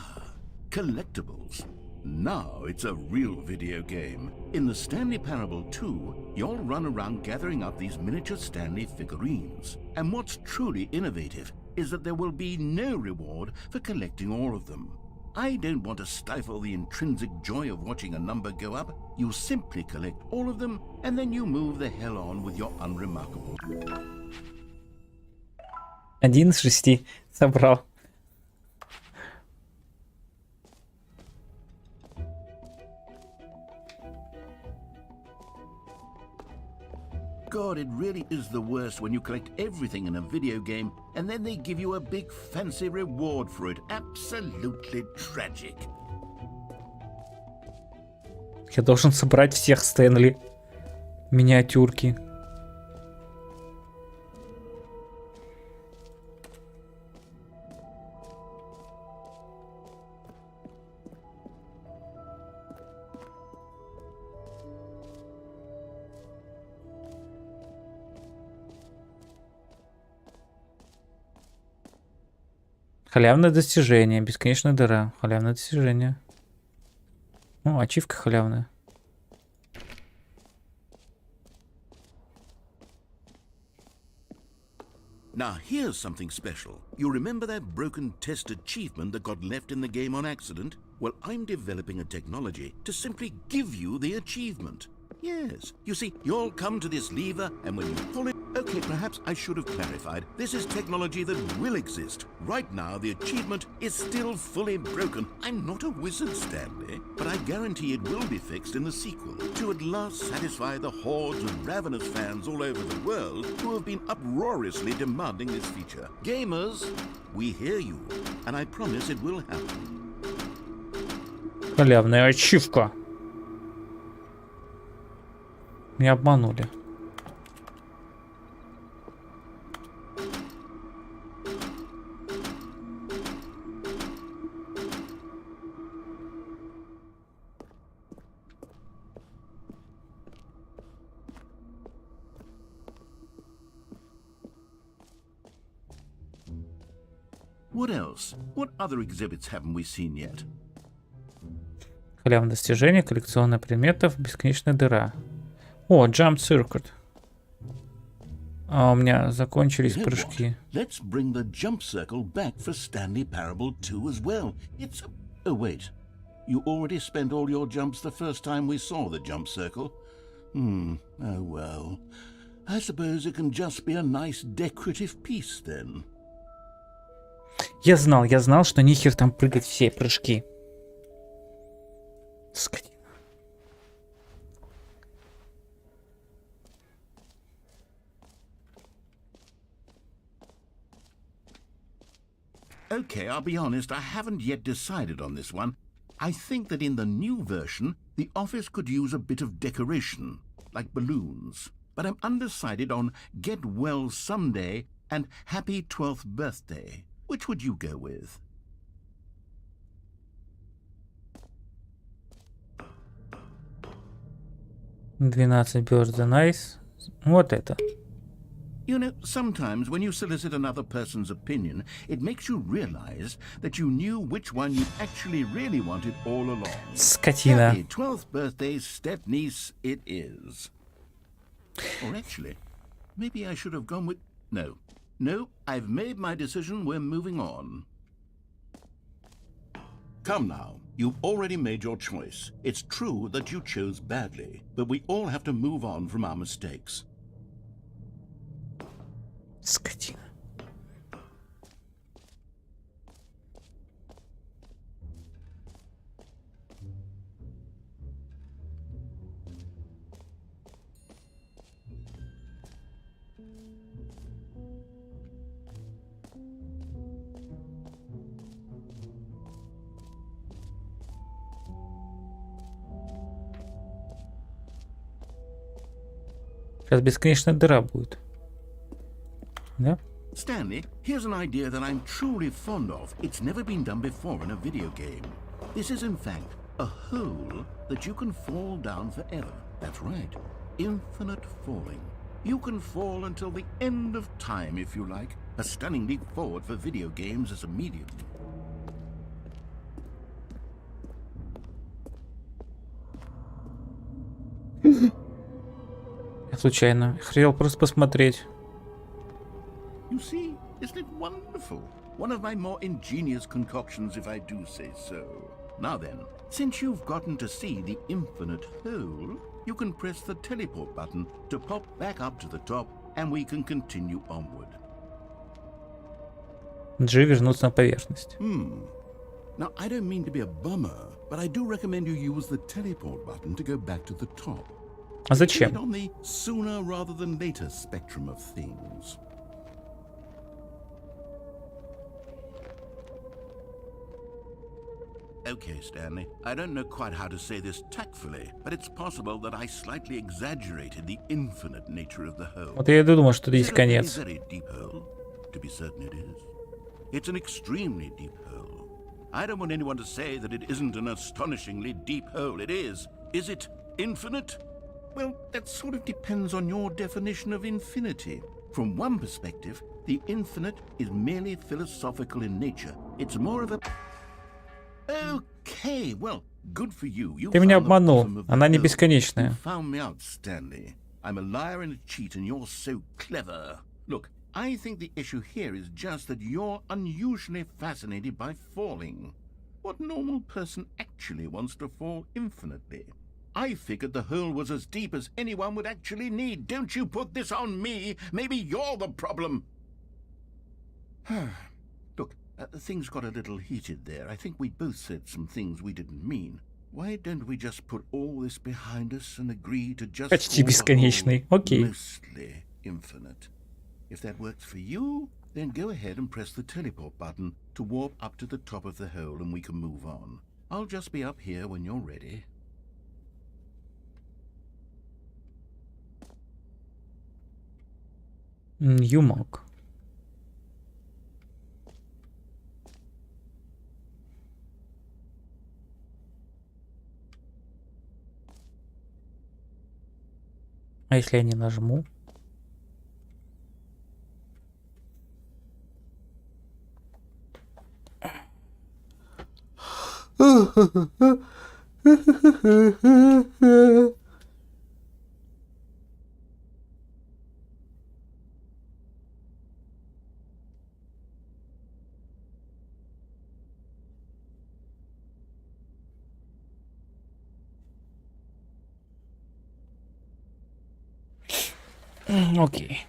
collectibles. Now it's a real video game. In the Stanley Parable 2, you'll run around gathering up these miniature Stanley figurines. And what's truly innovative is that there will be no reward for collecting all of them. I don't want to stifle the intrinsic joy of watching a number go up. You simply collect all of them, and then you move the hell on with your unremarkable. 1 из 6 собрал. God, it really is the worst when you collect everything in a video game and then they give you a big fancy reward for it. Absolutely tragic. Я должен собрать всех Стэнли. Миниатюрки. Халявное достижение. Бесконечная дыра. Халявное достижение. О, ачивка халявная. Now, here's something special. You remember that broken test achievement that got left in the game on accident? Well, I'm developing a technology to simply give you the achievement. Yes. You see, you'll come to this lever, and when you pull it... Okay, perhaps I should have clarified. This is technology that will exist. Right now, the achievement is still fully broken. I'm not a wizard, Stanley, but I guarantee it will be fixed in the sequel to at last satisfy the hordes of ravenous fans all over the world who have been uproariously demanding this feature. Gamers, we hear you, and I promise it will happen. Халявная ачивка. Меня обманули. What else? What other exhibits haven't we seen yet? Халявное достижение, коллекционная предметов, бесконечная дыра. О, Jump Circuit. А у меня закончились You know прыжки. what? Let's bring the jump circle back for Stanley Parable 2 as well. It's... Oh, wait. You already spent all your jumps the first time we saw the jump circle? Oh, well. I suppose it can just be a nice decorative piece then. Я знал, что нихер там прыгать все прыжки. Скотина. Okay, I'll be honest, I haven't yet decided on this one. I think that in the new version, the office could use a bit of decoration, like balloons. But I'm undecided on Get Well Someday and Happy 12th Birthday. Which would you go with? «12 Birthday Nice». Вот это. You know, sometimes when you solicit another person's opinion, it makes you realize that you knew which one you actually really wanted all along. Скотина. Happy 12th birthday, step-niece, it is. Or actually, maybe I should have gone with... No, I've made my decision, we're moving on. Come now, you've already made your choice. It's true that you chose badly, but we all have to move on from our mistakes. Скотина. Сейчас бесконечная дыра будет. Да? Stanley, here's an idea that I'm truly fond of. It's never been done before in a video game. This is, in fact, a hole that you can fall down forever. That's right. Infinite falling. You can fall until the end of time, if you like. A stunning leap forward for video games as a medium. Я случайно. Хотел просто посмотреть. You see, isn't it wonderful? One of my more ingenious concoctions, if I do say so. Now then, since you've gotten to see the infinite hole, you can press the teleport button to pop back up to the top, and we can continue onward. G вернуться на поверхность. Now, I don't mean to be a bummer, but I do recommend you use the teleport button to go back to the top. А Get зачем? on the sooner rather than later spectrum of things. Okay, Stanley, I don't know quite how to say this tactfully, but it's possible that I slightly exaggerated the infinite nature of the hole. Вот я и думал, что здесь It's a very, конец. very deep hole. To be certain it is. It's an extremely deep hole. I don't want anyone to say that it isn't an astonishingly deep hole. It is. Is it infinite? Well, that sort of depends on your definition of infinity. From one perspective, The infinite is merely philosophical in nature. It's more of a... Okay, well, good for you. You Ты меня found the обманул. bottom of the Она не hole. бесконечная. You found me out, Stanley. I'm a liar and a cheat, and you're so clever. Look, I think the issue here is just that you're unusually fascinated by falling. What normal person actually wants to fall infinitely? I figured the hole was as deep as anyone would actually need. Don't you put this on me. Maybe you're the problem. Look, things got a little heated there. I think we both said some things we didn't mean. Why don't we just put all this behind us and agree to just Почти call the бесконечный. hole Окей. mostly infinite? If that works for you, then go ahead and press the teleport button to warp up to the top of the hole and we can move on. I'll just be up here when you're ready. Юмок. А если я не нажму? Окей.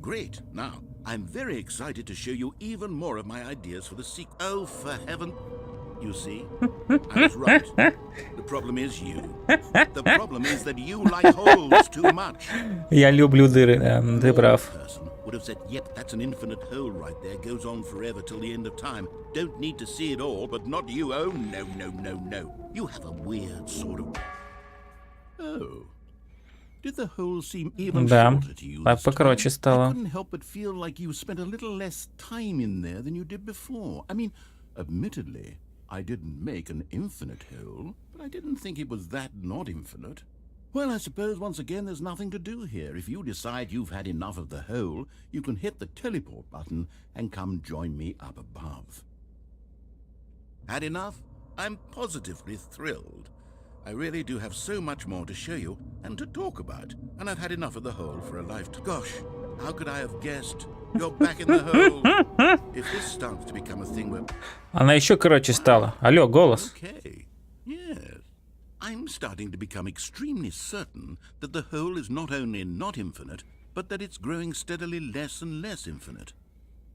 Great. Now, I'm very excited to show you even more of my ideas for the sequel. Oh, for heaven. You see? I was right. The problem is you. The problem is that you like holes too much. Я люблю дыры, ты прав. Person would have said, yep, that's an infinite hole right there. Goes on forever till the end of time. Don't need to see it all, but not you. Oh, no, no, no, no. You have a weird sort of... Oh. Did the hole seem even Да, shorter to you так this time? покороче I стало. couldn't help but feel like you spent a little less time in there than you did before. I mean, admittedly, I didn't make an infinite hole, but I didn't think it was that not infinite. Well, I suppose once again there's nothing to do here. If you decide you've had enough of the hole, you can hit the teleport button and come join me up above. Had enough? I'm positively thrilled. I really do have so much more to show you and to talk about, and I've had enough of the hole for a lifetime. Gosh, how could I have guessed? You're back in the hole. If this starts to become a thing where... Она еще короче стала. Алло, голос. Okay, yes. I'm starting to become extremely certain that the hole is not only not infinite, but that it's growing steadily less and less infinite.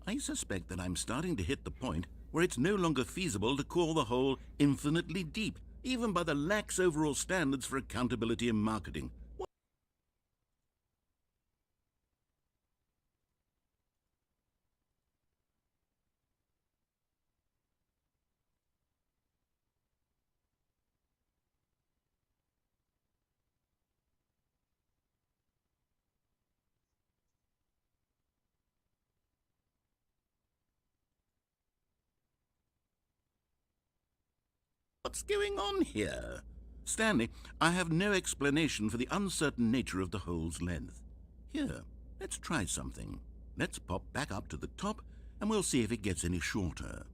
I suspect that I'm starting to hit the point where it's no longer feasible to call the hole infinitely deep, even by the lax overall standards for accountability and marketing. What's going on here? Stanley, I have no explanation for the uncertain nature of the hole's length. Here, let's try something. Let's pop back up to the top, and we'll see if it gets any shorter.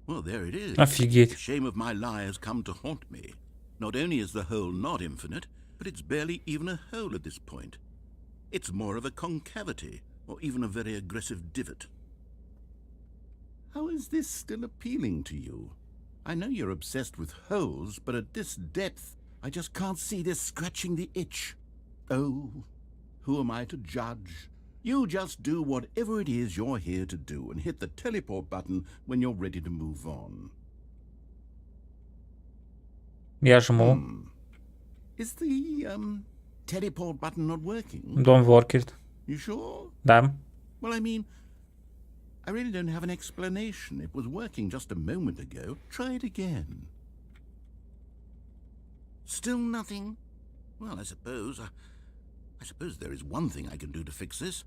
Well, there it is. Офигеть. The shame of my lie has come to haunt me. Not only is the hole not infinite, but it's barely even a hole at this point. It's more of a concavity, or even a very aggressive divot. How is this still appealing to you? I know you're obsessed with holes, but at this depth, I just can't see this scratching the itch. Oh, who am I to judge? You just do whatever it is you're here to do and hit the teleport button when you're ready to move on. Я жму. Is the, teleport button not working? Don't work it. You sure? Да. Well, I mean, I really don't have an explanation. It was working just a moment ago. Try it again. Still nothing? Well, I suppose there is one thing I can do to fix this.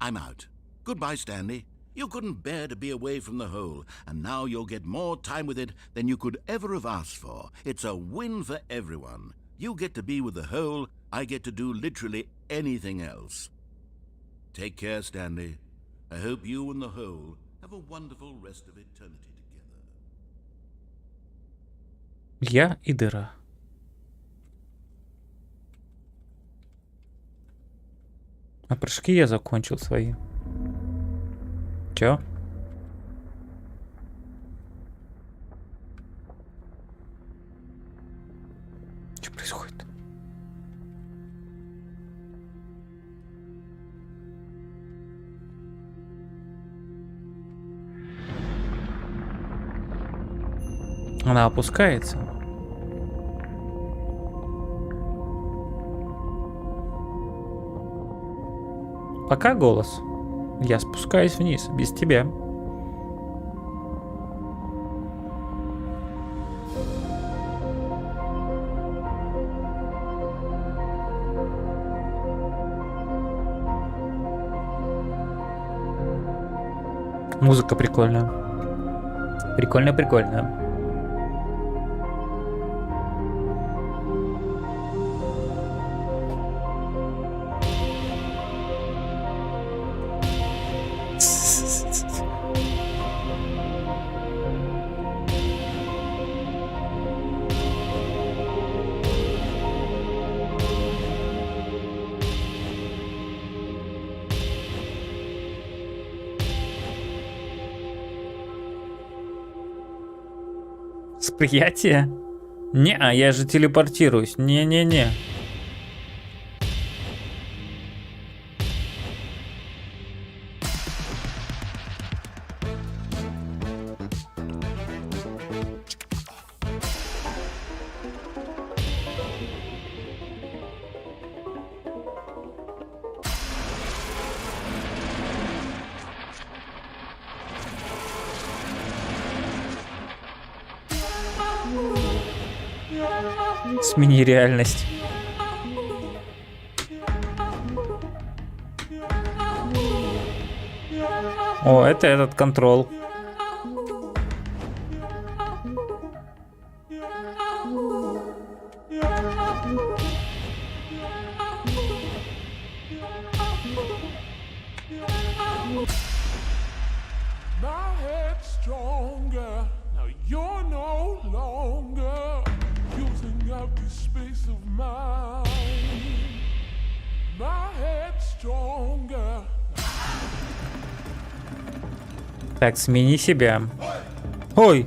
I'm out. Goodbye, Stanley. You couldn't bear to be away from the hole, and now you'll get more time with it than you could ever have asked for. It's a win for everyone. You get to be with the hole, I get to do literally anything else. Take care, Stanley. I hope you and the whole have a wonderful rest of eternity together. Я и дыра. А прыжки я закончил свои. Чё? Что происходит? Она опускается. Пока голос. Я спускаюсь вниз, без тебя. Музыка прикольная. Прикольно. Восприятие? Не, я же телепортируюсь. Не-не-не. Смени реальность. О, это этот контрол. My head's stronger. Now you're no longer using up the space of mine. My head's stronger. Так, смени себя. Ой!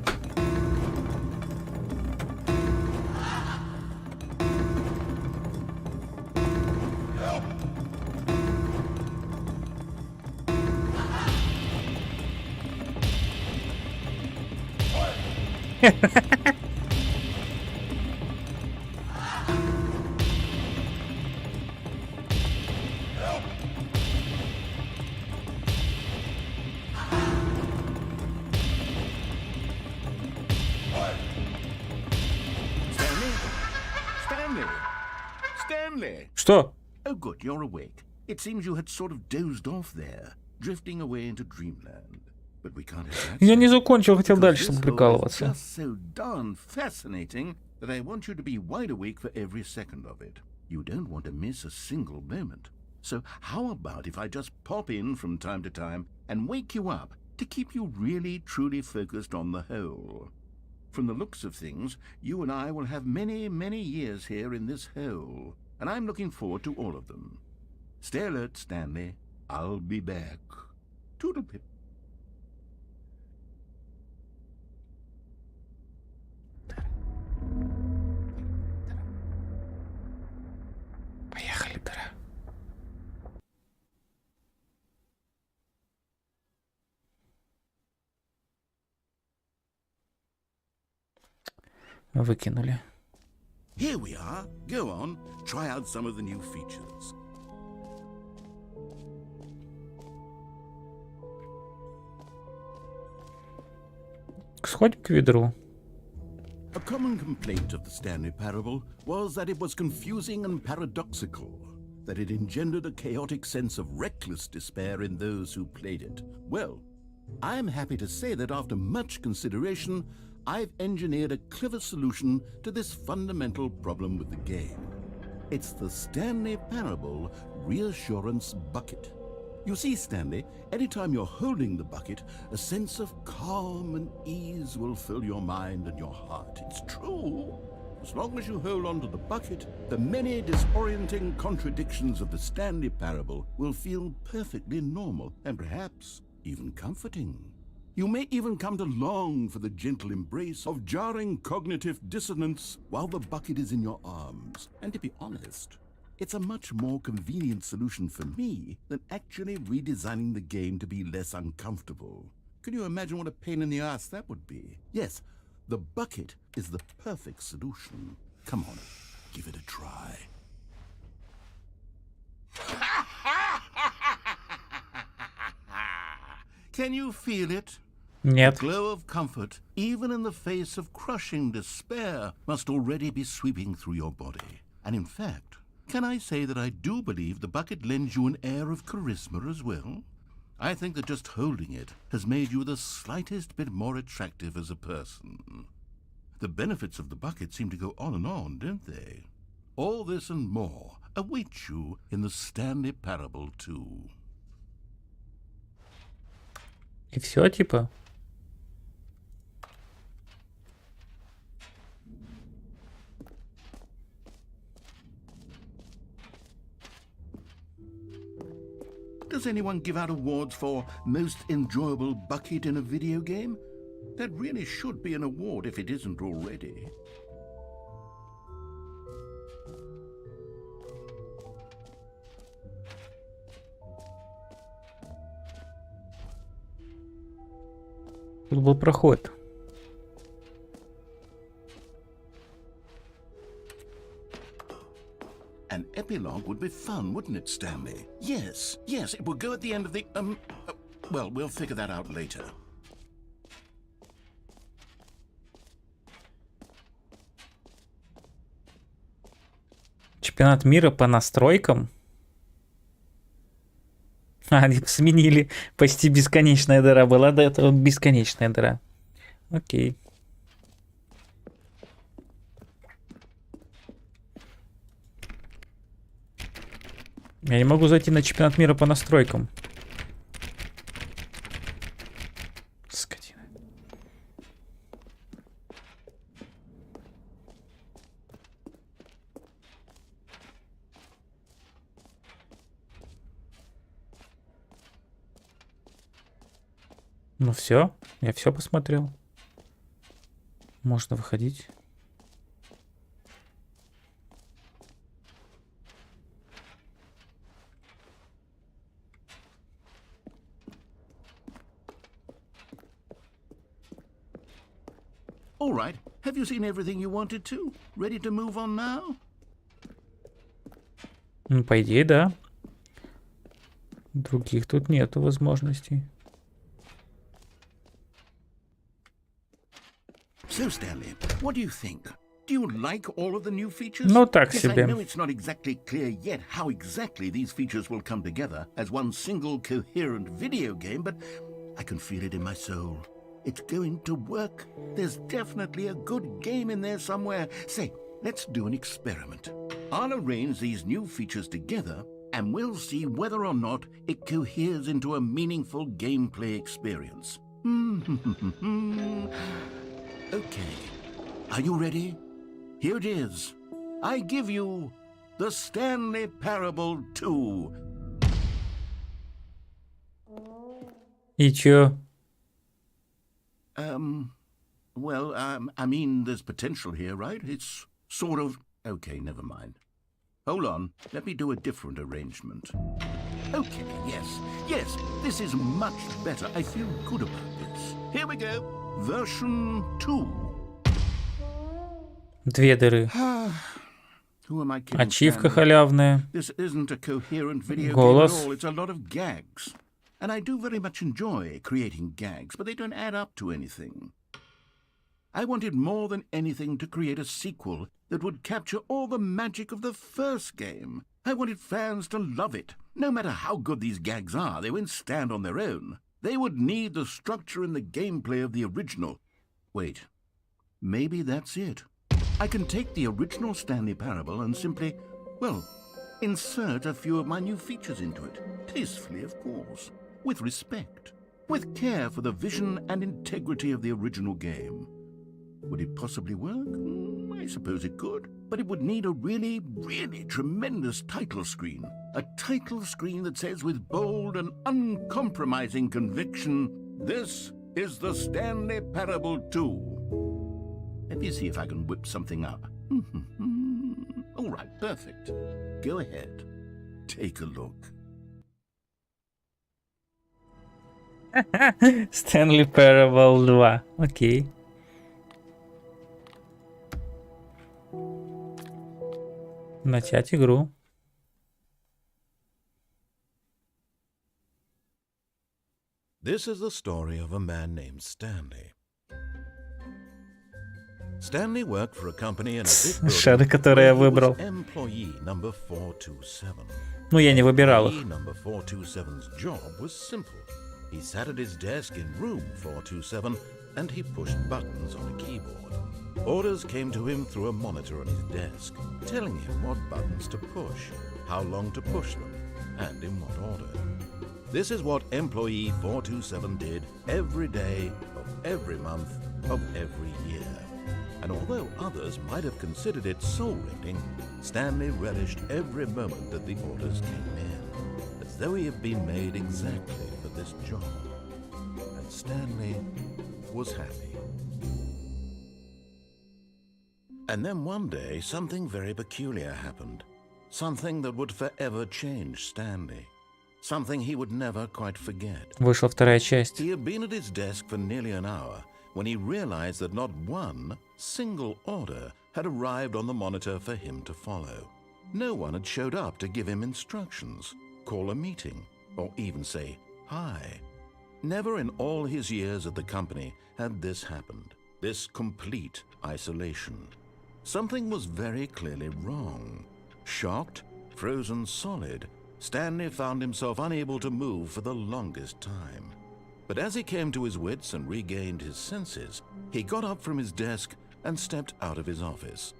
Stanley! Что? Oh, good, you're awake. It seems you had sort of dozed off there, drifting away into dreamland. But we can't have that. Я не закончил, хотел Because дальше this hole is прикалываться. just so darn fascinating that I want you to be wide awake for every second of it. You don't want to miss a single moment. So how about if I just pop in from time to time and wake you up to keep you really truly focused on the hole? From the looks of things, you and I will have many, many years here in this hole, and I'm looking forward to all of them. Stay alert, Stanley. I'll be back. Toodlepip. Поехали, дыра. Выкинули. Here we are. Go on. Try out some of the new features. Сходим к ведру. A common complaint of the Stanley Parable was that it was confusing and paradoxical, that it engendered a chaotic sense of reckless despair in those who played it. Well, I'm happy to say that after much consideration, I've engineered a clever solution to this fundamental problem with the game. It's the Stanley Parable Reassurance Bucket. You see, Stanley, anytime you're holding the bucket, a sense of calm and ease will fill your mind and your heart. It's true. As long as you hold on to the bucket, the many disorienting contradictions of the Stanley Parable will feel perfectly normal and perhaps even comforting. You may even come to long for the gentle embrace of jarring cognitive dissonance while the bucket is in your arms. And to be honest, it's a much more convenient solution for me than actually redesigning the game to be less uncomfortable. Can you imagine what a pain in the ass that would be? Yes, the bucket is the perfect solution. Come on, give it a try. Can you feel it? Нет. The glow of comfort, even in the face of crushing despair, must already be sweeping through your body. And in fact, can I say that I do believe the bucket lends you an air of charisma as well? I think that just holding it has made you the slightest bit more attractive as a person. The benefits of the bucket seem to go on, don't they? All this and more await you in the Stanley Parable 2. И все, типа. Does anyone give out awards for most enjoyable bucket in a video game? That really should be an award if it isn't already. Тут был проход. An epilogue would be fun, wouldn't it, Stanley? Yes, it would go at the end of the, well, we'll figure that out later. Чемпионат мира по настройкам. Они сменили. Почти бесконечная дыра была, до этого бесконечная дыра. Окей. Я не могу зайти на чемпионат мира по настройкам. Скотина. Ну все, я все посмотрел. Можно выходить. All right, have you seen everything you wanted to? Ready to move on now? Ну, по идее, да. Других тут нету возможностей. So, Stanley, what do you think? Do you like all of the new features? Ну, так Yes, себе. I know it's not exactly clear yet how exactly these features will come together as one single coherent video game, but I can feel it in my soul. It's going to work. There's definitely a good game in there somewhere. Say, let's do an experiment. I'll arrange these new features together, and we'll see whether or not it coheres into a meaningful gameplay experience. Okay, are you ready? Here it is. I give you the Stanley Parable 2. И чё? Well, I mean, there's potential here, right? It's sort of... Okay, never mind. Hold on, let me do a different arrangement. Okay, yes, this is much better. I feel good about this. Here we go. Version 2. Две дыры. Who am I kidding, Ачивка Stanley? халявная. This isn't a coherent video Голос. game at all. It's a lot of gags. And I do very much enjoy creating gags, but they don't add up to anything. I wanted more than anything to create a sequel that would capture all the magic of the first game. I wanted fans to love it. No matter how good these gags are, they won't stand on their own. They would need the structure and the gameplay of the original. Wait, maybe that's it. I can take the original Stanley Parable and simply, well, Insert a few of my new features into it, tastefully, of course, with respect, with care for the vision and integrity of the original game. Would it possibly work? I suppose it could, but it would need a really, really tremendous title screen. A title screen that says with bold and uncompromising conviction, "This is the Stanley Parable 2. Let me see if I can whip something up. All right, perfect. Go ahead. Take a look. Stanley Parable 2. Окей. Начать игру. This is the story of a man named Stanley. Stanley worked for a company in a big Шары, building которые я where he was выбрал. employee number 427. Ну, я не выбирал их. Employee number 427's job was simple. He sat at his desk in room 427 and he pushed buttons on a keyboard. Orders came to him through a monitor on his desk, telling him what buttons to push, how long to push them, and in what order. This is what employee 427 did every day of every month of every year. And although others might have considered it soul-rending, Stanley relished every moment that the orders came in, as though he had been made exactly for this job. And Stanley was happy. And then one day, something very peculiar happened. Something that would forever change Stanley. Something he would never quite forget. Вышла вторая часть. He had been at his desk for nearly an hour when he realized that not one single order had arrived on the monitor for him to follow. No one had showed up to give him instructions, call a meeting, or even say hi. Never in all his years at the company had this happened, this complete isolation. Something was very clearly wrong. Shocked, frozen solid, Stanley found himself unable to move for the longest time. But as he came to his wits and regained his senses, he got up from his desk and stepped out of his office.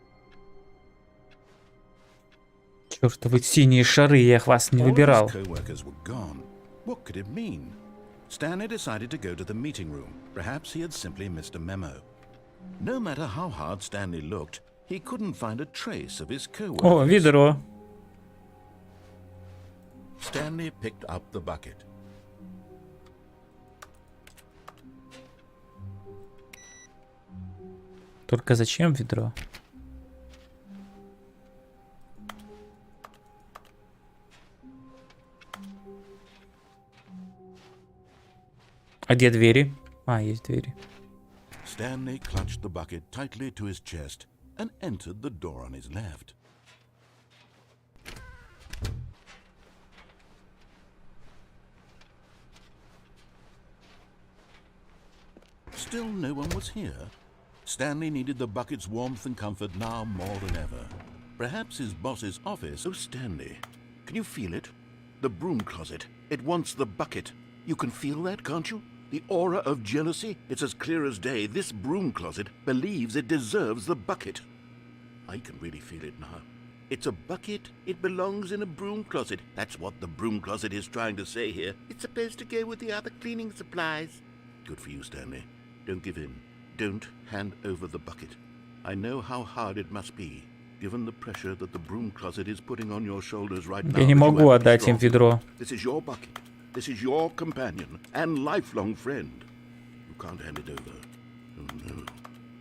Чёртовы синие шары, я вас не All of выбирал. his co-workers were gone. What could it mean? Stanley decided to go to the meeting room. Perhaps he had simply missed a memo. No matter how hard Stanley looked, he couldn't find a trace of his co-workers. О, ведро. Stanley picked up the bucket. Только зачем ведро? А где двери? А, есть двери. Stanley clutched the bucket tightly to his chest and entered the door on his left. Still no one was here. Stanley needed the bucket's warmth and comfort now more than ever. Perhaps his boss's office. Oh, Stanley, can you feel it? The broom closet. It wants the bucket. You can feel that, can't you? The aura of jealousy. It's as clear as day. This broom closet believes it deserves the bucket. I can really feel it now. It's a bucket. It belongs in a broom closet. That's what the broom closet is trying to say here. It's supposed to go with the other cleaning supplies. Good for you, Stanley. Don't give in. Don't hand over the bucket. I know how hard it must be, given the pressure that the broom closet is putting on your shoulders right now. Я не могу отдать им ведро. This is your bucket. This is your companion and lifelong friend. You can't hand it over. Oh no.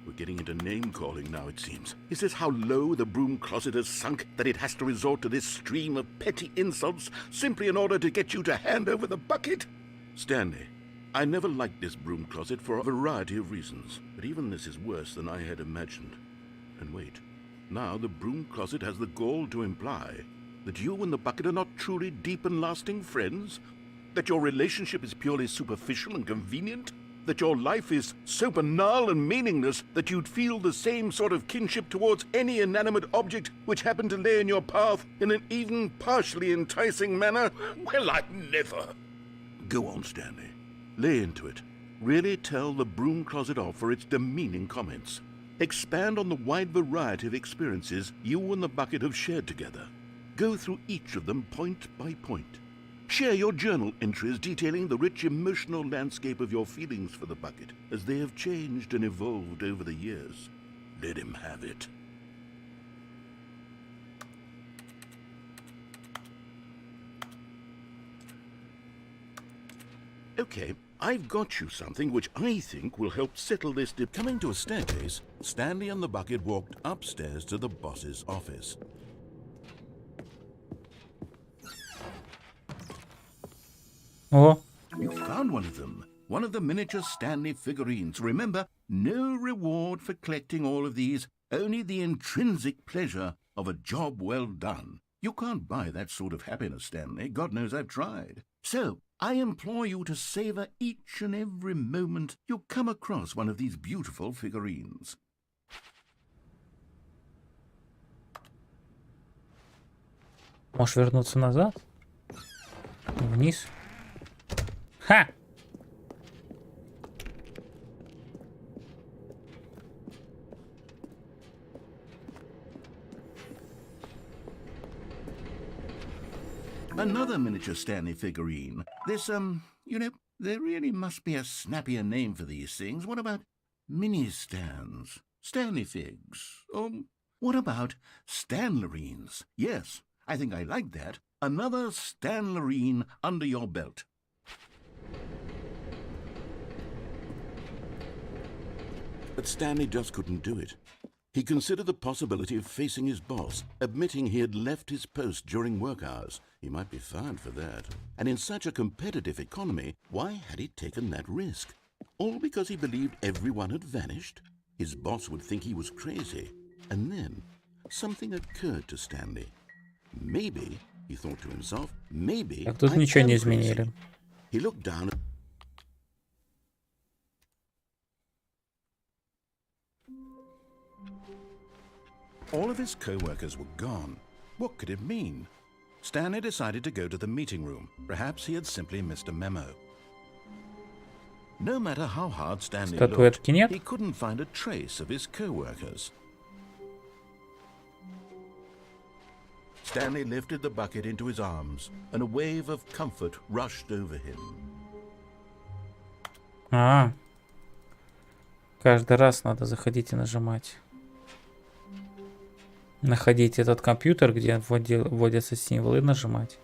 We're getting into name-calling now, it seems. Is this how low the broom closet has sunk, that it has to resort to this stream of petty insults simply in order to get you to hand over the bucket? Stanley, I never liked this broom closet for a variety of reasons, but even this is worse than I had imagined. And wait, now the broom closet has the gall to imply that you and the bucket are not truly deep and lasting friends? That your relationship is purely superficial and convenient? That your life is so banal and meaningless that you'd feel the same sort of kinship towards any inanimate object which happened to lay in your path in an even partially enticing manner? Well, I'd never. Go on, Stanley. Lay into it. Really tell the broom closet off for its demeaning comments. Expand on the wide variety of experiences you and the bucket have shared together. Go through each of them point by point. Share your journal entries detailing the rich emotional landscape of your feelings for the bucket as they have changed and evolved over the years. Let him have it. Okay, I've got you something which I think will help settle this. Coming to a staircase, Stanley and the bucket walked upstairs to the boss's office. О, You found one of them. One of the miniature Stanley figurines. Remember, no reward for collecting all of these, only the intrinsic pleasure of a job well done. You can't buy that sort of happiness, Stanley. God knows I've tried. So, I implore you to savor each and every moment you come across one of these beautiful figurines. можешь вернуться назад? Вниз. Ха! Another miniature Stanley figurine. This, there really must be a snappier name for these things. What about mini-stands? Stanley figs? Or what about Stanlerines? Yes, I think I like that. Another Stanlerine under your belt. But Stanley just couldn't do it. He considered the possibility of facing his boss, admitting he had left his post during work hours. He might be fired for that. And in such a competitive economy, why had he taken that risk? All because he believed everyone had vanished? His boss would think he was crazy. And then, something occurred to Stanley. Maybe, he thought to himself, maybe Так, тут I ничего не am изменили. crazy. He looked down at all of his co-workers were gone. What could it mean? Stanley decided to go to the meeting room. Perhaps he had simply missed a memo. No matter how hard Stanley Статуэтки looked, нет? he couldn't find a trace of his co-workers. Stanley lifted the bucket into his arms, and a wave of comfort rushed over him. А, каждый раз надо заходить и нажимать. Находить этот компьютер, где вводятся символы, и нажимать.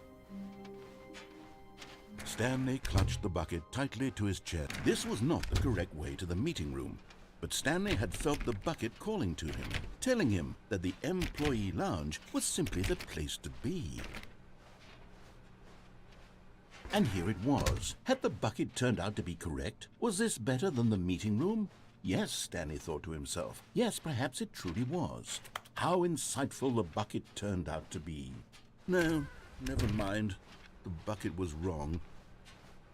Stanley clutched the bucket tightly to his chest. This was not the correct way to the meeting room, but Stanley had felt the bucket calling to him, telling him that the employee lounge was simply the place to be. And here it was. Had the bucket turned out to be correct? Was this better than the meeting room? Yes, Stanley thought to himself. Yes, perhaps it truly was. How insightful the bucket turned out to be. No, never mind. The bucket was wrong.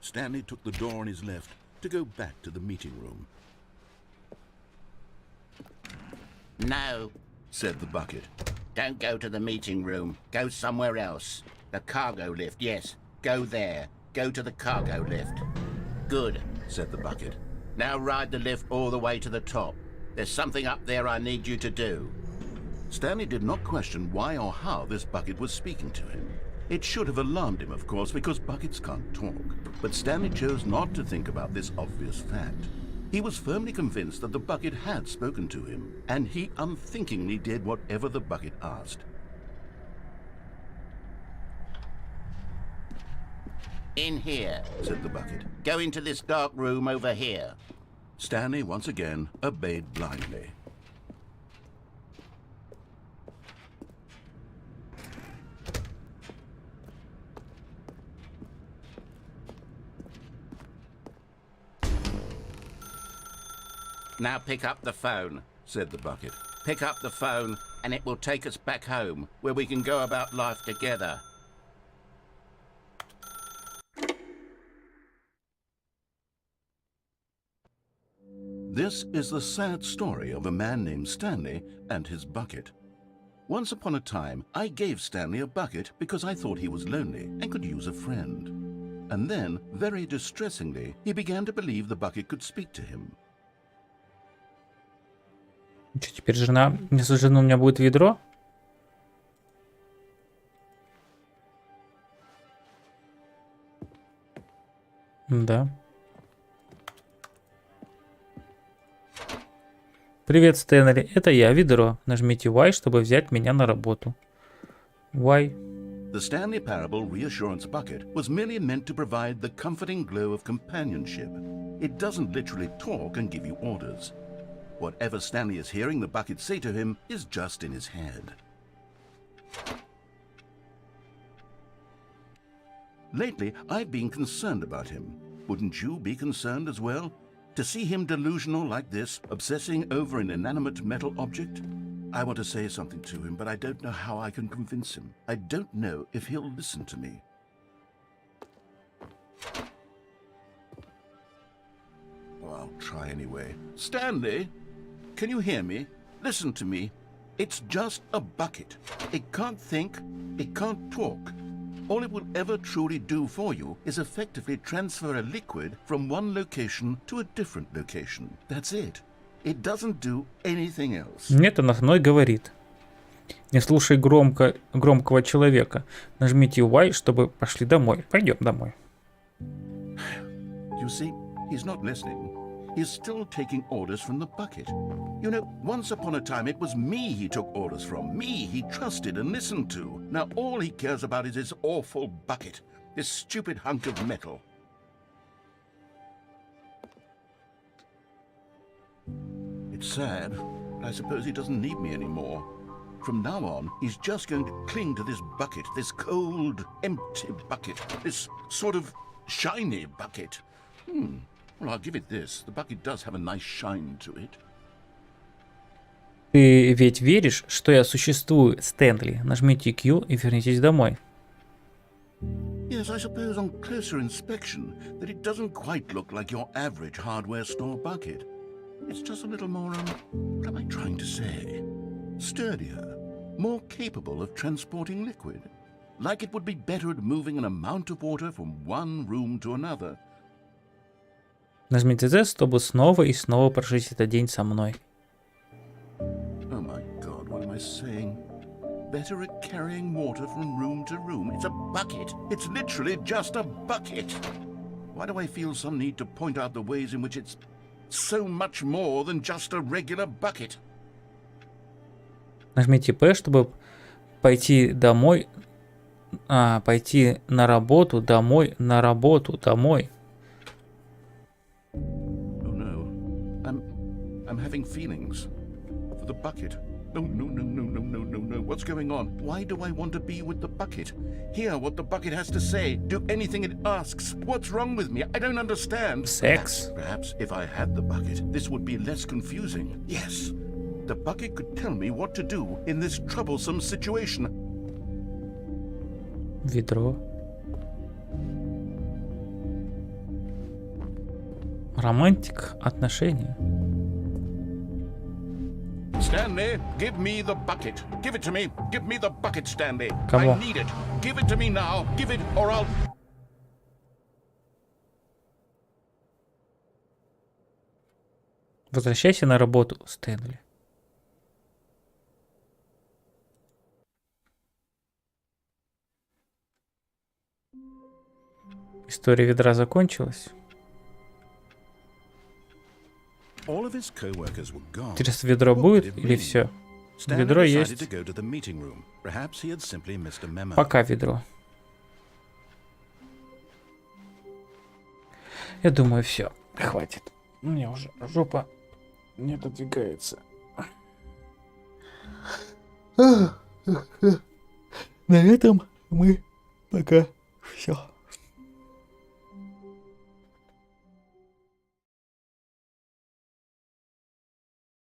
Stanley took the door on his left to go back to the meeting room. No, Said the bucket. don't go to the meeting room. Go somewhere else. The cargo lift, yes. Go there. Go to the cargo lift. Good, Said the bucket. now ride the lift all the way to the top. There's something up there I need you to do. Stanley did not question why or how this bucket was speaking to him. It should have alarmed him, of course, because buckets can't talk. But Stanley chose not to think about this obvious fact. He was firmly convinced that the bucket had spoken to him, and he unthinkingly did whatever the bucket asked. In here. Said the bucket. Go into this dark room over here. Stanley once again obeyed blindly. Now pick up the phone. Said the bucket. Pick up the phone and it will take us back home, where we can go about life together. This is the sad story of a man named Stanley and his bucket. Once upon a time, I gave Stanley a bucket because I thought he was lonely and could use a friend. And then, very distressingly, he began to believe the bucket could speak to him. Что, теперь жена... Вместо жены у меня будет ведро? Да. Привет, Стэнли. Это я, Ведро. Нажмите Y, чтобы взять меня на работу. Y. The Stanley Parable Reassurance Bucket was merely meant to provide the comforting glow of companionship. It doesn't literally talk and give you orders. Whatever Stanley is hearing the bucket say to him is just in his head. Lately, I've been concerned about him. Wouldn't you be concerned as well? To see him delusional like this, obsessing over an inanimate metal object? I want to say something to him, but I don't know how I can convince him. I don't know if he'll listen to me. Well, I'll try anyway. Stanley, can you hear me? Listen to me. It's just a bucket. It can't think, it can't talk. All it will ever truly do for you is effectively transfer a liquid from one location to a different location. That's it. It doesn't do anything else. Нет, она мной говорит. Не слушай громкого человека. Нажмите Y, чтобы пошли домой. Пойдем домой. You see, he's not listening. He's still taking orders from the bucket. You know, once upon a time it was me he took orders from. Me he trusted and listened to. Now all he cares about is his awful bucket. This stupid hunk of metal. It's sad, but I suppose he doesn't need me anymore. From now on, he's just going to cling to this bucket, this cold, empty bucket, this sort of shiny bucket. Well, I'll give it this. The bucket does have a nice shine to it. Ты ведь веришь, что я существую, Стэнли? Нажмите Q и вернитесь домой. Yes, I suppose on closer inspection that it doesn't quite look like your average hardware store bucket. It's just a little more, what am I trying to say? Sturdier, more capable of transporting liquid. Like it would be better at moving an amount of water from one room to another. Нажмите Z, чтобы снова и снова прожить этот день со мной. Oh my God, what am I saying? Better at carrying water from room to room. It's a bucket. It's literally just a bucket. Why do I feel some need to point out the ways in which it's so much more than just a regular bucket? Нажмите P, чтобы пойти домой. Пойти на работу, домой, на работу, домой. Oh no. I'm having feelings for the bucket. No. What's going on? Why do I want to be with the bucket? Hear what the bucket has to say. Do anything it asks. What's wrong with me? I don't understand. Sex. Perhaps if I had the bucket, this would be less confusing. Yes. The bucket could tell me what to do in this troublesome situation. Ведро. Романтик, отношения. Stanley, give me the bucket. Give it to me. Give me the bucket, Stanley. Come I on. need it. Give it to me now. Give it or I'll... Возвращайся на работу, Стэнли. История ведра закончилась. All of his co-workers were gone. Интересно, ведро будет или все? Ведро есть. Пока ведро. Я думаю, все. Хватит. У меня уже жопа не отодвигается. На этом мы пока все.